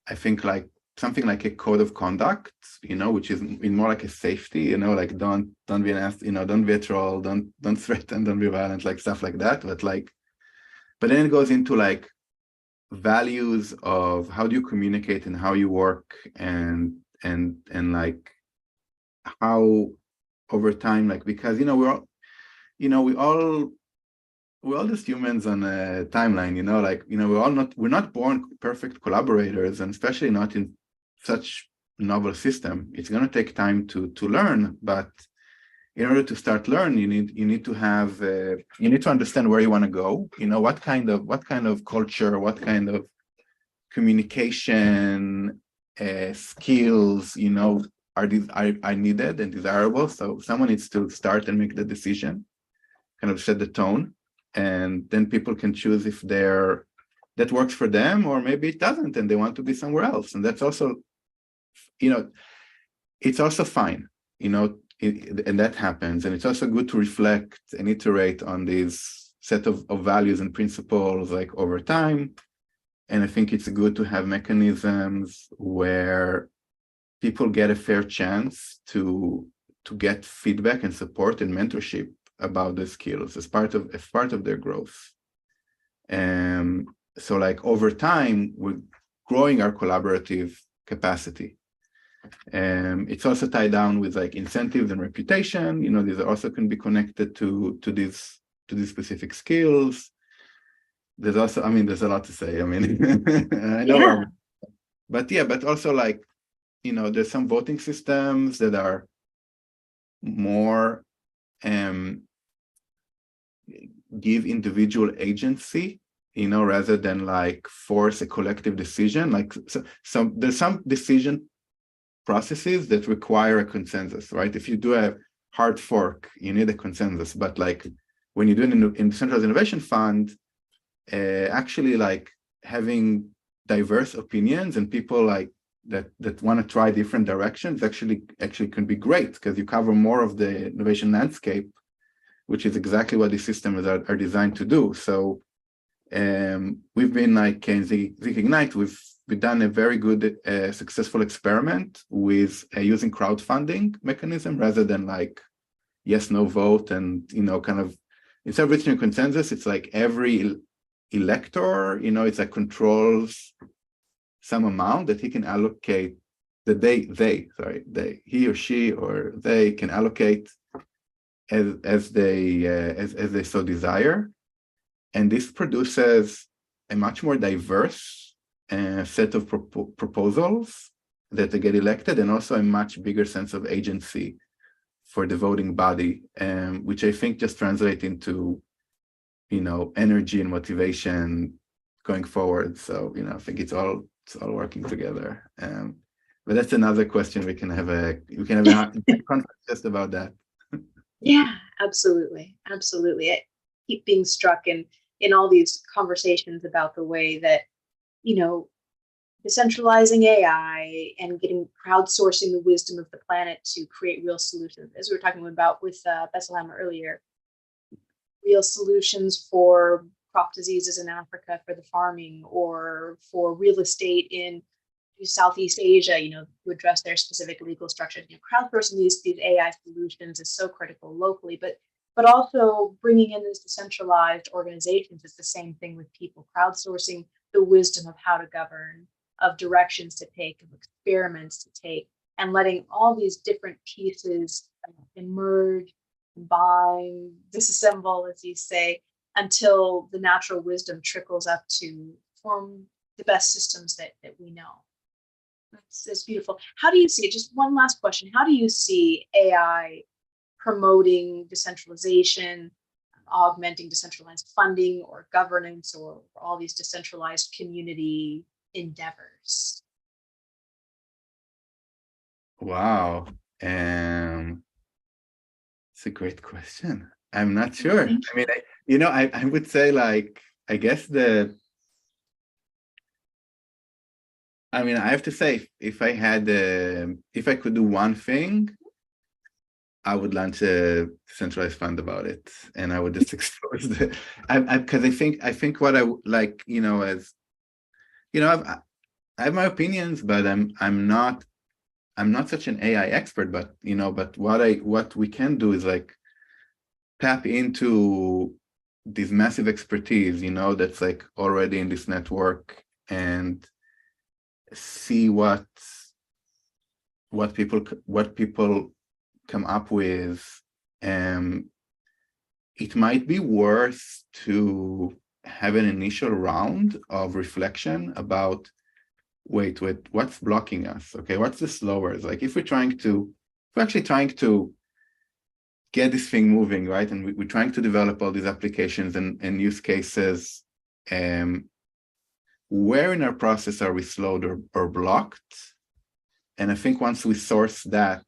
I think, like something like a code of conduct, you know, which is more like a safety, you know, like don't be an ass, you know, don't be a troll, don't threaten, don't be violent, like stuff like that. But then it goes into like values of how do you communicate and how you work, and like how over time, like, because, you know, we're all just humans on a timeline, you know, like, you know, we're not born perfect collaborators, and especially not in such novel system. It's going to take time to learn, but in order to start learn, you need to have you need to understand where you want to go. You know, what kind of culture, what kind of communication skills, you know, are needed and desirable. So someone needs to start and make the decision, kind of set the tone, and then people can choose if that works for them, or maybe it doesn't and they want to be somewhere else. And that's also, you know, it's also fine, you know, and that happens. And it's also good to reflect and iterate on these set of values and principles, like, over time. And I think it's good to have mechanisms where people get a fair chance to get feedback and support and mentorship about the skills as part of their growth. And so, like, over time, we're growing our collaborative capacity. It's also tied down with like incentives and reputation. You know, these also can be connected to these specific skills. There's also, I mean, there's a lot to say. I mean, I know, Yeah. but also, like, you know, there's some voting systems that are more give individual agency, you know, rather than like force a collective decision. Like, so there's some decision processes that require a consensus, right? If you do a hard fork, you need a consensus. But like when you do it in Decentralized Innovation Fund, actually, like, having diverse opinions and people like that want to try different directions actually can be great, because you cover more of the innovation landscape which is exactly what these systems are designed to do. So we've been like in ZigIgnite, we've done a very good, successful experiment with using crowdfunding mechanism rather than like yes, no vote, and kind of instead of reaching a consensus, it's like every elector, it's like controls some amount that he can allocate that he or she or they can allocate as they so desire, and this produces a much more diverse set of proposals that they get elected, and also a much bigger sense of agency for the voting body, which I think just translate into, energy and motivation going forward. So, I think it's all working together. But that's another question. We can have a conference just about that. Yeah, absolutely, absolutely. I keep being struck in all these conversations about the way that, decentralizing AI and crowdsourcing the wisdom of the planet to create real solutions, as we were talking about with Bethlehem earlier, real solutions for crop diseases in Africa for the farming, or for real estate in Southeast Asia, to address their specific legal structures. Crowdsourcing these AI solutions is so critical locally, but also bringing in these decentralized organizations is the same thing with people. Crowdsourcing the wisdom of how to govern, of directions to take, of experiments to take, and letting all these different pieces emerge, combine, disassemble, as you say, until the natural wisdom trickles up to form the best systems that we know. That's beautiful. How do you see it? Just one last question. How do you see AI promoting decentralization, augmenting decentralized funding or governance, or all these decentralized community endeavors? Wow. It's a great question. I'm not sure. I mean, I would say, like, I guess I have to say, if I could do one thing, I would launch a centralized fund about it, and I would just expose because I think what I like, as I have my opinions, but I'm not such an AI expert, but but what we can do is like tap into this massive expertise, that's like already in this network, and see what people come up with. It might be worth to have an initial round of reflection about, wait, what's blocking us? Okay, what's the slowers? Like, if we're actually trying to get this thing moving, right? And we're trying to develop all these applications and use cases, where in our process are we slowed or blocked? And I think once we source that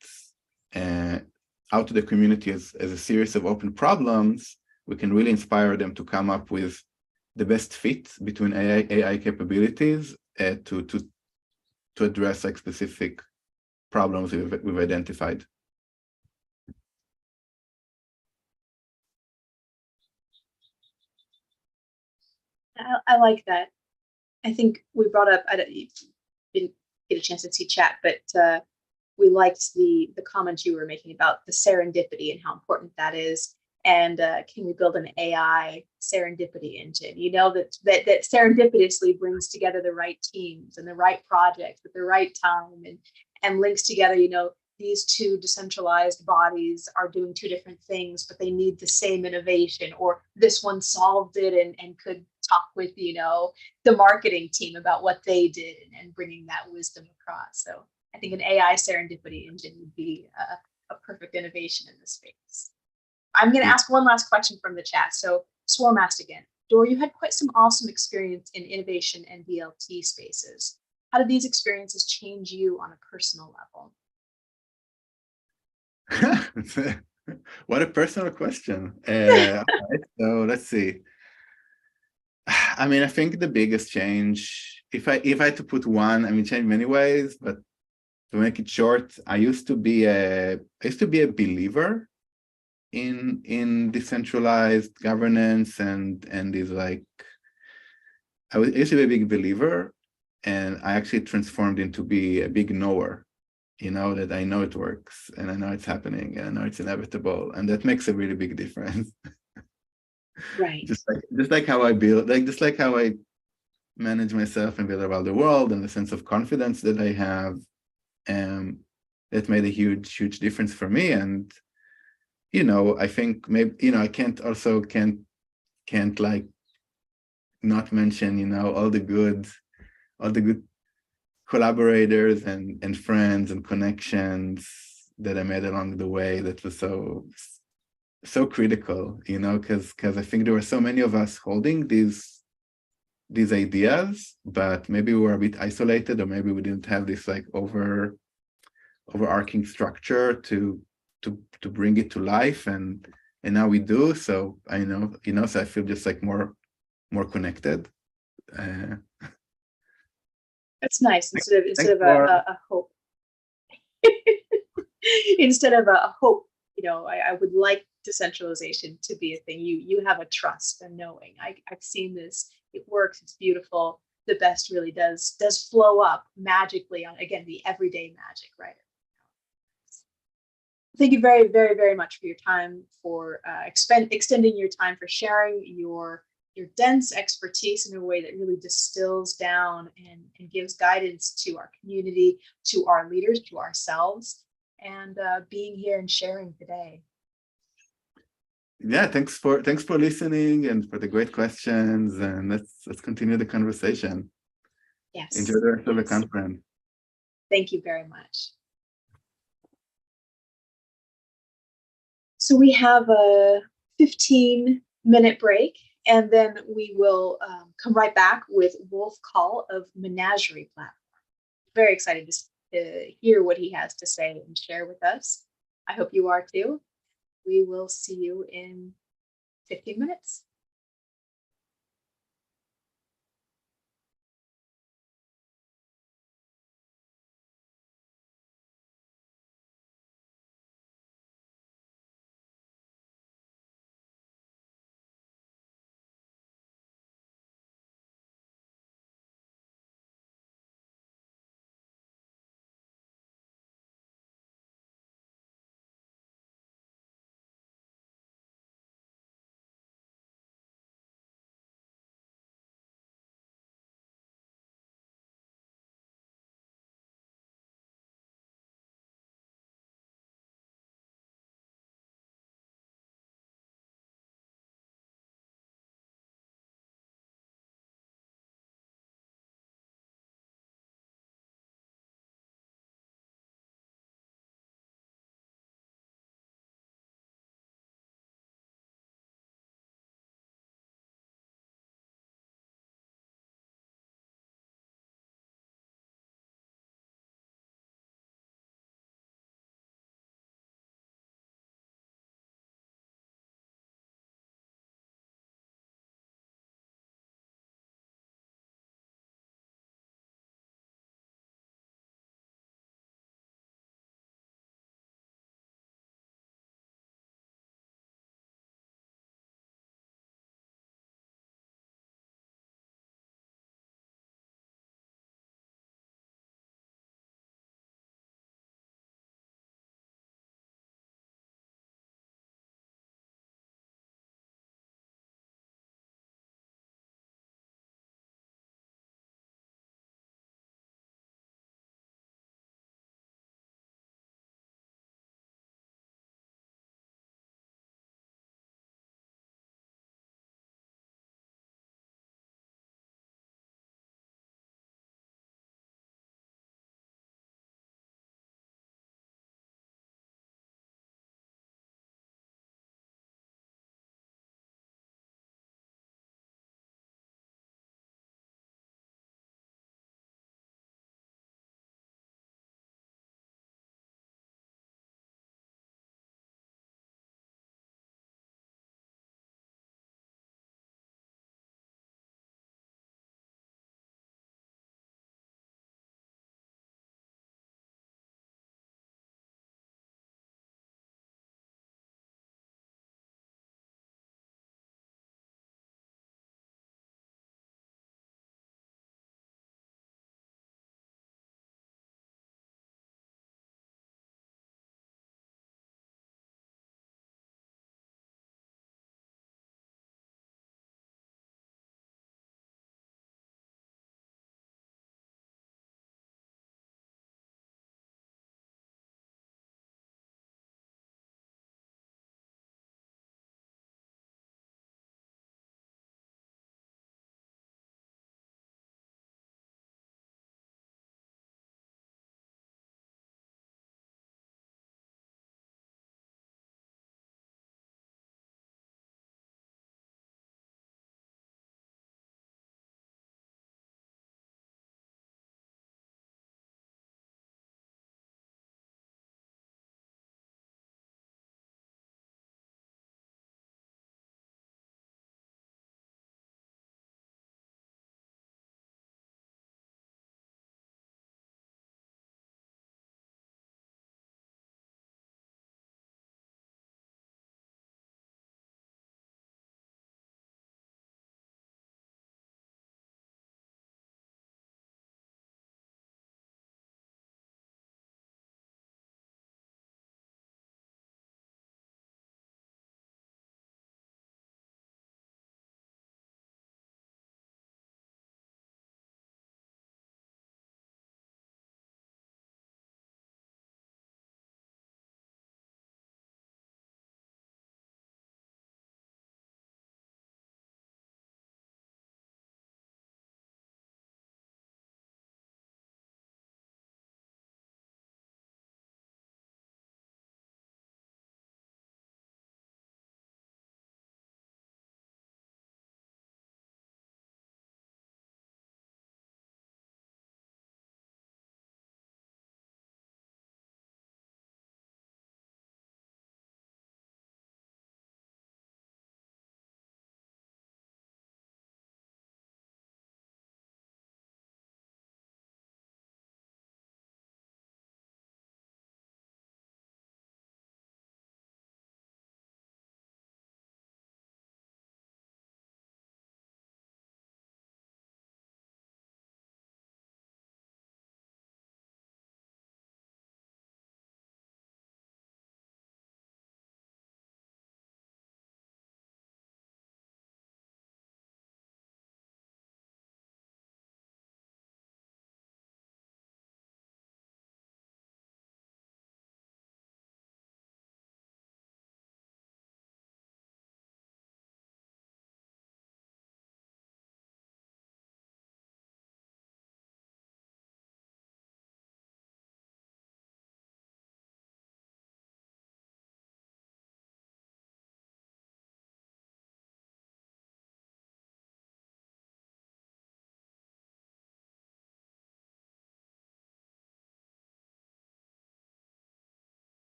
out to the community as a series of open problems, we can really inspire them to come up with the best fit between AI capabilities to address like specific problems we've identified. I like that. I think we brought up, I didn't get a chance to see chat, but we liked the comments you were making about the serendipity and how important that is. And can we build an AI serendipity engine? That serendipitously brings together the right teams and the right projects at the right time, and links together, these two decentralized bodies are doing two different things, but they need the same innovation, or this one solved it and could talk with, the marketing team about what they did, and bringing that wisdom across. So I think an AI serendipity engine would be a perfect innovation in this space. I'm going to ask one last question from the chat. So Swarm asked again, Dor, you had quite some awesome experience in innovation and DLT spaces. How did these experiences change you on a personal level? What a personal question. Right, so let's see. I think the biggest change, if I had to put one, changed in many ways, but to make it short, I used to be a believer in decentralized governance and is like, I used to be a big believer, and I actually transformed into be a big knower. That I know it works, and I know it's happening, and I know it's inevitable, and that makes a really big difference. Right. just like how I build, just like how I manage myself and build around the world, and the sense of confidence that I have, that made a huge difference for me. And I think maybe I can't like not mention all the good collaborators and friends and connections that I made along the way. That was so critical, because I think there were so many of us holding these ideas, but maybe we were a bit isolated, or maybe we didn't have this like overarching structure to bring it to life, and now we do. So I know, so I feel just like more connected. That's nice. Instead of a hope. Instead of a hope, I would like decentralization to be a thing. You have a trust and knowing. I've seen this. It works. It's beautiful. The best really does flow up magically on, again, the everyday magic, right? Thank you very, very, very much for your time, for extending your time, for sharing your dense expertise in a way that really distills down and gives guidance to our community, to our leaders, to ourselves, and being here and sharing today. Yeah, thanks for listening and for the great questions, and let's continue the conversation. Yes. Enjoy the rest of the conference. Thank you very much. So we have a 15-minute break, and then we will come right back with Wolf Call of Menagerie Platform. Very excited to hear what he has to say and share with us. I hope you are too. We will see you in 15 minutes.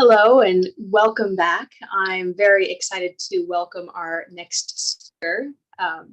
Hello and welcome back. I'm very excited to welcome our next speaker. I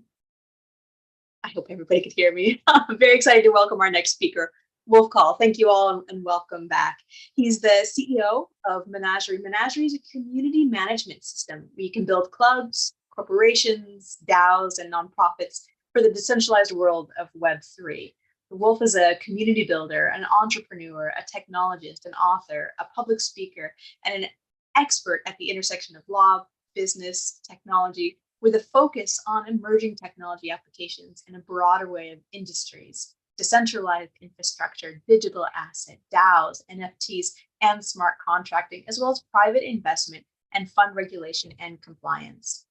hope everybody could hear me. I'm very excited to welcome our next speaker, Wolf Call. Thank you all and welcome back. He's the CEO of Menagerie. Menagerie is a community management system where you can build clubs, corporations, DAOs, and nonprofits for the decentralized world of Web3. Wolf is a community builder, an entrepreneur, a technologist, an author, a public speaker, and an expert at the intersection of law, business, technology, with a focus on emerging technology applications in a broad array of industries, decentralized infrastructure, digital asset, DAOs, NFTs, and smart contracting, as well as private investment and fund regulation and compliance.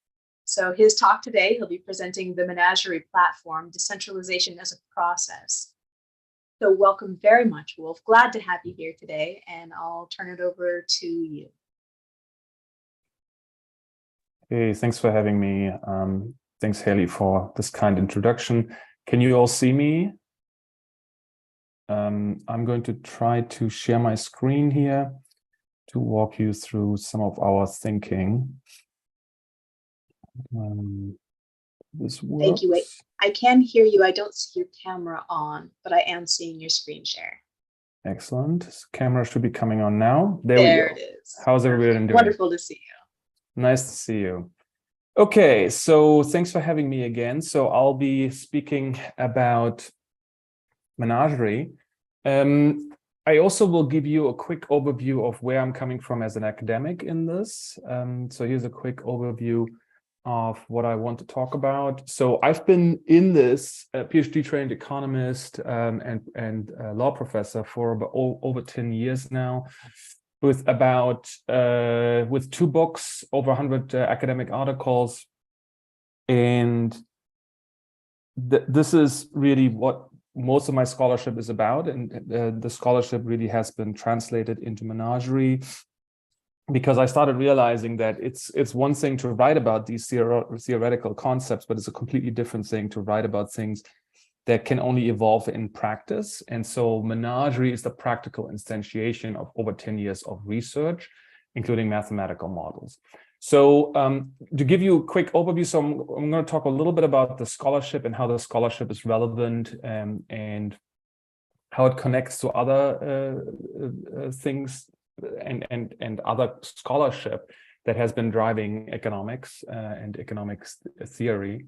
So his talk today, he'll be presenting the Menagerie platform, Decentralization as a Process. So welcome very much, Wolf. Glad to have you here today, and I'll turn it over to you. Hey, thanks for having me. Thanks, Haley, for this kind introduction. Can you all see me? I'm going to try to share my screen here to walk you through some of our thinking. This works. Thank you. Wait, I can hear you. I don't see your camera on, but I am seeing your screen share. Excellent. Camera should be coming on now. There we go. It is. How's everybody doing? Wonderful to see you. Nice to see you. Okay, so thanks for having me again. So I'll be speaking about Menagerie. I also will give you a quick overview of where I'm coming from as an academic in this. So here's a quick overview of what I want to talk about. So I've been in this PhD trained economist and law professor for about over 10 years now, with about with 2 books, over 100 academic articles, and this is really what most of my scholarship is about, and the scholarship really has been translated into Menagerie, because I started realizing that it's one thing to write about these theoretical concepts, but it's a completely different thing to write about things that can only evolve in practice. And so Menagerie is the practical instantiation of over 10 years of research, including mathematical models. So to give you a quick overview, so I'm going to talk a little bit about the scholarship and how the scholarship is relevant, and how it connects to other things and other scholarship that has been driving economics and economics theory.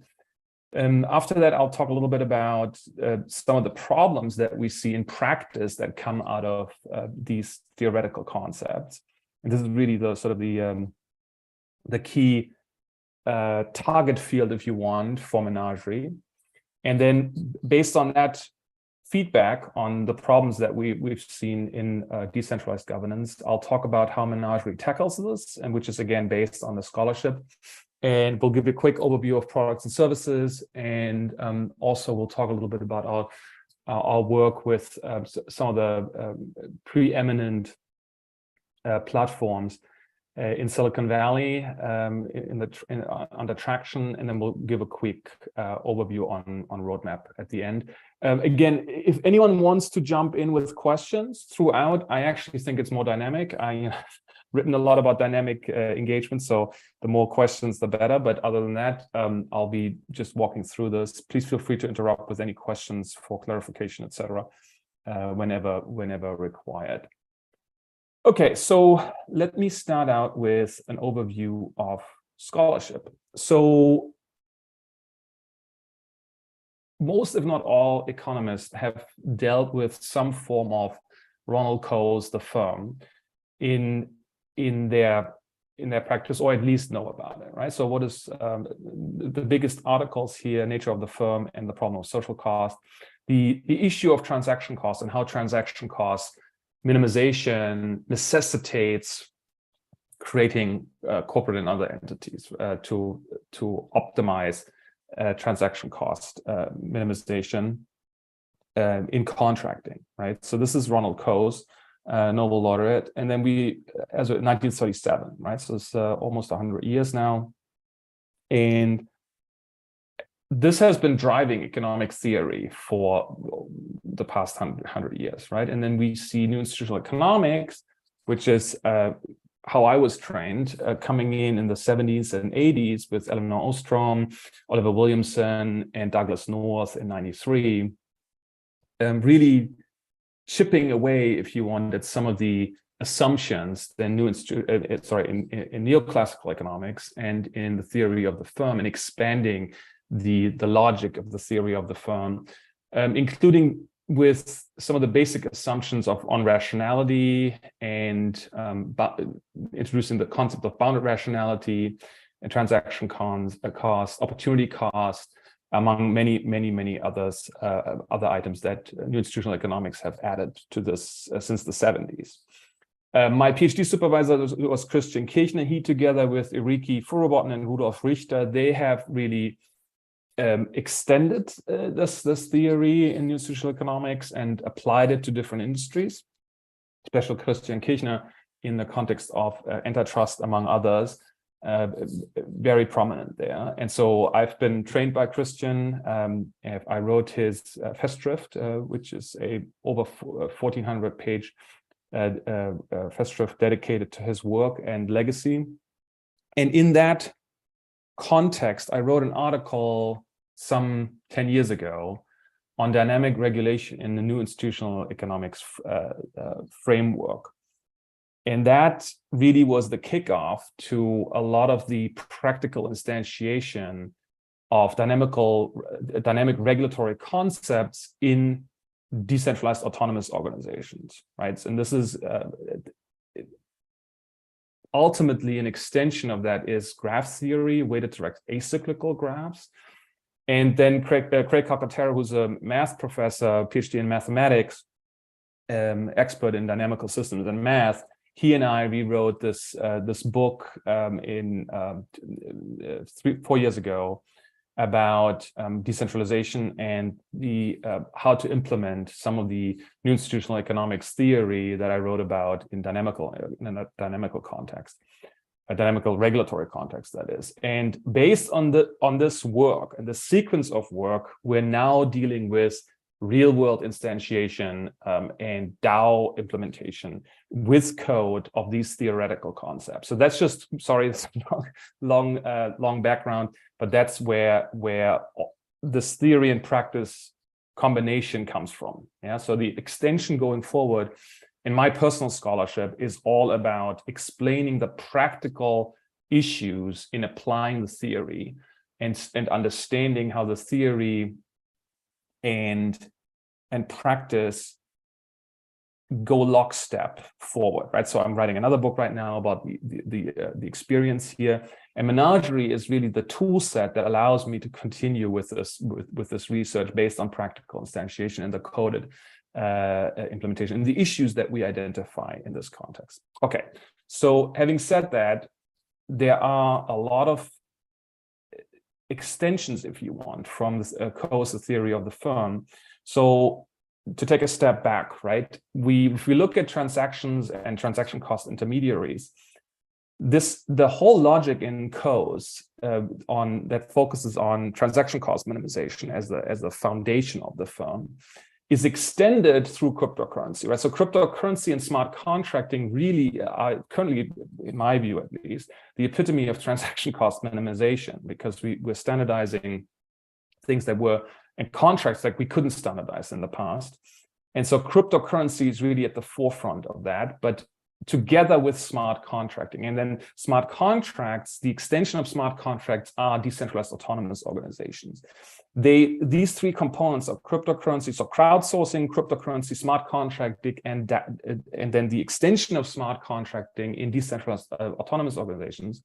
And after that, I'll talk a little bit about some of the problems that we see in practice that come out of these theoretical concepts. And this is really the sort of the key target field, if you want, for Menagerie. And then based on that feedback on the problems that we've seen in decentralized governance, I'll talk about how Menagerie tackles this, and which is again based on the scholarship. And we'll give you a quick overview of products and services, and also we'll talk a little bit about our work with some of the preeminent platforms in Silicon Valley under traction, and then we'll give a quick overview on roadmap at the end. Again, if anyone wants to jump in with questions throughout, I actually think it's more dynamic. I've written a lot about dynamic engagement, so the more questions, the better. But other than that, I'll be just walking through this. Please feel free to interrupt with any questions for clarification, etc., whenever required. Okay, so let me start out with an overview of scholarship. So most, if not all, economists have dealt with some form of Ronald Coase, the firm, in their practice, or at least know about it, right? So what is the biggest articles here: nature of the firm and the problem of social cost, the issue of transaction costs, and how transaction costs minimization necessitates creating corporate and other entities to optimize transaction cost minimization in contracting, right? So this is Ronald Coase, Nobel laureate, and then as of 1937, right? So it's almost 100 years now, and this has been driving economic theory for the past 100 years, right? And then we see new institutional economics which is how I was trained, coming in the 70s and 80s with Eleanor Ostrom, Oliver Williamson, and Douglas North in '93, really chipping away, if you want, at some of the assumptions in neoclassical economics and in the theory of the firm, and expanding the logic of the theory of the firm, including with some of the basic assumptions on rationality and introducing the concept of bounded rationality and transaction cost, opportunity cost, among many others, other items that new institutional economics have added to this since the 70s. My PhD supervisor was Christian Kirchner. He, together with Eriki Furubotten and Rudolf Richter, they have really extended this theory in new institutional economics and applied it to different industries, especially Christian Kirchner in the context of antitrust, among others, very prominent there. And so I've been trained by Christian. I wrote his Festschrift, which is a over 1,400-page Festschrift dedicated to his work and legacy. And in that context, I wrote an article some 10 years ago on dynamic regulation in the new institutional economics framework. And that really was the kickoff to a lot of the practical instantiation of dynamic regulatory concepts in decentralized autonomous organizations, right? And this is ultimately an extension of that is graph theory, weighted direct acyclical graphs. And then Craig Calcaterra, who's a math professor, PhD in mathematics, expert in dynamical systems and math, he and I rewrote this book 4 years ago about decentralization and the how to implement some of the new institutional economics theory that I wrote about in a dynamical context, a dynamical regulatory context, that is. And based on this work and the sequence of work, we're now dealing with real-world instantiation and DAO implementation with code of these theoretical concepts. So that's just, sorry, it's long background, but that's where this theory and practice combination comes from. Yeah. So the extension going forward in my personal scholarship is all about explaining the practical issues in applying the theory and understanding how the theory and practice go lockstep forward, right? So I'm writing another book right now about the experience here, and Menagerie is really the tool set that allows me to continue with this research based on practical instantiation and the coded implementation and the issues that we identify in this context. Okay, so having said that, there are a lot of extensions, if you want, from this coercive theory of the firm. So to take a step back, right? If we look at transactions and transaction cost intermediaries, the whole logic in COES that focuses on transaction cost minimization as the foundation of the firm is extended through cryptocurrency, right? So cryptocurrency and smart contracting really are currently, in my view at least, the epitome of transaction cost minimization, because we're standardizing things that were in contracts like we couldn't standardize in the past. And so cryptocurrency is really at the forefront of that, but together with smart contracting. And then smart contracts, the extension of smart contracts are decentralized autonomous organizations. These three components of cryptocurrency, so crowdsourcing, cryptocurrency, smart contracting, and then the extension of smart contracting in decentralized autonomous organizations,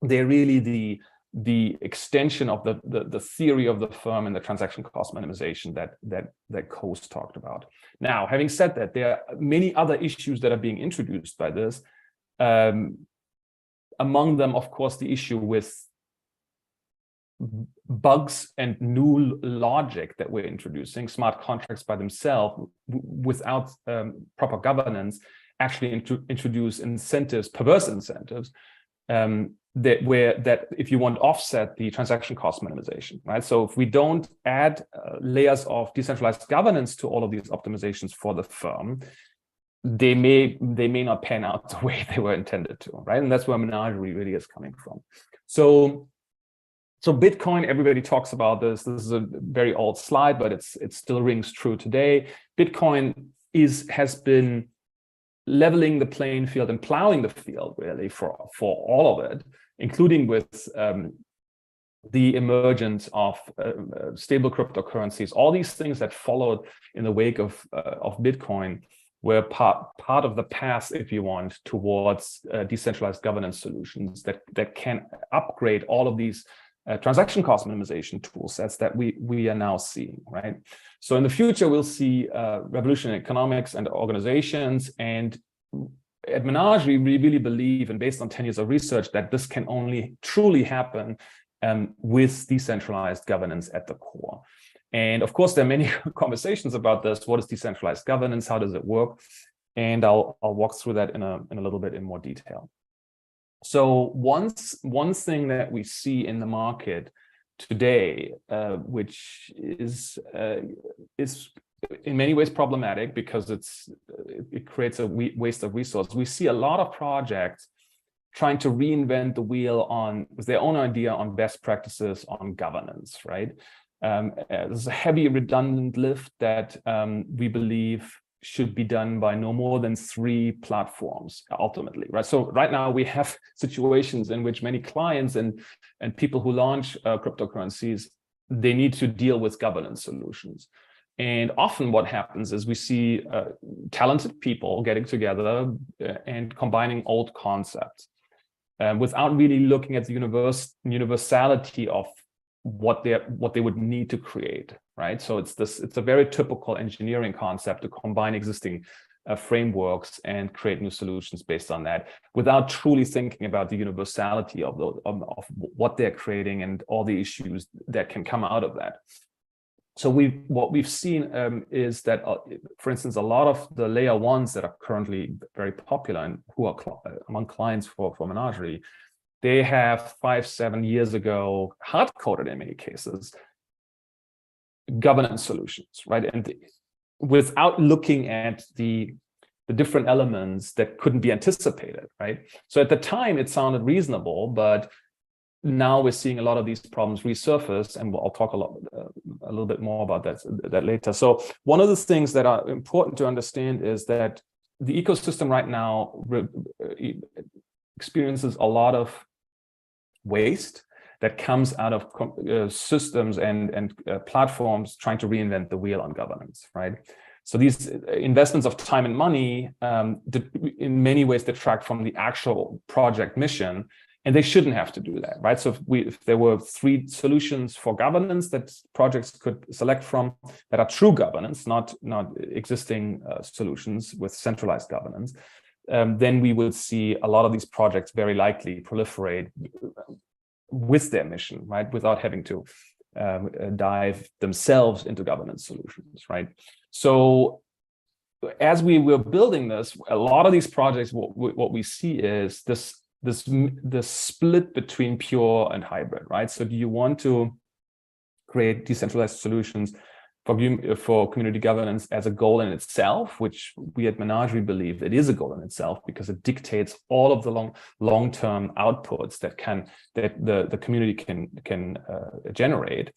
they're really the extension of the theory of the firm and the transaction cost minimization that COES talked about. Now, having said that, there are many other issues that are being introduced by this. Among them, of course, the issue with bugs and new logic that we're introducing, smart contracts by themselves without proper governance, actually introduce incentives, perverse incentives, that if you want to offset the transaction cost minimization, right? So if we don't add layers of decentralized governance to all of these optimizations for the firm, they may not pan out the way they were intended to, right? And that's where menagerie really is coming from. So Bitcoin, everybody talks about this. This is a very old slide, but it still rings true today. Bitcoin has been leveling the playing field and plowing the field really for all of it, including with the emergence of stable cryptocurrencies. All these things that followed in the wake of Bitcoin were part of the path, if you want, towards decentralized governance solutions that can upgrade all of these transaction cost minimization tool sets that we are now seeing, right? So in the future, we'll see revolution in economics and organizations. And at Menagerie, we really believe, and based on 10 years of research, that this can only truly happen with decentralized governance at the core. And of course, there are many conversations about this. What is decentralized governance? How does it work? And I'll walk through that in a little bit in more detail. So one thing that we see in the market today, which is in many ways problematic because it creates a waste of resource. We see a lot of projects trying to reinvent the wheel with their own idea on best practices on governance, right? There's a heavy redundant lift that we believe should be done by no more than 3 platforms ultimately, right? So right now we have situations in which many clients and people who launch cryptocurrencies, they need to deal with governance solutions. And often what happens is we see talented people getting together and combining old concepts without really looking at the universality of what they would need to create, right? So it's a very typical engineering concept to combine existing frameworks and create new solutions based on that, without truly thinking about the universality of what they're creating and all the issues that can come out of that. So what we've seen is that, for instance, a lot of the layer ones that are currently very popular and who are among clients for Menagerie, they have 5-7 years ago hard-coded in many cases governance solutions, right? And without looking at the different elements that couldn't be anticipated, right? So at the time it sounded reasonable, but now we're seeing a lot of these problems resurface, and I'll talk a little bit more about that later. So one of the things that are important to understand is that the ecosystem right now experiences a lot of waste that comes out of systems and platforms trying to reinvent the wheel on governance, right? So these investments of time and money in many ways detract from the actual project mission, and they shouldn't have to do that, right? So if there were 3 solutions for governance that projects could select from that are true governance, not existing solutions with centralized governance, then we would see a lot of these projects very likely proliferate with their mission, right? Without having to dive themselves into governance solutions, right? So as we were building this, a lot of these projects, what we see is this split between pure and hybrid, right? So do you want to create decentralized solutions for community governance as a goal in itself, which we at Menagerie believe it is a goal in itself because it dictates all of the long-term outputs that the community can generate.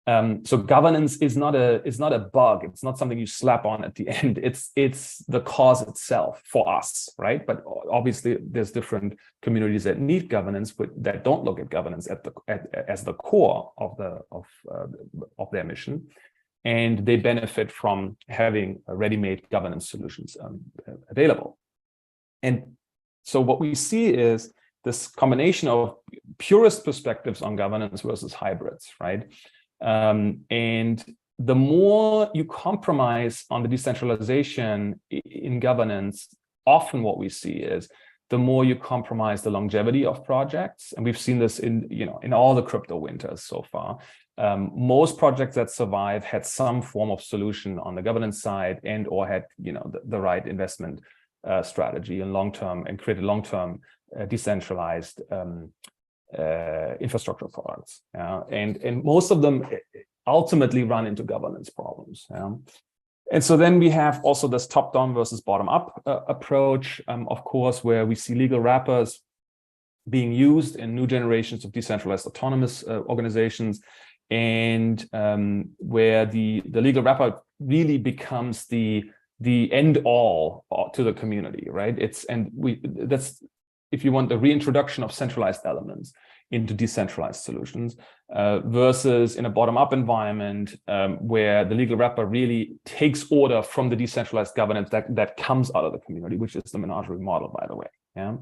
So governance is not a bug. It's not something you slap on at the end. It's the cause itself for us, right? But obviously, there's different communities that need governance, but that don't look at governance as the core of their mission, and they benefit from having ready-made governance solutions available. And so what we see is this combination of purist perspectives on governance versus hybrids, right? And the more you compromise on the decentralization in governance, often what we see is the more you compromise the longevity of projects. And we've seen this in all the crypto winters so far. Most projects that survive had some form of solution on the governance side and or had the right investment strategy and long-term and created long-term decentralized infrastructure products, and most of them ultimately run into governance problems. And so then we have also this top-down versus bottom-up approach, of course, where we see legal wrappers being used in new generations of decentralized autonomous organizations, and where the legal wrapper really becomes the end all to the community, right? That's, if you want, the reintroduction of centralized elements into decentralized solutions versus in a bottom-up environment where the legal wrapper really takes order from the decentralized governance that comes out of the community, which is the menagerie model, by the way. Yeah,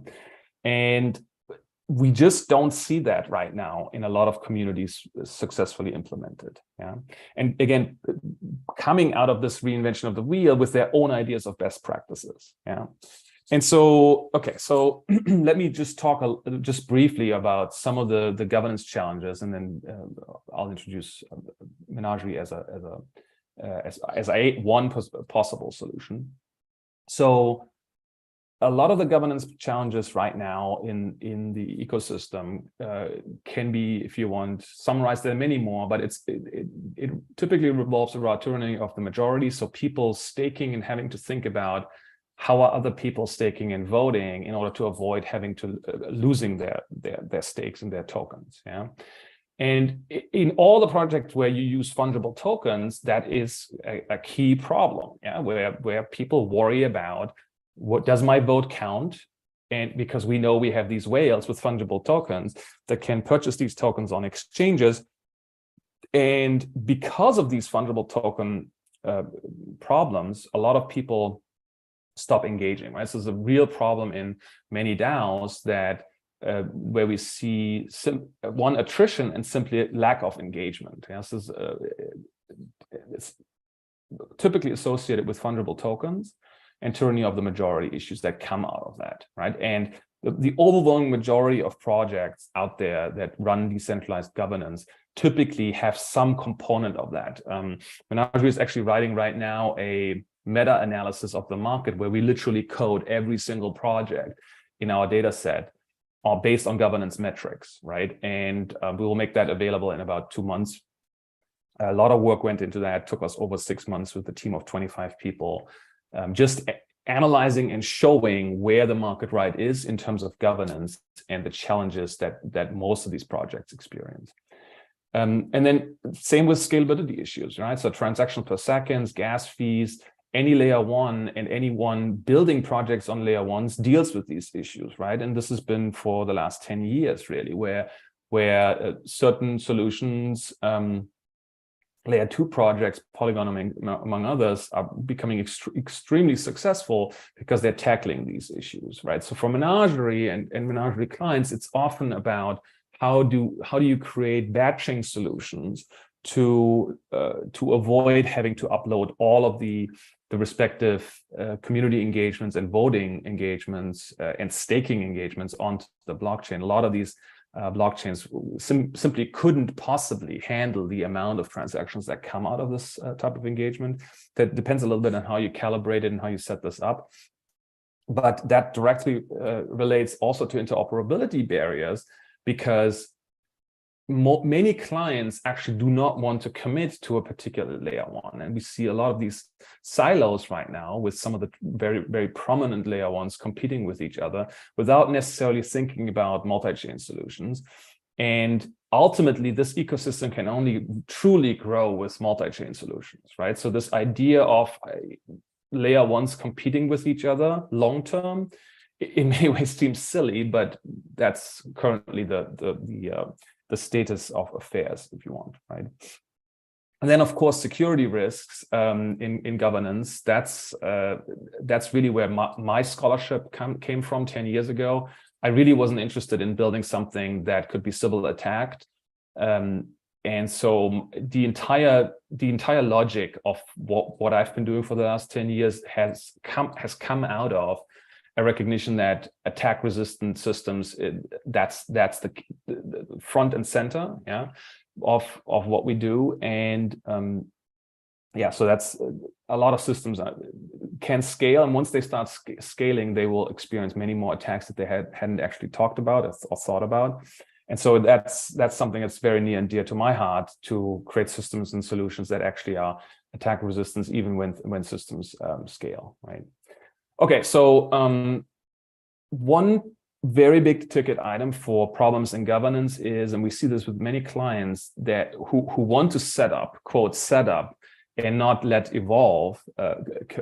and we just don't see that right now in a lot of communities successfully implemented. Yeah, and again, coming out of this reinvention of the wheel with their own ideas of best practices. Yeah. And so, okay, so let me just talk just briefly about some of the governance challenges, and then I'll introduce Menagerie as one possible solution. So, a lot of the governance challenges right now in the ecosystem can be, if you want, summarized. There are many more, but it typically revolves around tyranny of the majority. So people staking and having to think about how are other people staking and voting in order to avoid having to losing their stakes and their tokens. Yeah. And in all the projects where you use fungible tokens, that is a key problem. Yeah, where people worry about, what does my vote count? And because we know we have these whales with fungible tokens that can purchase these tokens on exchanges. And because of these fungible token problems, a lot of people stop engaging, right? So there's a real problem in many DAOs that where we see one, attrition, and simply lack of engagement. Yeah, so it's typically associated with fungible tokens and tyranny of the majority issues that come out of that, right? And the overwhelming majority of projects out there that run decentralized governance typically have some component of that. Menagerie is actually writing right now a meta-analysis of the market where we literally code every single project in our data set based on governance metrics, right? And we will make that available in about 2 months. A lot of work went into that. It took us over 6 months with a team of 25 people, just analyzing and showing where the market right is in terms of governance and the challenges that most of these projects experience. And then same with scalability issues, right? So transactions per seconds, gas fees, any layer one and anyone building projects on layer ones deals with these issues, right? And this has been for the last 10 years, really, where certain solutions, layer two projects, Polygon among others, are becoming extremely successful because they're tackling these issues, right? So for Menagerie and Menagerie clients, it's often about how do you create batching solutions to avoid having to upload all of the respective community engagements and voting engagements and staking engagements onto the blockchain. A lot of these blockchains simply couldn't possibly handle the amount of transactions that come out of this type of engagement. That depends a little bit on how you calibrate it and how you set this up. But that directly relates also to interoperability barriers, because many clients actually do not want to commit to a particular layer one. And we see a lot of these silos right now with some of the very, very prominent layer ones competing with each other without necessarily thinking about multi-chain solutions. And ultimately, this ecosystem can only truly grow with multi-chain solutions, right? So this idea of layer ones competing with each other long-term, in many ways seems silly, but that's currently the status of affairs, if you want, right? And then, of course, security risks in governance. That's really where my scholarship came from 10 years ago. I really wasn't interested in building something that could be Sybil attacked, and so the entire logic of what I've been doing for the last 10 years has come out of a recognition that attack-resistant systems, that's the front and center, yeah, of what we do. And yeah, so that's a lot of systems can scale, and once they start scaling, they will experience many more attacks that they hadn't actually talked about or thought about. And so that's something that's very near and dear to my heart, to create systems and solutions that actually are attack resistance even when systems scale, right? Okay, so one very big ticket item for problems in governance is, and we see this with many clients that who want to set up, quote, set up and not let evolve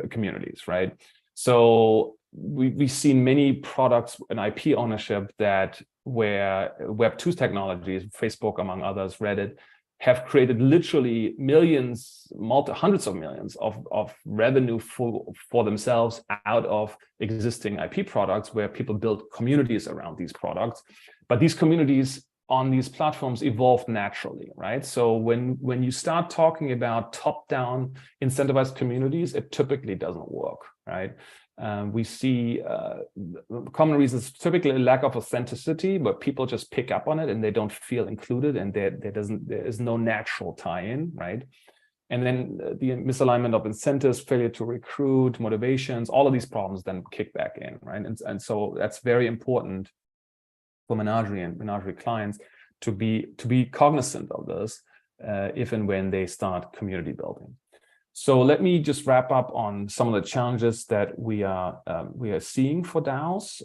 communities, right? So we've seen many products and IP ownership that where Web 2 technologies, Facebook among others, Reddit, have created literally millions, hundreds of millions of revenue for themselves out of existing IP products where people build communities around these products. But these communities on these platforms evolve naturally, right? So when you start talking about top-down incentivized communities, it typically doesn't work, right? We see common reasons, typically a lack of authenticity, but people just pick up on it and they don't feel included, and there is no natural tie-in, right? And then the misalignment of incentives, failure to recruit, motivations, all of these problems then kick back in, right? And so that's very important for Menagerie and Menagerie clients to be cognizant of this if and when they start community building. So let me just wrap up on some of the challenges that we are seeing for DAOs.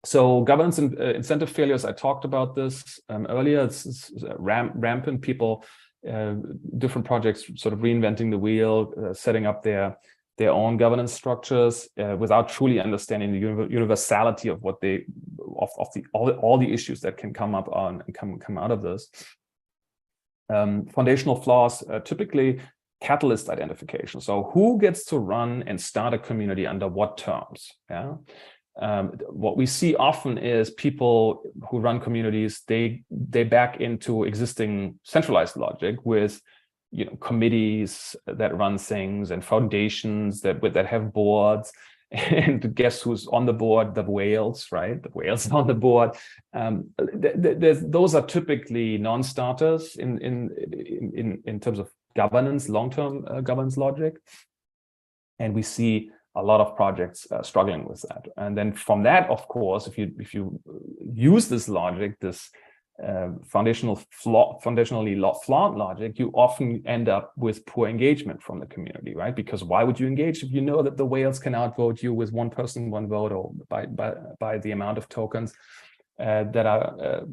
So governance and incentive failures, I talked about this earlier. It's rampant. People, different projects sort of reinventing the wheel, setting up their own governance structures without truly understanding the universality of what all the issues that can come up on and come out of this. Foundational flaws, typically catalyst identification. So who gets to run and start a community under what terms? Yeah. What we see often is people who run communities, they back into existing centralized logic with, you know, committees that run things and foundations that have boards. And guess who's on the board? The whales, right? The whales on the board. Those are typically non-starters in terms of governance, long-term governance logic. And we see a lot of projects struggling with that. And then from that, of course, if you use this logic, this foundationally flawed logic, you often end up with poor engagement from the community, right? Because why would you engage if you know that the whales can outvote you with one person, one vote, or by the amount of tokens that are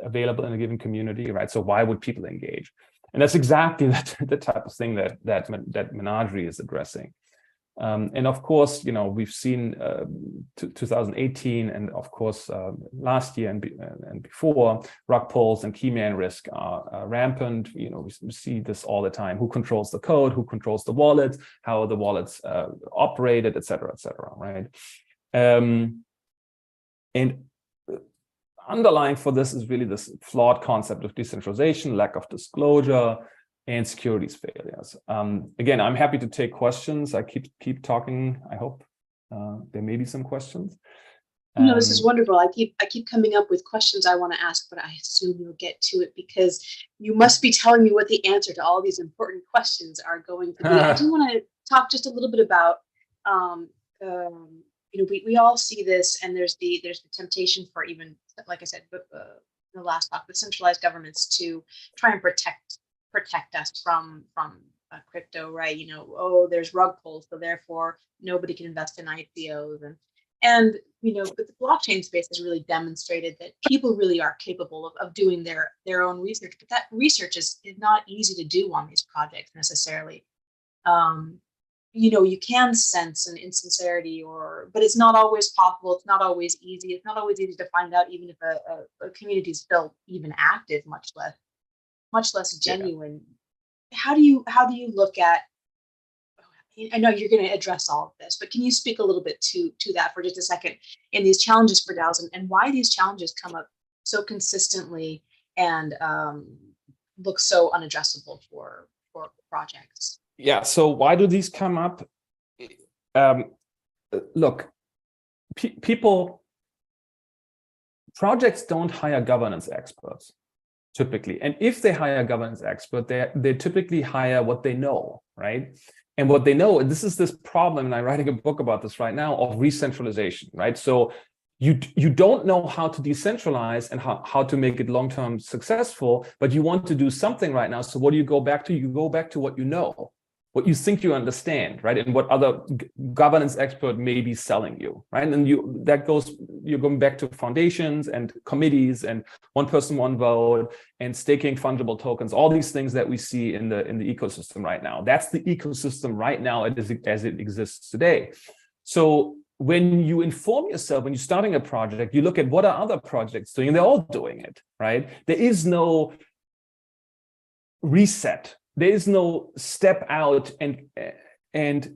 available in a given community, right? So why would people engage? And that's exactly the type of thing that Menagerie is addressing. And of course, you know, we've seen 2018 and of course last year and before, rug pulls and key man risk are rampant. You know, we see this all the time. Who controls the code? Who controls the wallets? How are the wallets operated, et cetera, right? And underlying for this is really this flawed concept of decentralization, lack of disclosure, and securities failures. Again, I'm happy to take questions. I keep talking. I hope there may be some questions. No, this is wonderful. I keep coming up with questions I want to ask, but I assume you'll get to it because you must be telling me what the answer to all these important questions are going to be. I do want to talk just a little bit about, you know, we all see this, and there's the temptation for, even like I said, in the last talk, with centralized governments to try and protect us from crypto, right? You know, oh, there's rug pulls, so therefore nobody can invest in ICOs, and you know, but the blockchain space has really demonstrated that people really are capable of doing their own research, but that research is not easy to do on these projects necessarily. You know, you can sense an insincerity, but it's not always possible. It's not always easy. It's not always easy to find out, even if a community is still even active, much less genuine. Yeah. How do you look at? I know you're going to address all of this, but can you speak a little bit to that for just a second, in these challenges for DAOs, and why these challenges come up so consistently and look so unaddressable for projects? Yeah, so why do these come up? Look, projects don't hire governance experts typically, and if they hire a governance expert, they typically hire what they know, right? And what they know, and this is this problem, and I'm writing a book about this right now, of re-centralization, right? So you don't know how to decentralize and how to make it long-term successful, but you want to do something right now. So what do you go back to? You go back to what you know, what you think you understand, right? And what other governance expert may be selling you, right? And you're going back to foundations and committees and one person, one vote and staking fungible tokens, all these things that we see in the ecosystem right now. That's the ecosystem right now as it exists today. So when you inform yourself, when you're starting a project, you look at what are other projects doing, and they're all doing it, right? There is no reset. There is no step out and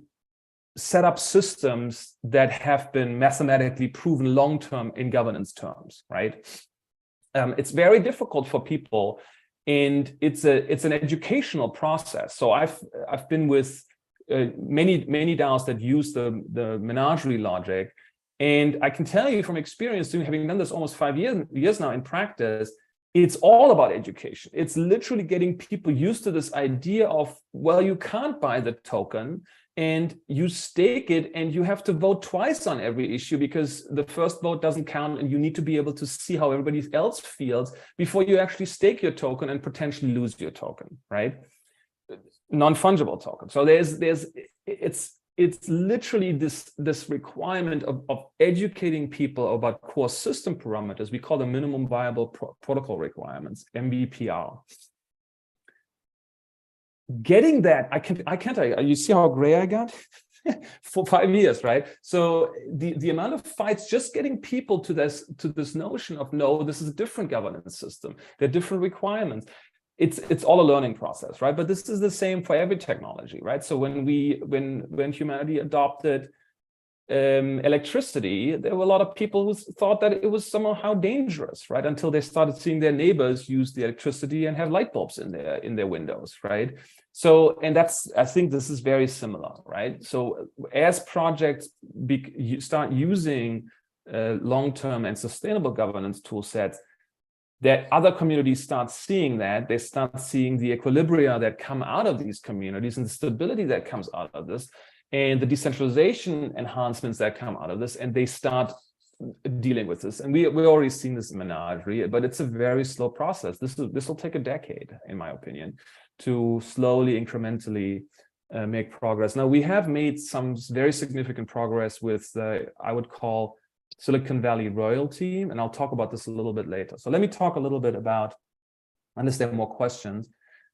set up systems that have been mathematically proven long-term in governance terms, right? It's very difficult for people, and it's an educational process. So I've been with many DAOs that use the menagerie logic, and I can tell you from experience, having done this almost 5 years now in practice, it's all about education. It's literally getting people used to this idea of, well, you can't buy the token and you stake it and you have to vote twice on every issue because the first vote doesn't count, and you need to be able to see how everybody else feels before you actually stake your token and potentially lose your token, right? Non-fungible token. So it's literally this requirement of educating people about core system parameters. We call them minimum viable protocol requirements, MVPR. Getting that, I can't. You see how gray I got? For 5 years, right? So the amount of fights, just getting people to this notion of, no, this is a different governance system. There are different requirements. It's all a learning process, right? But this is the same for every technology, right? So when humanity adopted electricity, there were a lot of people who thought that it was somehow dangerous, right? Until they started seeing their neighbors use the electricity and have light bulbs in their windows, right? So, and I think this is very similar, right? So as projects start using long-term and sustainable governance tool sets, that other communities start seeing that, they start seeing the equilibria that come out of these communities and the stability that comes out of this, and the decentralization enhancements that come out of this, and they start dealing with this. And we're already seeing this in Menagerie, but it's a very slow process. This will take a decade, in my opinion, to slowly, incrementally make progress. Now, we have made some very significant progress with I would call Silicon Valley royalty, and I'll talk about this a little bit later. So let me talk a little bit about, unless there are more questions,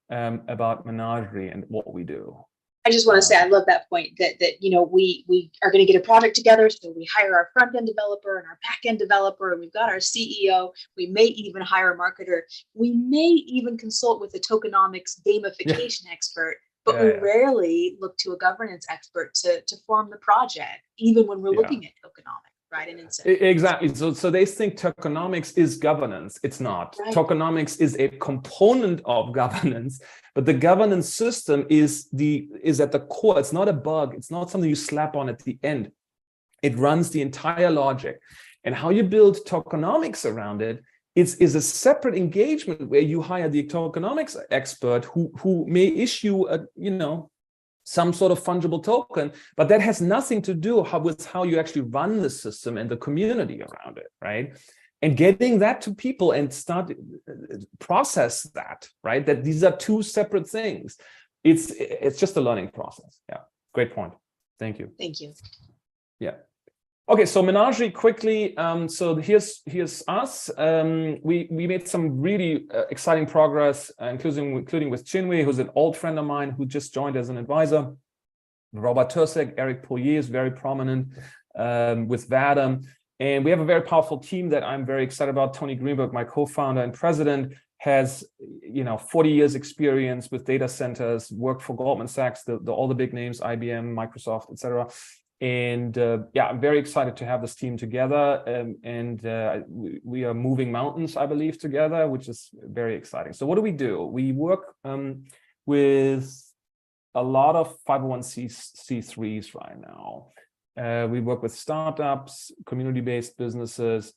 about Menagerie and what we do. I just want to say I love that point that we are going to get a project together, so we hire our front end developer and our back end developer, and we've got our CEO. We may even hire a marketer. We may even consult with a tokenomics gamification expert, but we rarely look to a governance expert to form the project, even when we're looking at tokenomics. Right, and exactly. So they think tokenomics is governance. It's not. Right. Tokenomics is a component of governance, but the governance system is at the core. It's not a bug. It's not something you slap on at the end. It runs the entire logic, and how you build tokenomics around it is a separate engagement where you hire the tokenomics expert who may issue some sort of fungible token, but that has nothing to do with how you actually run the system and the community around it, right? And getting that to people and start process that, right? That these are two separate things. It's just a learning process. Yeah, great point. Thank you. Thank you. Yeah. Okay, so Menagerie quickly. So here's us. We made some really exciting progress, including with Chinwe, who's an old friend of mine who just joined as an advisor. Robert Tursek, Eric Poirier is very prominent with Vadam. And we have a very powerful team that I'm very excited about. Tony Greenberg, my co-founder and president, has 40 years experience with data centers, worked for Goldman Sachs, all the big names, IBM, Microsoft, etc. And I'm very excited to have this team together, we are moving mountains, I believe, together, which is very exciting. So what do? We work with a lot of 501c3s right now. We work with startups, community-based businesses,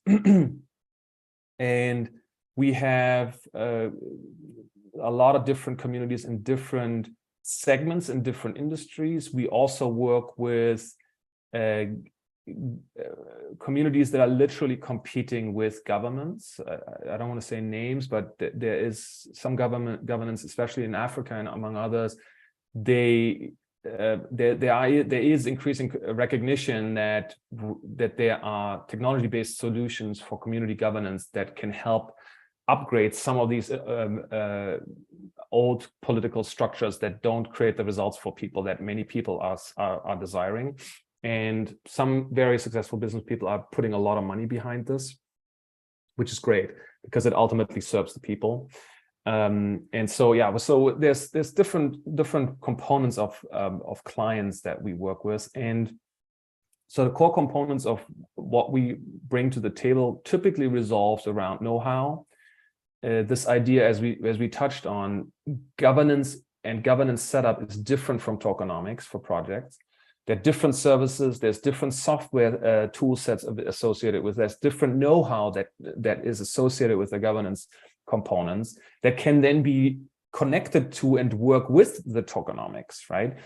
and we have a lot of different communities in different segments in different industries. We also work with communities that are literally competing with governments. I don't want to say names, but there is some governance, especially in Africa and among others. There is increasing recognition that there are technology-based solutions for community governance that can help upgrade some of these old political structures that don't create the results for people that many people are desiring. And some very successful business people are putting a lot of money behind this, which is great because it ultimately serves the people. And so, yeah, so there's different components of clients that we work with. And so the core components of what we bring to the table typically resolves around know-how. This idea, as we touched on, governance and governance setup is different from tokenomics for projects. There are different services, there's different software tool sets associated with, there's different know-how that is associated with the governance components that can then be connected to and work with the tokenomics, right?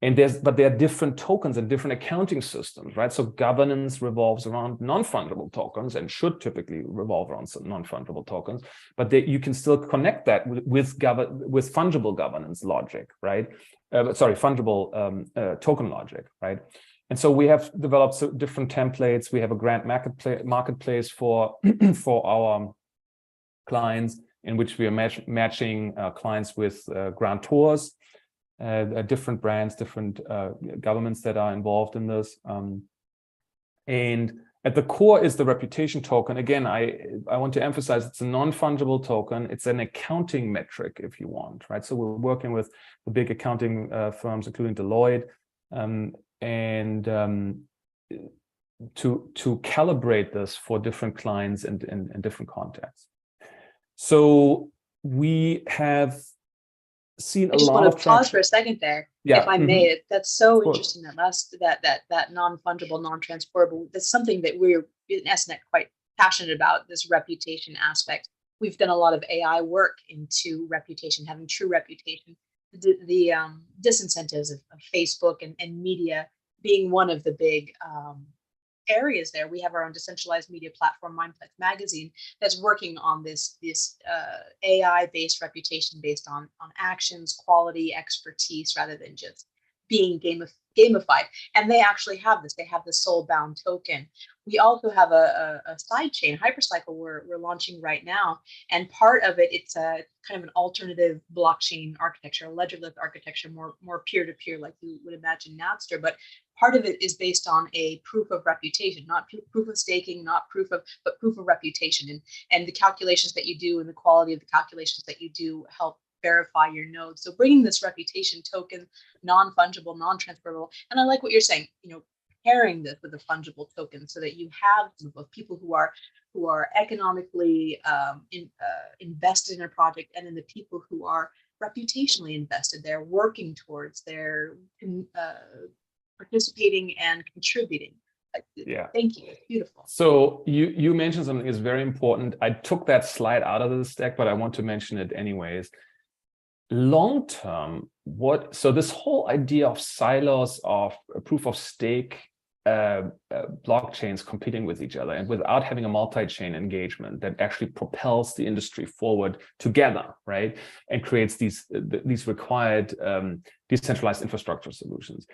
And but there are different tokens and different accounting systems, right? So governance revolves around non-fungible tokens and should typically revolve around some non-fungible tokens, but you can still connect that with fungible governance logic, right? Fungible token logic, right? And so we have developed different templates. We have a grant marketplace for our clients, in which we are matching clients with grantors, different brands, different governments that are involved in this. And at the core is the reputation token. Again, I want to emphasize it's a non-fungible token. It's an accounting metric, if you want, right? So we're working with the big accounting firms, including Deloitte, to calibrate this for different clients and different contexts. So we have seen a lot of traction. I just want to pause for a second there, if I may. That's so interesting. That non-fungible, non-transferable. That's something that we're in SNET quite passionate about. This reputation aspect. We've done a lot of AI work into reputation, having true reputation. The disincentives of Facebook and media being one of the big areas there. We have our own decentralized media platform, Mindplex Magazine, that's working on this AI-based reputation based on actions, quality, expertise, rather than just being gamified. And they actually have this. They have the soul-bound token. We also have a side chain, Hypercycle, we're launching right now. And part of it, it's a kind of an alternative blockchain architecture, a ledgerless architecture, more peer-to-peer, like you would imagine Napster. But part of it is based on a proof of reputation, not proof of staking, but proof of reputation. And the calculations that you do and the quality of the calculations that you do help verify your node. So bringing this reputation token, non-fungible, non-transferable, and I like what you're saying, pairing this with a fungible token so that you have both people who are economically invested in a project, and then the people who are reputationally invested. They're working towards, they're participating and contributing. Yeah. Thank you. It's beautiful. So you mentioned something that's very important. I took that slide out of the deck, but I want to mention it anyways. Long term, so this whole idea of silos of proof of stake blockchains competing with each other and without having a multi-chain engagement that actually propels the industry forward together, right? And creates these required decentralized infrastructure solutions.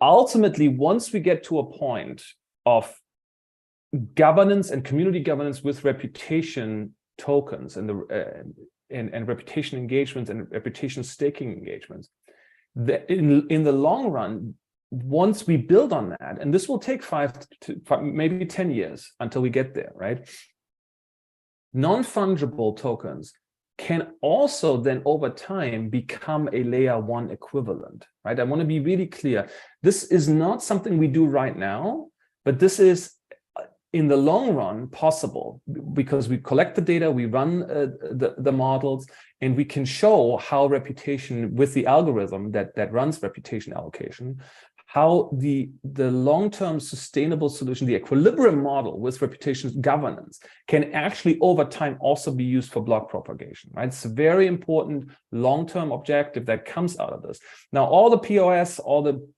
Ultimately, once we get to a point of governance and community governance with reputation tokens and reputation engagements and reputation staking engagements, in the long run, once we build on that, and this will take 5 to maybe 10 years until we get there, right? Non-fungible tokens can also then over time become a layer 1 equivalent, right? I want to be really clear. This is not something we do right now, but this is in the long run possible because we collect the data, we run the models, and we can show how reputation with the algorithm that runs reputation allocation, how the long-term sustainable solution, the equilibrium model with reputation governance can actually over time also be used for block propagation, right? It's a very important long-term objective that comes out of this. Now, all the POS, all the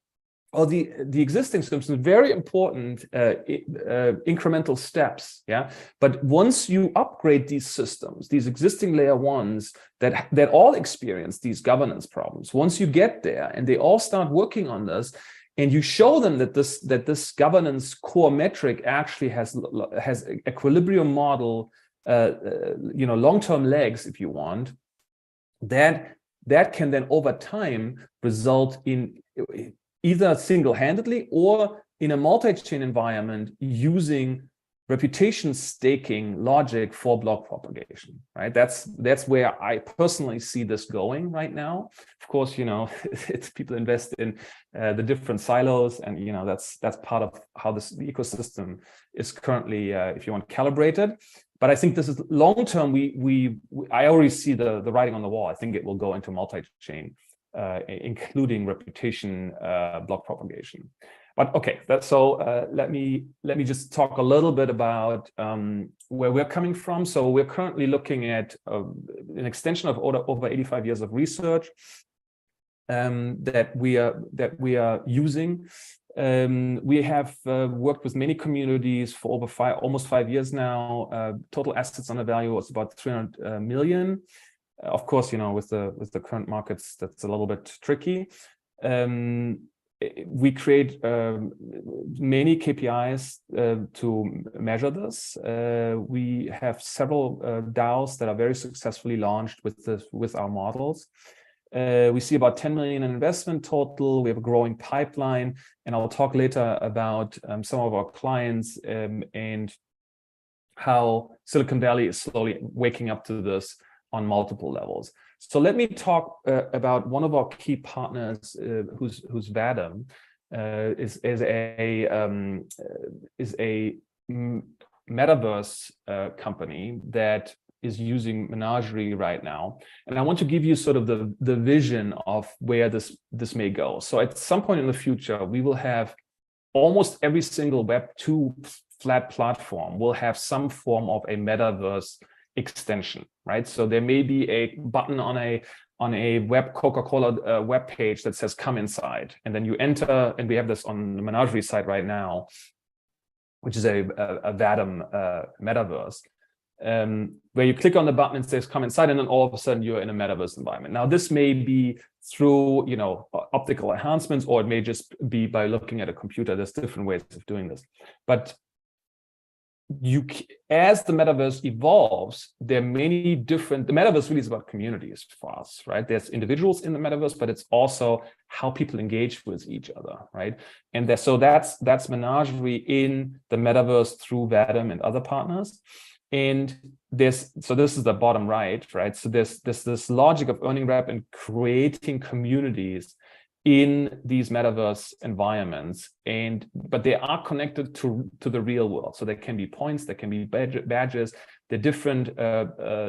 or the existing systems, very important incremental steps, yeah. But once you upgrade these systems, these existing layer ones that all experience these governance problems, once you get there and they all start working on this, and you show them that this governance core metric actually has equilibrium model, long-term legs, if you want, that can then over time result in either single-handedly or in a multi-chain environment using reputation staking logic for block propagation, right? That's where I personally see this going right now. Of course, it's people invest in the different silos, and that's part of how the ecosystem is currently, if you want, calibrated. But I think this is long-term. I already see the writing on the wall. I think it will go into multi-chain, including reputation block propagation. But okay, let me just talk a little bit about where we're coming from. So we're currently looking at an extension of over 85 years of research that we are using. We have worked with many communities for over almost 5 years now. Total assets under value was about 300 million. Of course, with the current markets, that's a little bit tricky. We create many KPIs to measure this. We have several DAOs that are very successfully launched with our models. We see about 10 million in investment total. We have a growing pipeline, and I'll talk later about some of our clients and how Silicon Valley is slowly waking up to this on multiple levels. So let me talk about one of our key partners, who's Vadim, is a metaverse company that is using Menagerie right now, and I want to give you sort of the vision of where this may go. So at some point in the future, we will have almost every single Web2 flat platform will have some form of a metaverse extension, right? So there may be a button on a web Coca-Cola web page that says "Come inside," and then you enter, and we have this on the Menagerie site right now, which is a Vadim metaverse, where you click on the button and it says "Come inside," and then all of a sudden you're in a metaverse environment. Now this may be through optical enhancements, or it may just be by looking at a computer. There's different ways of doing this, but as the metaverse evolves, there are many different. The metaverse really is about communities for us, right? There's individuals in the metaverse, but it's also how people engage with each other, right? And so that's Menagerie in the metaverse through Vadim and other partners. And this is the bottom right, right? So there's this logic of earning rep and creating communities in these metaverse environments, but they are connected to the real world. So there can be points, there can be badges, there are different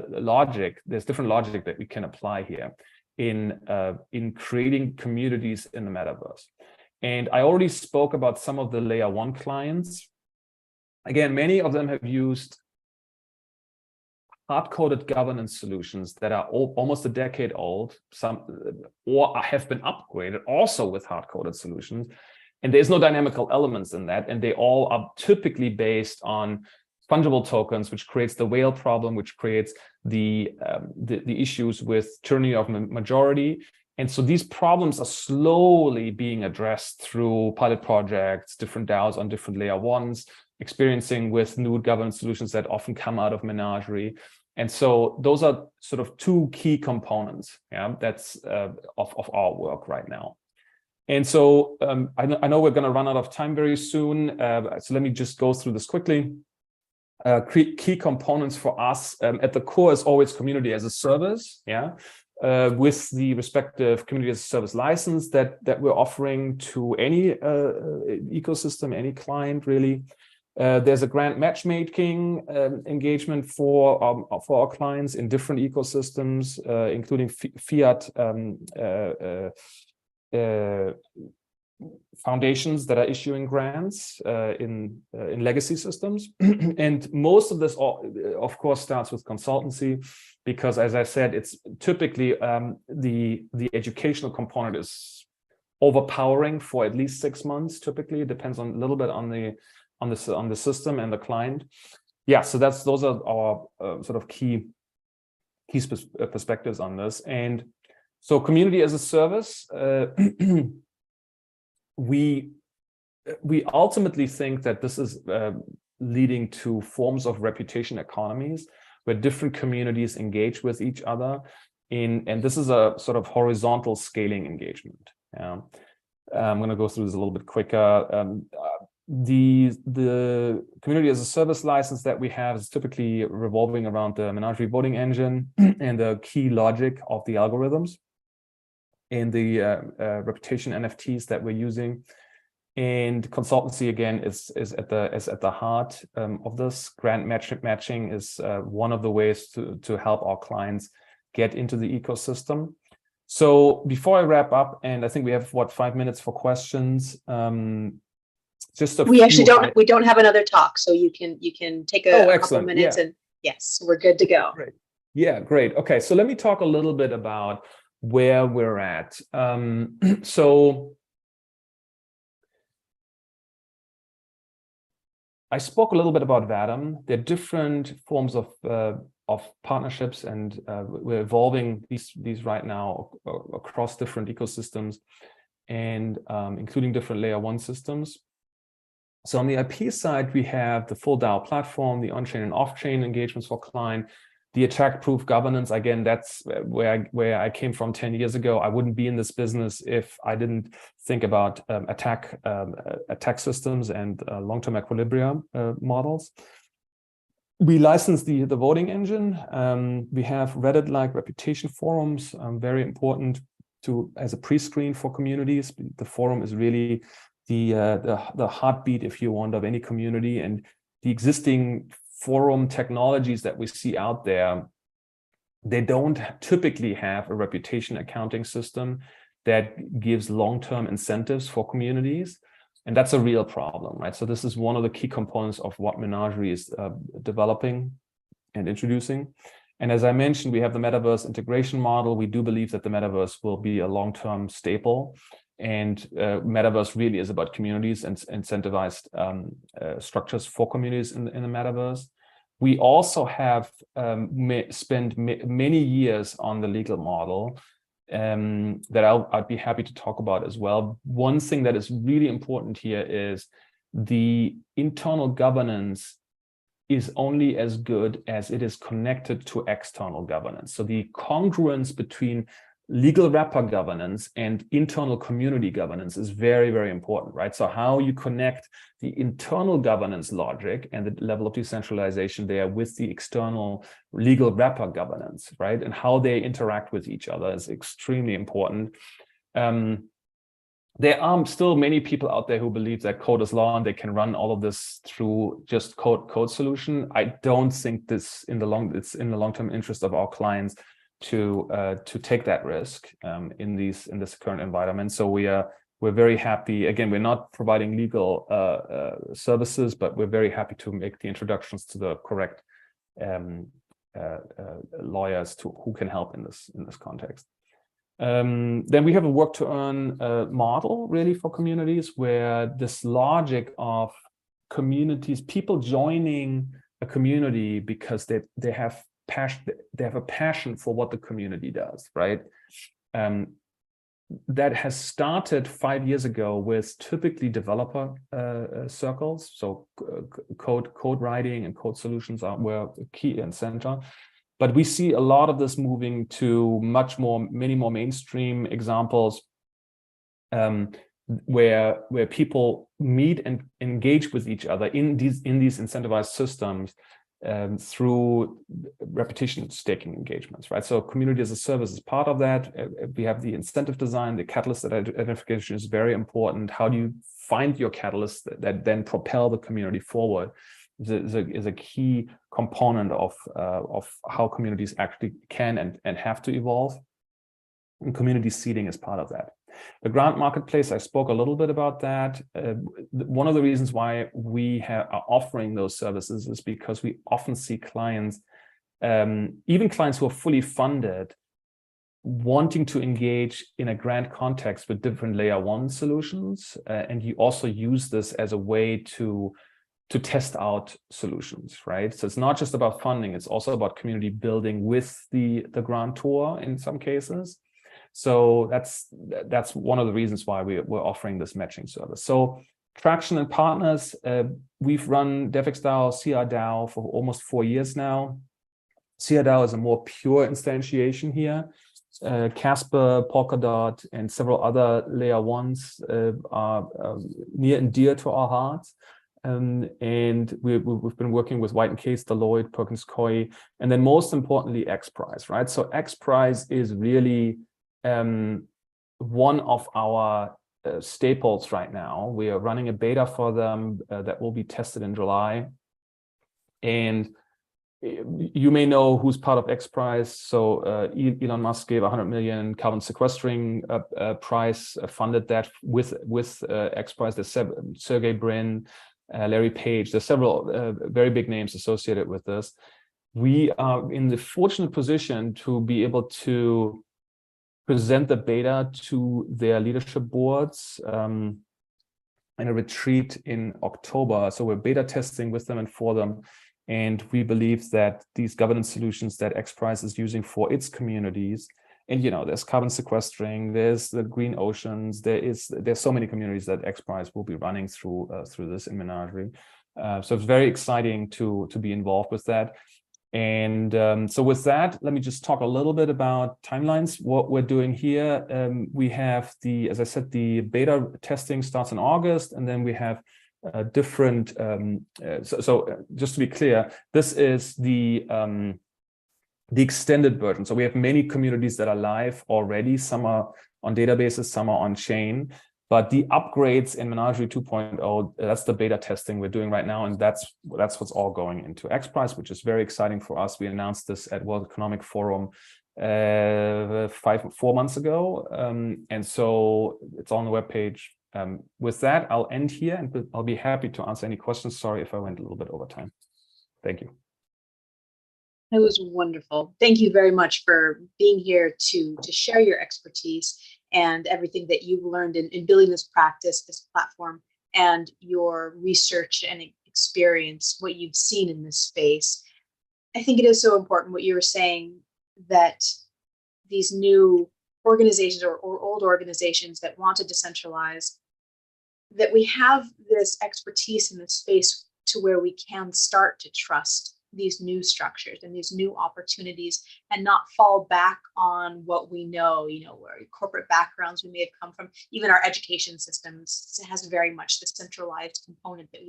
logic. There's different logic that we can apply here in creating communities in the metaverse. And I already spoke about some of the layer one clients. Again, many of them have used hard-coded governance solutions that are almost a decade old, or have been upgraded also with hard-coded solutions. And there's no dynamical elements in that. And they all are typically based on fungible tokens, which creates the whale problem, which creates the issues with tyranny of majority. And so these problems are slowly being addressed through pilot projects, different DAOs on different layer ones, experiencing with new governance solutions that often come out of Menagerie. And so those are sort of two key components, yeah, that's of our work right now. And so I know we're going to run out of time very soon. So let me just go through this quickly. Key components for us at the core is always community as a service, yeah, with the respective community as a service license that we're offering to any ecosystem, any client really. There's a grant matchmaking engagement for our clients in different ecosystems, including fiat foundations that are issuing grants in legacy systems. And most of this, of course, starts with consultancy, because, as I said, it's typically the educational component is overpowering for at least 6 months. Typically, it depends on a little bit on the system and the client. Yeah, so those are our sort of key perspectives on this. And so, community as a service, we ultimately think that this is leading to forms of reputation economies where different communities engage with each other and this is a sort of horizontal scaling engagement. Yeah. I'm going to go through this a little bit quicker. The community as a service license that we have is typically revolving around the Menagerie voting engine and the key logic of the algorithms and the reputation NFTs that we're using. And consultancy, again, is at the heart of this. Grant matching is one of the ways to help our clients get into the ecosystem. So before I wrap up, and I think we have 5 minutes for questions. We actually don't have another talk, so you can take a couple minutes and yes, we're good to go. Great. Yeah, great. Okay, so let me talk a little bit about where we're at. So I spoke a little bit about VADM. There are different forms of partnerships, and we're evolving these right now across different ecosystems, and including different layer 1 systems. So on the IP side, we have the full DAO platform, the on-chain and off-chain engagements for client, the attack-proof governance. Again, that's where I came from 10 years ago. I wouldn't be in this business if I didn't think about attack systems and long-term equilibrium models. We license the voting engine. We have Reddit-like reputation forums, very important as a pre-screen for communities. The forum is really the heartbeat, if you want, of any community, and the existing forum technologies that we see out there, they don't typically have a reputation accounting system that gives long-term incentives for communities, and that's a real problem, right? So this is one of the key components of what Menagerie is developing and introducing. And as I mentioned, we have the metaverse integration model. We do believe that the metaverse will be a long-term staple. And metaverse really is about communities and incentivized structures for communities in the metaverse. We also have spent many years on the legal model that I'd be happy to talk about as well. One thing that is really important here is the internal governance is only as good as it is connected to external governance. So the congruence between legal wrapper governance and internal community governance is very, very important, right? So how you connect the internal governance logic and the level of decentralization there with the external legal wrapper governance, right? And how they interact with each other is extremely important. There are still many people out there who believe that code is law and they can run all of this through just code solution. I don't think it's in the long-term interest of our clients to take that risk in this current environment. So we're very happy. Again, we're not providing legal services, but we're very happy to make the introductions to the correct lawyers who can help in this context. Then we have a work to earn model really for communities, where this logic of communities, people joining a community because they have a passion for what the community does, right? That has started 5 years ago with typically developer circles. So code writing and code solutions were key and center. But we see a lot of this moving to many more mainstream examples where people meet and engage with each other in these incentivized systems through repetition staking engagements, right? So community as a service is part of that. We have the incentive design, the catalyst identification is very important. How do you find your catalyst that then propel the community forward is a key component of how communities actually can and have to evolve. And community seeding is part of that. The grant marketplace, I spoke a little bit about that. One of the reasons why we are offering those services is because we often see clients, even clients who are fully funded, wanting to engage in a grand context with different layer one solutions, and you also use this as a way to test out solutions, right? So it's not just about funding, it's also about community building with the grantor in some cases. So that's one of the reasons why we're offering this matching service. So traction and partners, we've run DevExDAO, CRDAO for almost 4 years now. CRDAO is a more pure instantiation here. Casper, Polkadot, and several other layer ones are near and dear to our hearts. And we've been working with White & Case, Deloitte, Perkins Coie, and then most importantly, XPRIZE, right? So XPRIZE is really one of our staples right now. We are running a beta for them that will be tested in July. And you may know who's part of XPRIZE. So Elon Musk gave 100 million carbon sequestering prize, funded that with XPRIZE. There's Sergey Brin, Larry Page. There's several very big names associated with this. We are in the fortunate position to be able to present the beta to their leadership boards in a retreat in October. So we're beta testing with them and for them. And we believe that these governance solutions that XPRIZE is using for its communities, and there's carbon sequestering, there's the green oceans, there's so many communities that XPRIZE will be running through this in Menagerie. So it's very exciting to be involved with that. And so with that, let me just talk a little bit about timelines. What we're doing here, we have as I said, the beta testing starts in August, and then we have different. So just to be clear, this is the extended version. So we have many communities that are live already. Some are on databases, some are on chain. But the upgrades in Menagerie 2.0, that's the beta testing we're doing right now, and that's what's all going into XPRIZE, which is very exciting for us. We announced this at World Economic Forum 4 months ago, and so it's on the webpage. With that, I'll end here, and I'll be happy to answer any questions. Sorry if I went a little bit over time. Thank you. It was wonderful. Thank you very much for being here to share your expertise and everything that you've learned in building this practice, this platform, and your research and experience, what you've seen in this space. I think it is so important what you were saying, that these new organizations or old organizations that want to decentralize, that we have this expertise in this space to where we can start to trust these new structures and these new opportunities and not fall back on what we know, where corporate backgrounds we may have come from. Even our education systems has very much the centralized component that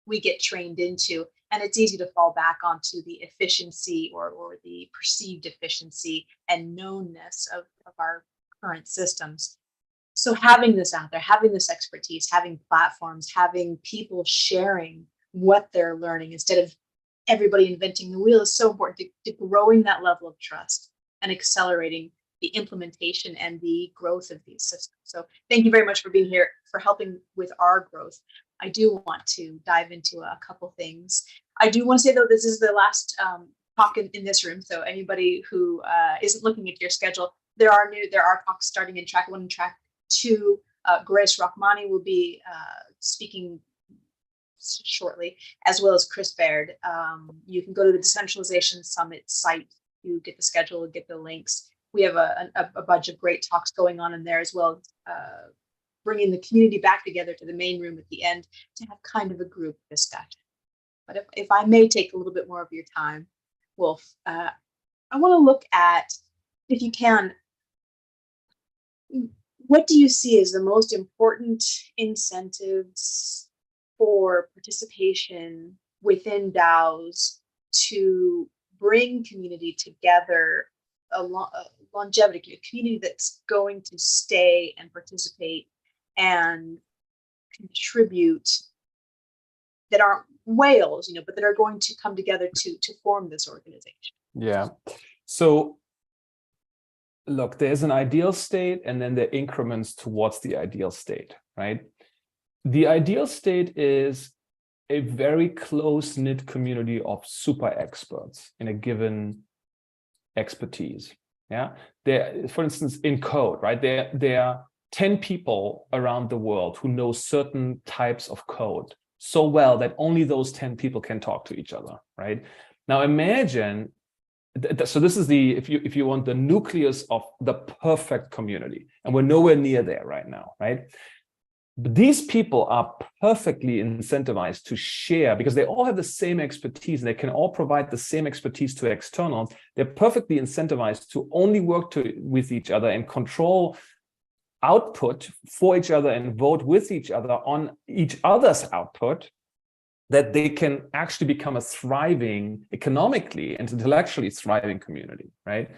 we get trained into. And it's easy to fall back onto the efficiency or the perceived efficiency and knownness of our current systems. So having this out there, having this expertise, having platforms, having people sharing what they're learning instead of everybody inventing the wheel is so important to growing that level of trust and accelerating the implementation and the growth of these systems. So thank you very much for being here, for helping with our growth. I do want to dive into a couple things. I do want to say, though, this is the last talk in this room. So anybody who isn't looking at your schedule, there are talks starting in track 1 and track 2. Grace Rachmani will be speaking shortly, as well as Chris Baird. You can go to the Decentralization Summit site, you get the schedule, get the links. We have a bunch of great talks going on in there, as well as bringing the community back together to the main room at the end to have kind of a group discussion. But if I may take a little bit more of your time, Wolf, I want to look at, if you can, what do you see as the most important incentives for participation within DAOs to bring community together, a longevity, a community that's going to stay and participate and contribute, that aren't whales, but that are going to come together to form this organization? Yeah. So look, there's an ideal state, and then there are increments towards the ideal state, right? The ideal state is a very close-knit community of super experts in a given expertise. Yeah, there, for instance, in code, right? There are 10 people around the world who know certain types of code so well that only those 10 people can talk to each other, right? Now imagine, so this is the, if you want, the nucleus of the perfect community, and we're nowhere near there right now, right? But these people are perfectly incentivized to share because they all have the same expertise and they can all provide the same expertise to externals. They're perfectly incentivized to only work with each other and control output for each other and vote with each other on each other's output, that they can actually become a thriving, economically and intellectually thriving community, right?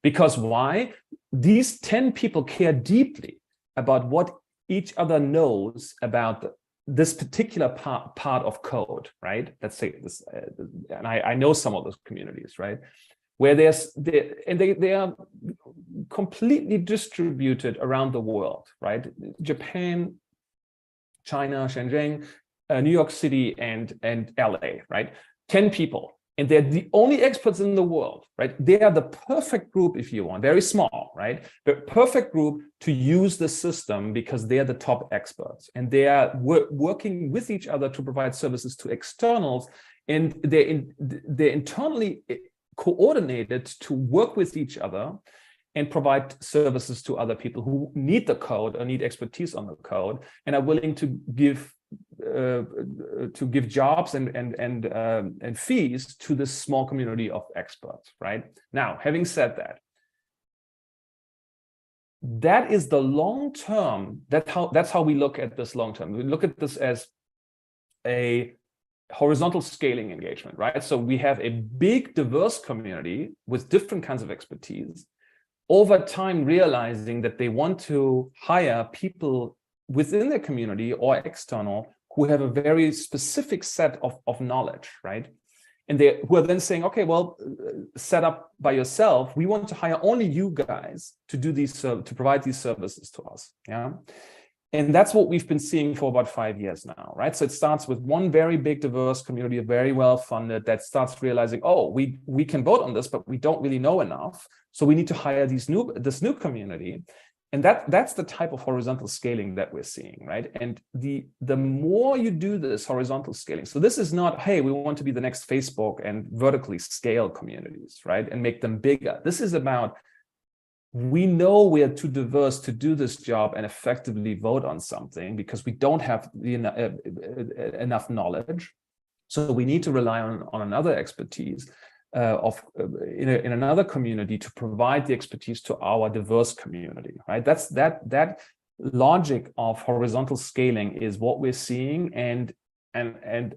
Because why? These 10 people care deeply about what each other knows about this particular part of code, right? Let's say this, and I know some of those communities, right? Where they are completely distributed around the world, right? Japan, China, Shenzhen, New York City, and LA, right? 10 people. And they're the only experts in the world, right? They are the perfect group, if you want, very small, right? The perfect group to use the system because they're the top experts. And they are working with each other to provide services to externals. And they're internally coordinated to work with each other and provide services to other people who need the code or need expertise on the code and are willing to give jobs and fees to this small community of experts, right? Now, having said that, that is the long term. That's how we look at this long term. We look at this as a horizontal scaling engagement, right? So we have a big, diverse community with different kinds of expertise, over time realizing that they want to hire people within their community or external who have a very specific set of knowledge, right? And who are then saying, okay, well, set up by yourself, we want to hire only you guys to do these, to provide these services to us, yeah? And that's what we've been seeing for about 5 years now, right? So it starts with one very big, diverse community, very well funded, that starts realizing, oh, we can vote on this, but we don't really know enough. So we need to hire this new community. And that's the type of horizontal scaling that we're seeing, right? And the more you do this horizontal scaling, so this is not, hey, we want to be the next Facebook and vertically scale communities, right? And make them bigger. This is about, we know we are too diverse to do this job and effectively vote on something because we don't have enough knowledge. So we need to rely on another expertise in another community to provide the expertise to our diverse community, right? That logic of horizontal scaling is what we're seeing, and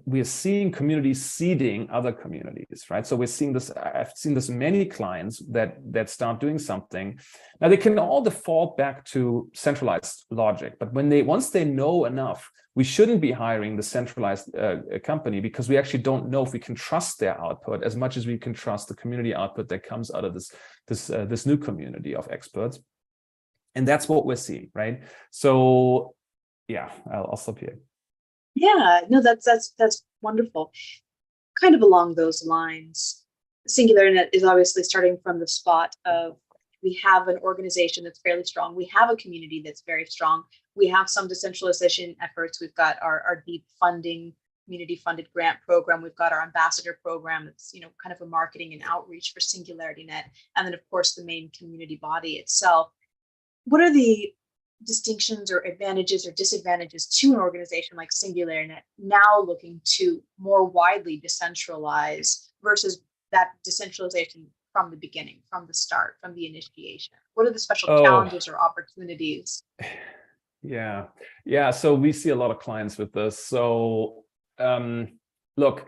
we're seeing communities seeding other communities, right? So we're seeing this. I've seen this in many clients that start doing something. Now they can all default back to centralized logic, but once they know enough, we shouldn't be hiring the centralized company because we actually don't know if we can trust their output as much as we can trust the community output that comes out of this new community of experts. And that's what we're seeing, right? So yeah, I'll stop here. Yeah, no, that's wonderful. Kind of along those lines, SingularityNET is obviously starting from the spot of, we have an organization that's fairly strong. We have a community that's very strong. We have some decentralization efforts. We've got our deep funding, community funded grant program. We've got our ambassador program. That's, kind of a marketing and outreach for SingularityNET. And then of course the main community body itself. What are the distinctions or advantages or disadvantages to an organization like SingularityNET now looking to more widely decentralize versus that decentralization from the beginning, from the start, from the initiation? What are the special challenges or opportunities? Yeah. So we see a lot of clients with this. So look,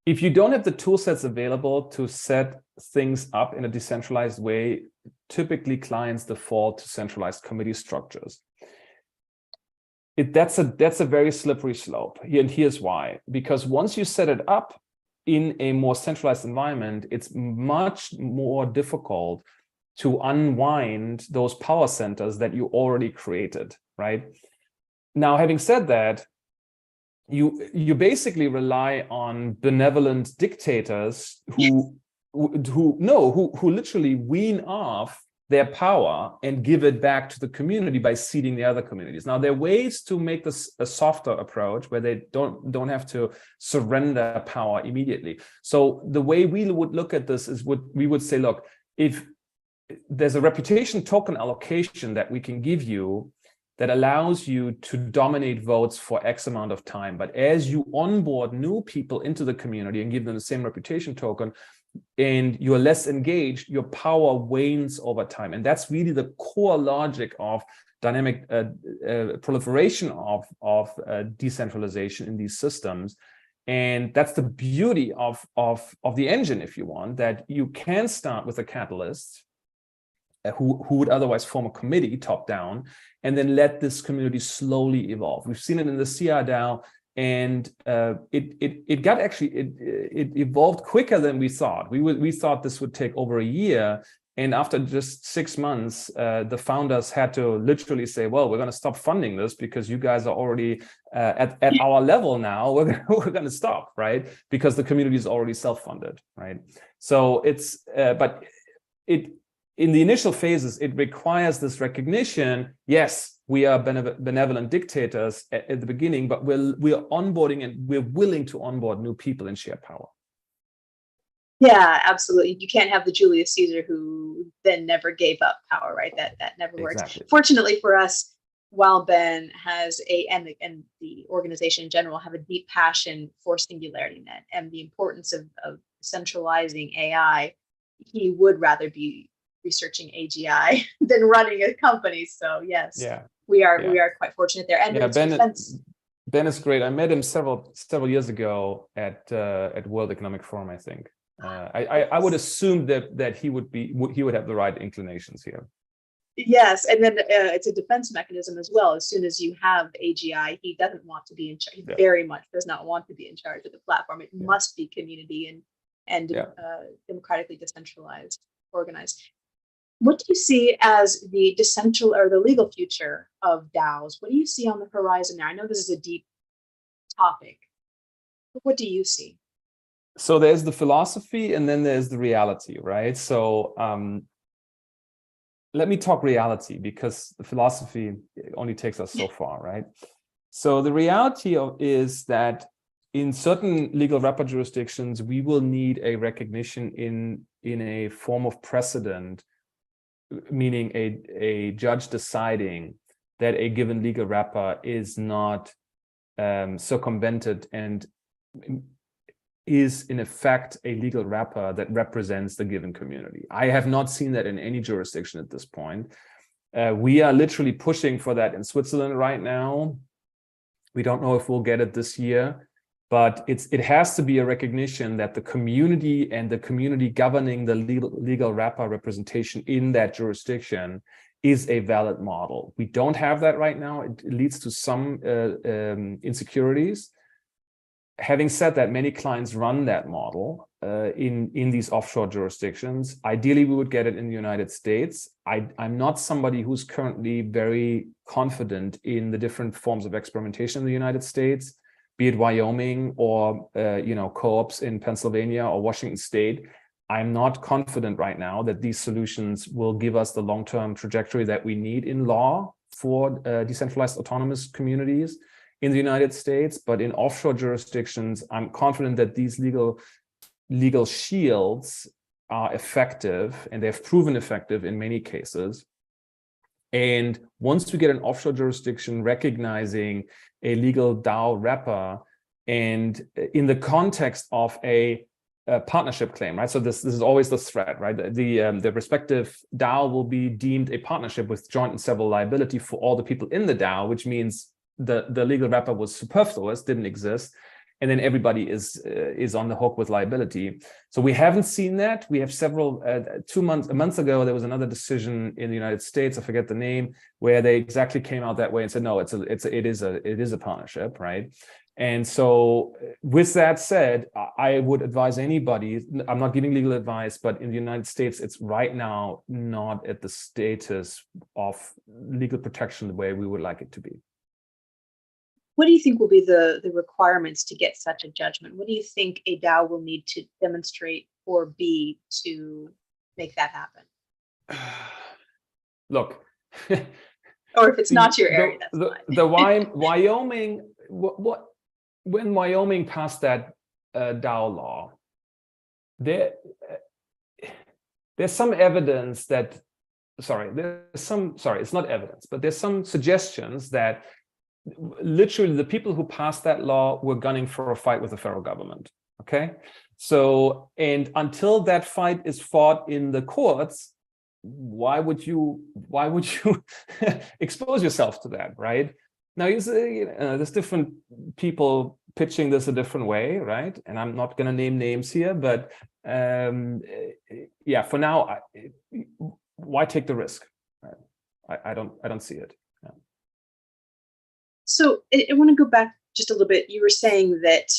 if you don't have the tool sets available to set things up in a decentralized way, typically clients default to centralized committee structures. That's a very slippery slope. And here's why. Because once you set it up in a more centralized environment, it's much more difficult to unwind those power centers that you already created, right? Now, having said that, you basically rely on benevolent dictators who literally wean off their power and give it back to the community by seeding the other communities. Now, there are ways to make this a softer approach where they don't have to surrender power immediately. So the way we would look at this is we would say, look, if there's a reputation token allocation that we can give you that allows you to dominate votes for X amount of time, but as you onboard new people into the community and give them the same reputation token, and you're less engaged, your power wanes over time. And that's really the core logic of dynamic proliferation of decentralization in these systems. And that's the beauty of the engine, if you want, that you can start with a catalyst who would otherwise form a committee top down, and then let this community slowly evolve. We've seen it in the CR DAO, and it evolved quicker than we thought. We thought this would take over a year, and after just 6 months, the founders had to literally say, "Well, we're going to stop funding this because you guys are already at our level now. We're going to stop, right? Because the community is already self-funded, right?" So in the initial phases, it requires this recognition. Yes, we are benevolent dictators at the beginning, but we're onboarding and we're willing to onboard new people and share power. Yeah, absolutely. You can't have the Julius Caesar who then never gave up power, right? That never works. Exactly. Fortunately for us, while Ben has and the organization in general have a deep passion for SingularityNet and the importance of centralizing AI, he would rather be researching AGI than running a company. So yes, we are quite fortunate there. And Ben is great. I met him several years ago at World Economic Forum, I think. I would assume that he would have the right inclinations here. Yes, and then it's a defense mechanism as well. As soon as you have AGI, he doesn't want to be in charge. He very much does not want to be in charge of the platform. It must be community and democratically decentralized, organized. What do you see as the legal future of DAOs? What do you see on the horizon now? I know this is a deep topic, but what do you see? So there's the philosophy and then there's the reality, right? So let me talk reality, because the philosophy only takes us so far, right? So the reality is that in certain legal wrapper jurisdictions, we will need a recognition in a form of precedent, meaning a judge deciding that a given legal wrapper is not circumvented and is in effect a legal wrapper that represents the given community. I have not seen that in any jurisdiction at this point. We are literally pushing for that in Switzerland right now. We don't know if we'll get it this year, but it has to be a recognition that the community and the community governing the legal wrapper representation in that jurisdiction is a valid model. We don't have that right now. It leads to some insecurities. Having said that, many clients run that model in these offshore jurisdictions. Ideally, we would get it in the United States. I'm not somebody who's currently very confident in the different forms of experimentation in the United States, be it Wyoming or co-ops in Pennsylvania or Washington State. I'm not confident right now that these solutions will give us the long-term trajectory that we need in law for decentralized autonomous communities in the United States. But in offshore jurisdictions, I'm confident that these legal shields are effective, and they've proven effective in many cases. And once we get an offshore jurisdiction recognizing a legal DAO wrapper, and in the context of a partnership claim, right? So this is always the threat, right? The respective DAO will be deemed a partnership with joint and several liability for all the people in the DAO, which means the legal wrapper was superfluous, didn't exist, and then everybody is on the hook with liability. So we haven't seen that. We have several. A month ago, there was another decision in the United States, I forget the name, where they exactly came out that way and said, no, it is a partnership, right? And so with that said, I would advise anybody, I'm not giving legal advice, but in the United States, it's right now not at the status of legal protection the way we would like it to be. What do you think will be the requirements to get such a judgment? What do you think a DAO will need to demonstrate or be to make that happen? look. Or if it's not your area, that's fine. Wyoming, when Wyoming passed that DAO law, there's some evidence that, it's not evidence, but there's some suggestions that literally the people who passed that law were gunning for a fight with the federal government. Okay, so, and until that fight is fought in the courts, why would you expose yourself to that, right? Now, you see, there's different people pitching this a different way, right? And I'm not going to name names here, but yeah, for now, why take the risk? Right? I don't see it. Yeah. So I want to go back just a little bit. You were saying that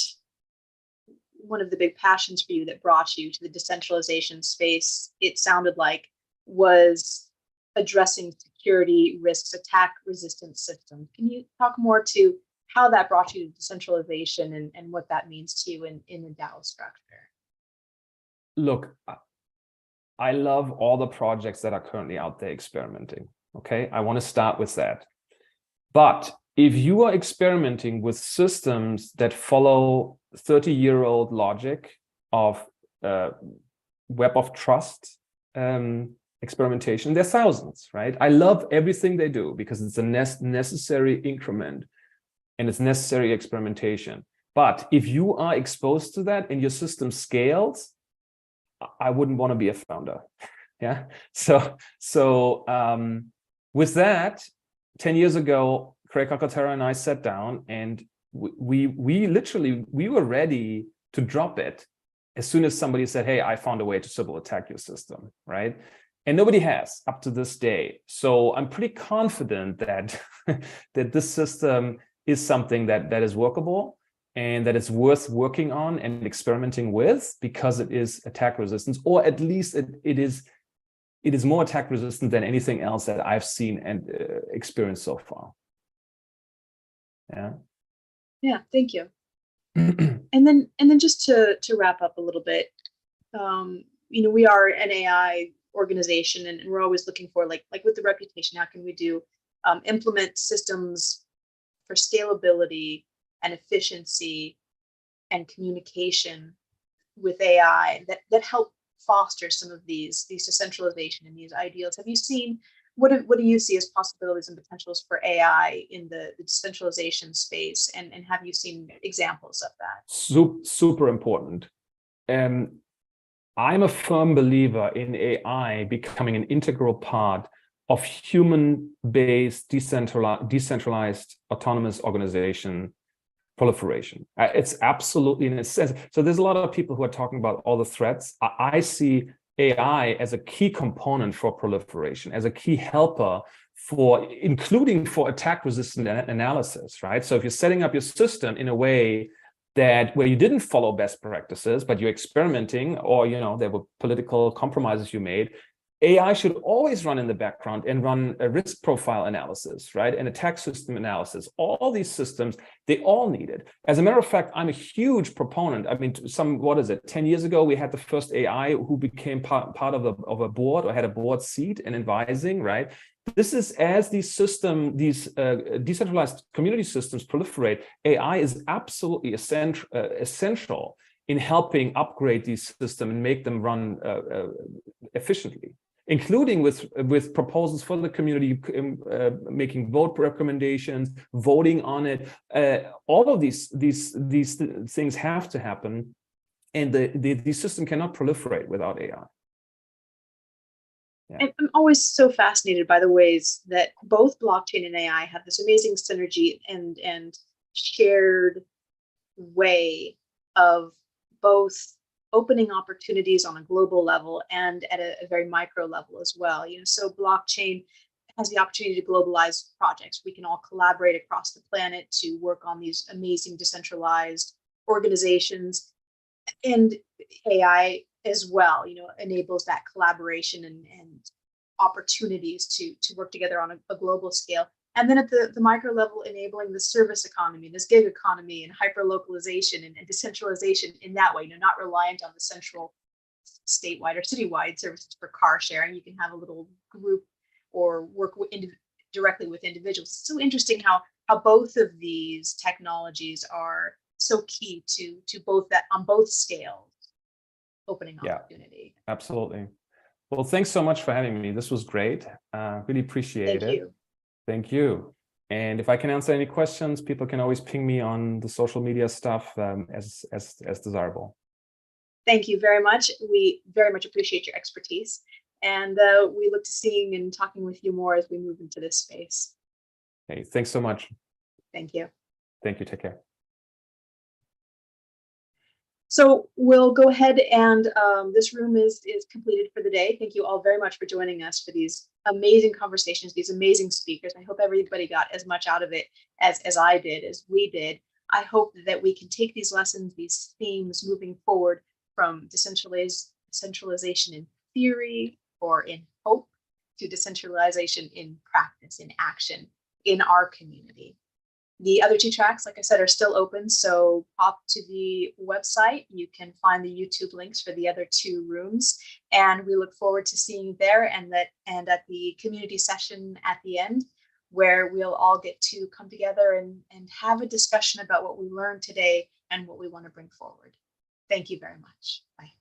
one of the big passions for you that brought you to the decentralization space, it sounded like, was addressing security risks, attack resistant systems. Can you talk more to how that brought you to decentralization and what that means to you in the DAO structure? Look, I love all the projects that are currently out there experimenting. Okay, I want to start with that. But if you are experimenting with systems that follow 30-year-old logic of web of trust experimentation, there's thousands, right? I love everything they do because it's a necessary increment and it's necessary experimentation. But if you are exposed to that and your system scales, I wouldn't want to be a founder. Yeah. So with that, 10 years ago, Craig Alcantara and I sat down and we were ready to drop it as soon as somebody said, hey, I found a way to Sybil attack your system, right? And nobody has up to this day. So I'm pretty confident that that this system is something that is workable and that it's worth working on and experimenting with because it is attack resistant, or at least it is more attack resistant than anything else that I've seen and experienced so far. Yeah. Yeah, thank you. And then just to wrap up a little bit, we are an AI organization, and we're always looking for like with the reputation, how can we do implement systems for scalability and efficiency and communication with AI that help foster some of these decentralization and these ideals. Have you seen, what do you see as possibilities and potentials for AI in the decentralization space, and have you seen examples of that? Super important. I'm a firm believer in AI becoming an integral part of human-based, decentralized autonomous organization proliferation. It's absolutely in a sense. So there's a lot of people who are talking about all the threats. I see AI as a key component for proliferation, as a key helper including for attack resistant analysis, right? So if you're setting up your system in a way where you didn't follow best practices, but you're experimenting, or there were political compromises you made, AI should always run in the background and run a risk profile analysis, right? And attack system analysis. All these systems, they all need it. As a matter of fact, I'm a huge proponent. I mean, 10 years ago, we had the first AI who became part of a board or had a board seat and advising, right? This is as these decentralized community systems proliferate, AI is absolutely essential in helping upgrade these systems and make them run efficiently, including with proposals for the community, making vote recommendations, voting on it. All of these things have to happen, and the system cannot proliferate without AI. Yeah. I'm always so fascinated by the ways that both blockchain and AI have this amazing synergy and shared way of both opening opportunities on a global level and at a very micro level as well. So blockchain has the opportunity to globalize projects. We can all collaborate across the planet to work on these amazing decentralized organizations, and AI as well, enables that collaboration and opportunities to work together on a global scale. And then at the micro level, enabling the service economy, this gig economy, and hyper localization and decentralization in that way, not reliant on the central statewide or citywide services for car sharing. You can have a little group or work directly with individuals. It's so interesting how both of these technologies are so key to both that on both scales, opening opportunity. Absolutely. Well, thanks so much for having me. This was great. Really appreciate it. Thank you. Thank you. And if I can answer any questions, people can always ping me on the social media stuff as desirable. Thank you very much. We very much appreciate your expertise. And we look to seeing and talking with you more as we move into this space. Hey, thanks so much. Thank you. Thank you. Take care. So we'll go ahead and this room is completed for the day. Thank you all very much for joining us for these amazing conversations, these amazing speakers. I hope everybody got as much out of it as I did, as we did. I hope that we can take these lessons, these themes moving forward from decentralization in theory or in hope to decentralization in practice, in action, in our community. The other two tracks, like I said, are still open, so pop to the website. You can find the YouTube links for the other two rooms, and we look forward to seeing you there and at the community session at the end, where we'll all get to come together and have a discussion about what we learned today and what we want to bring forward. Thank you very much. Bye.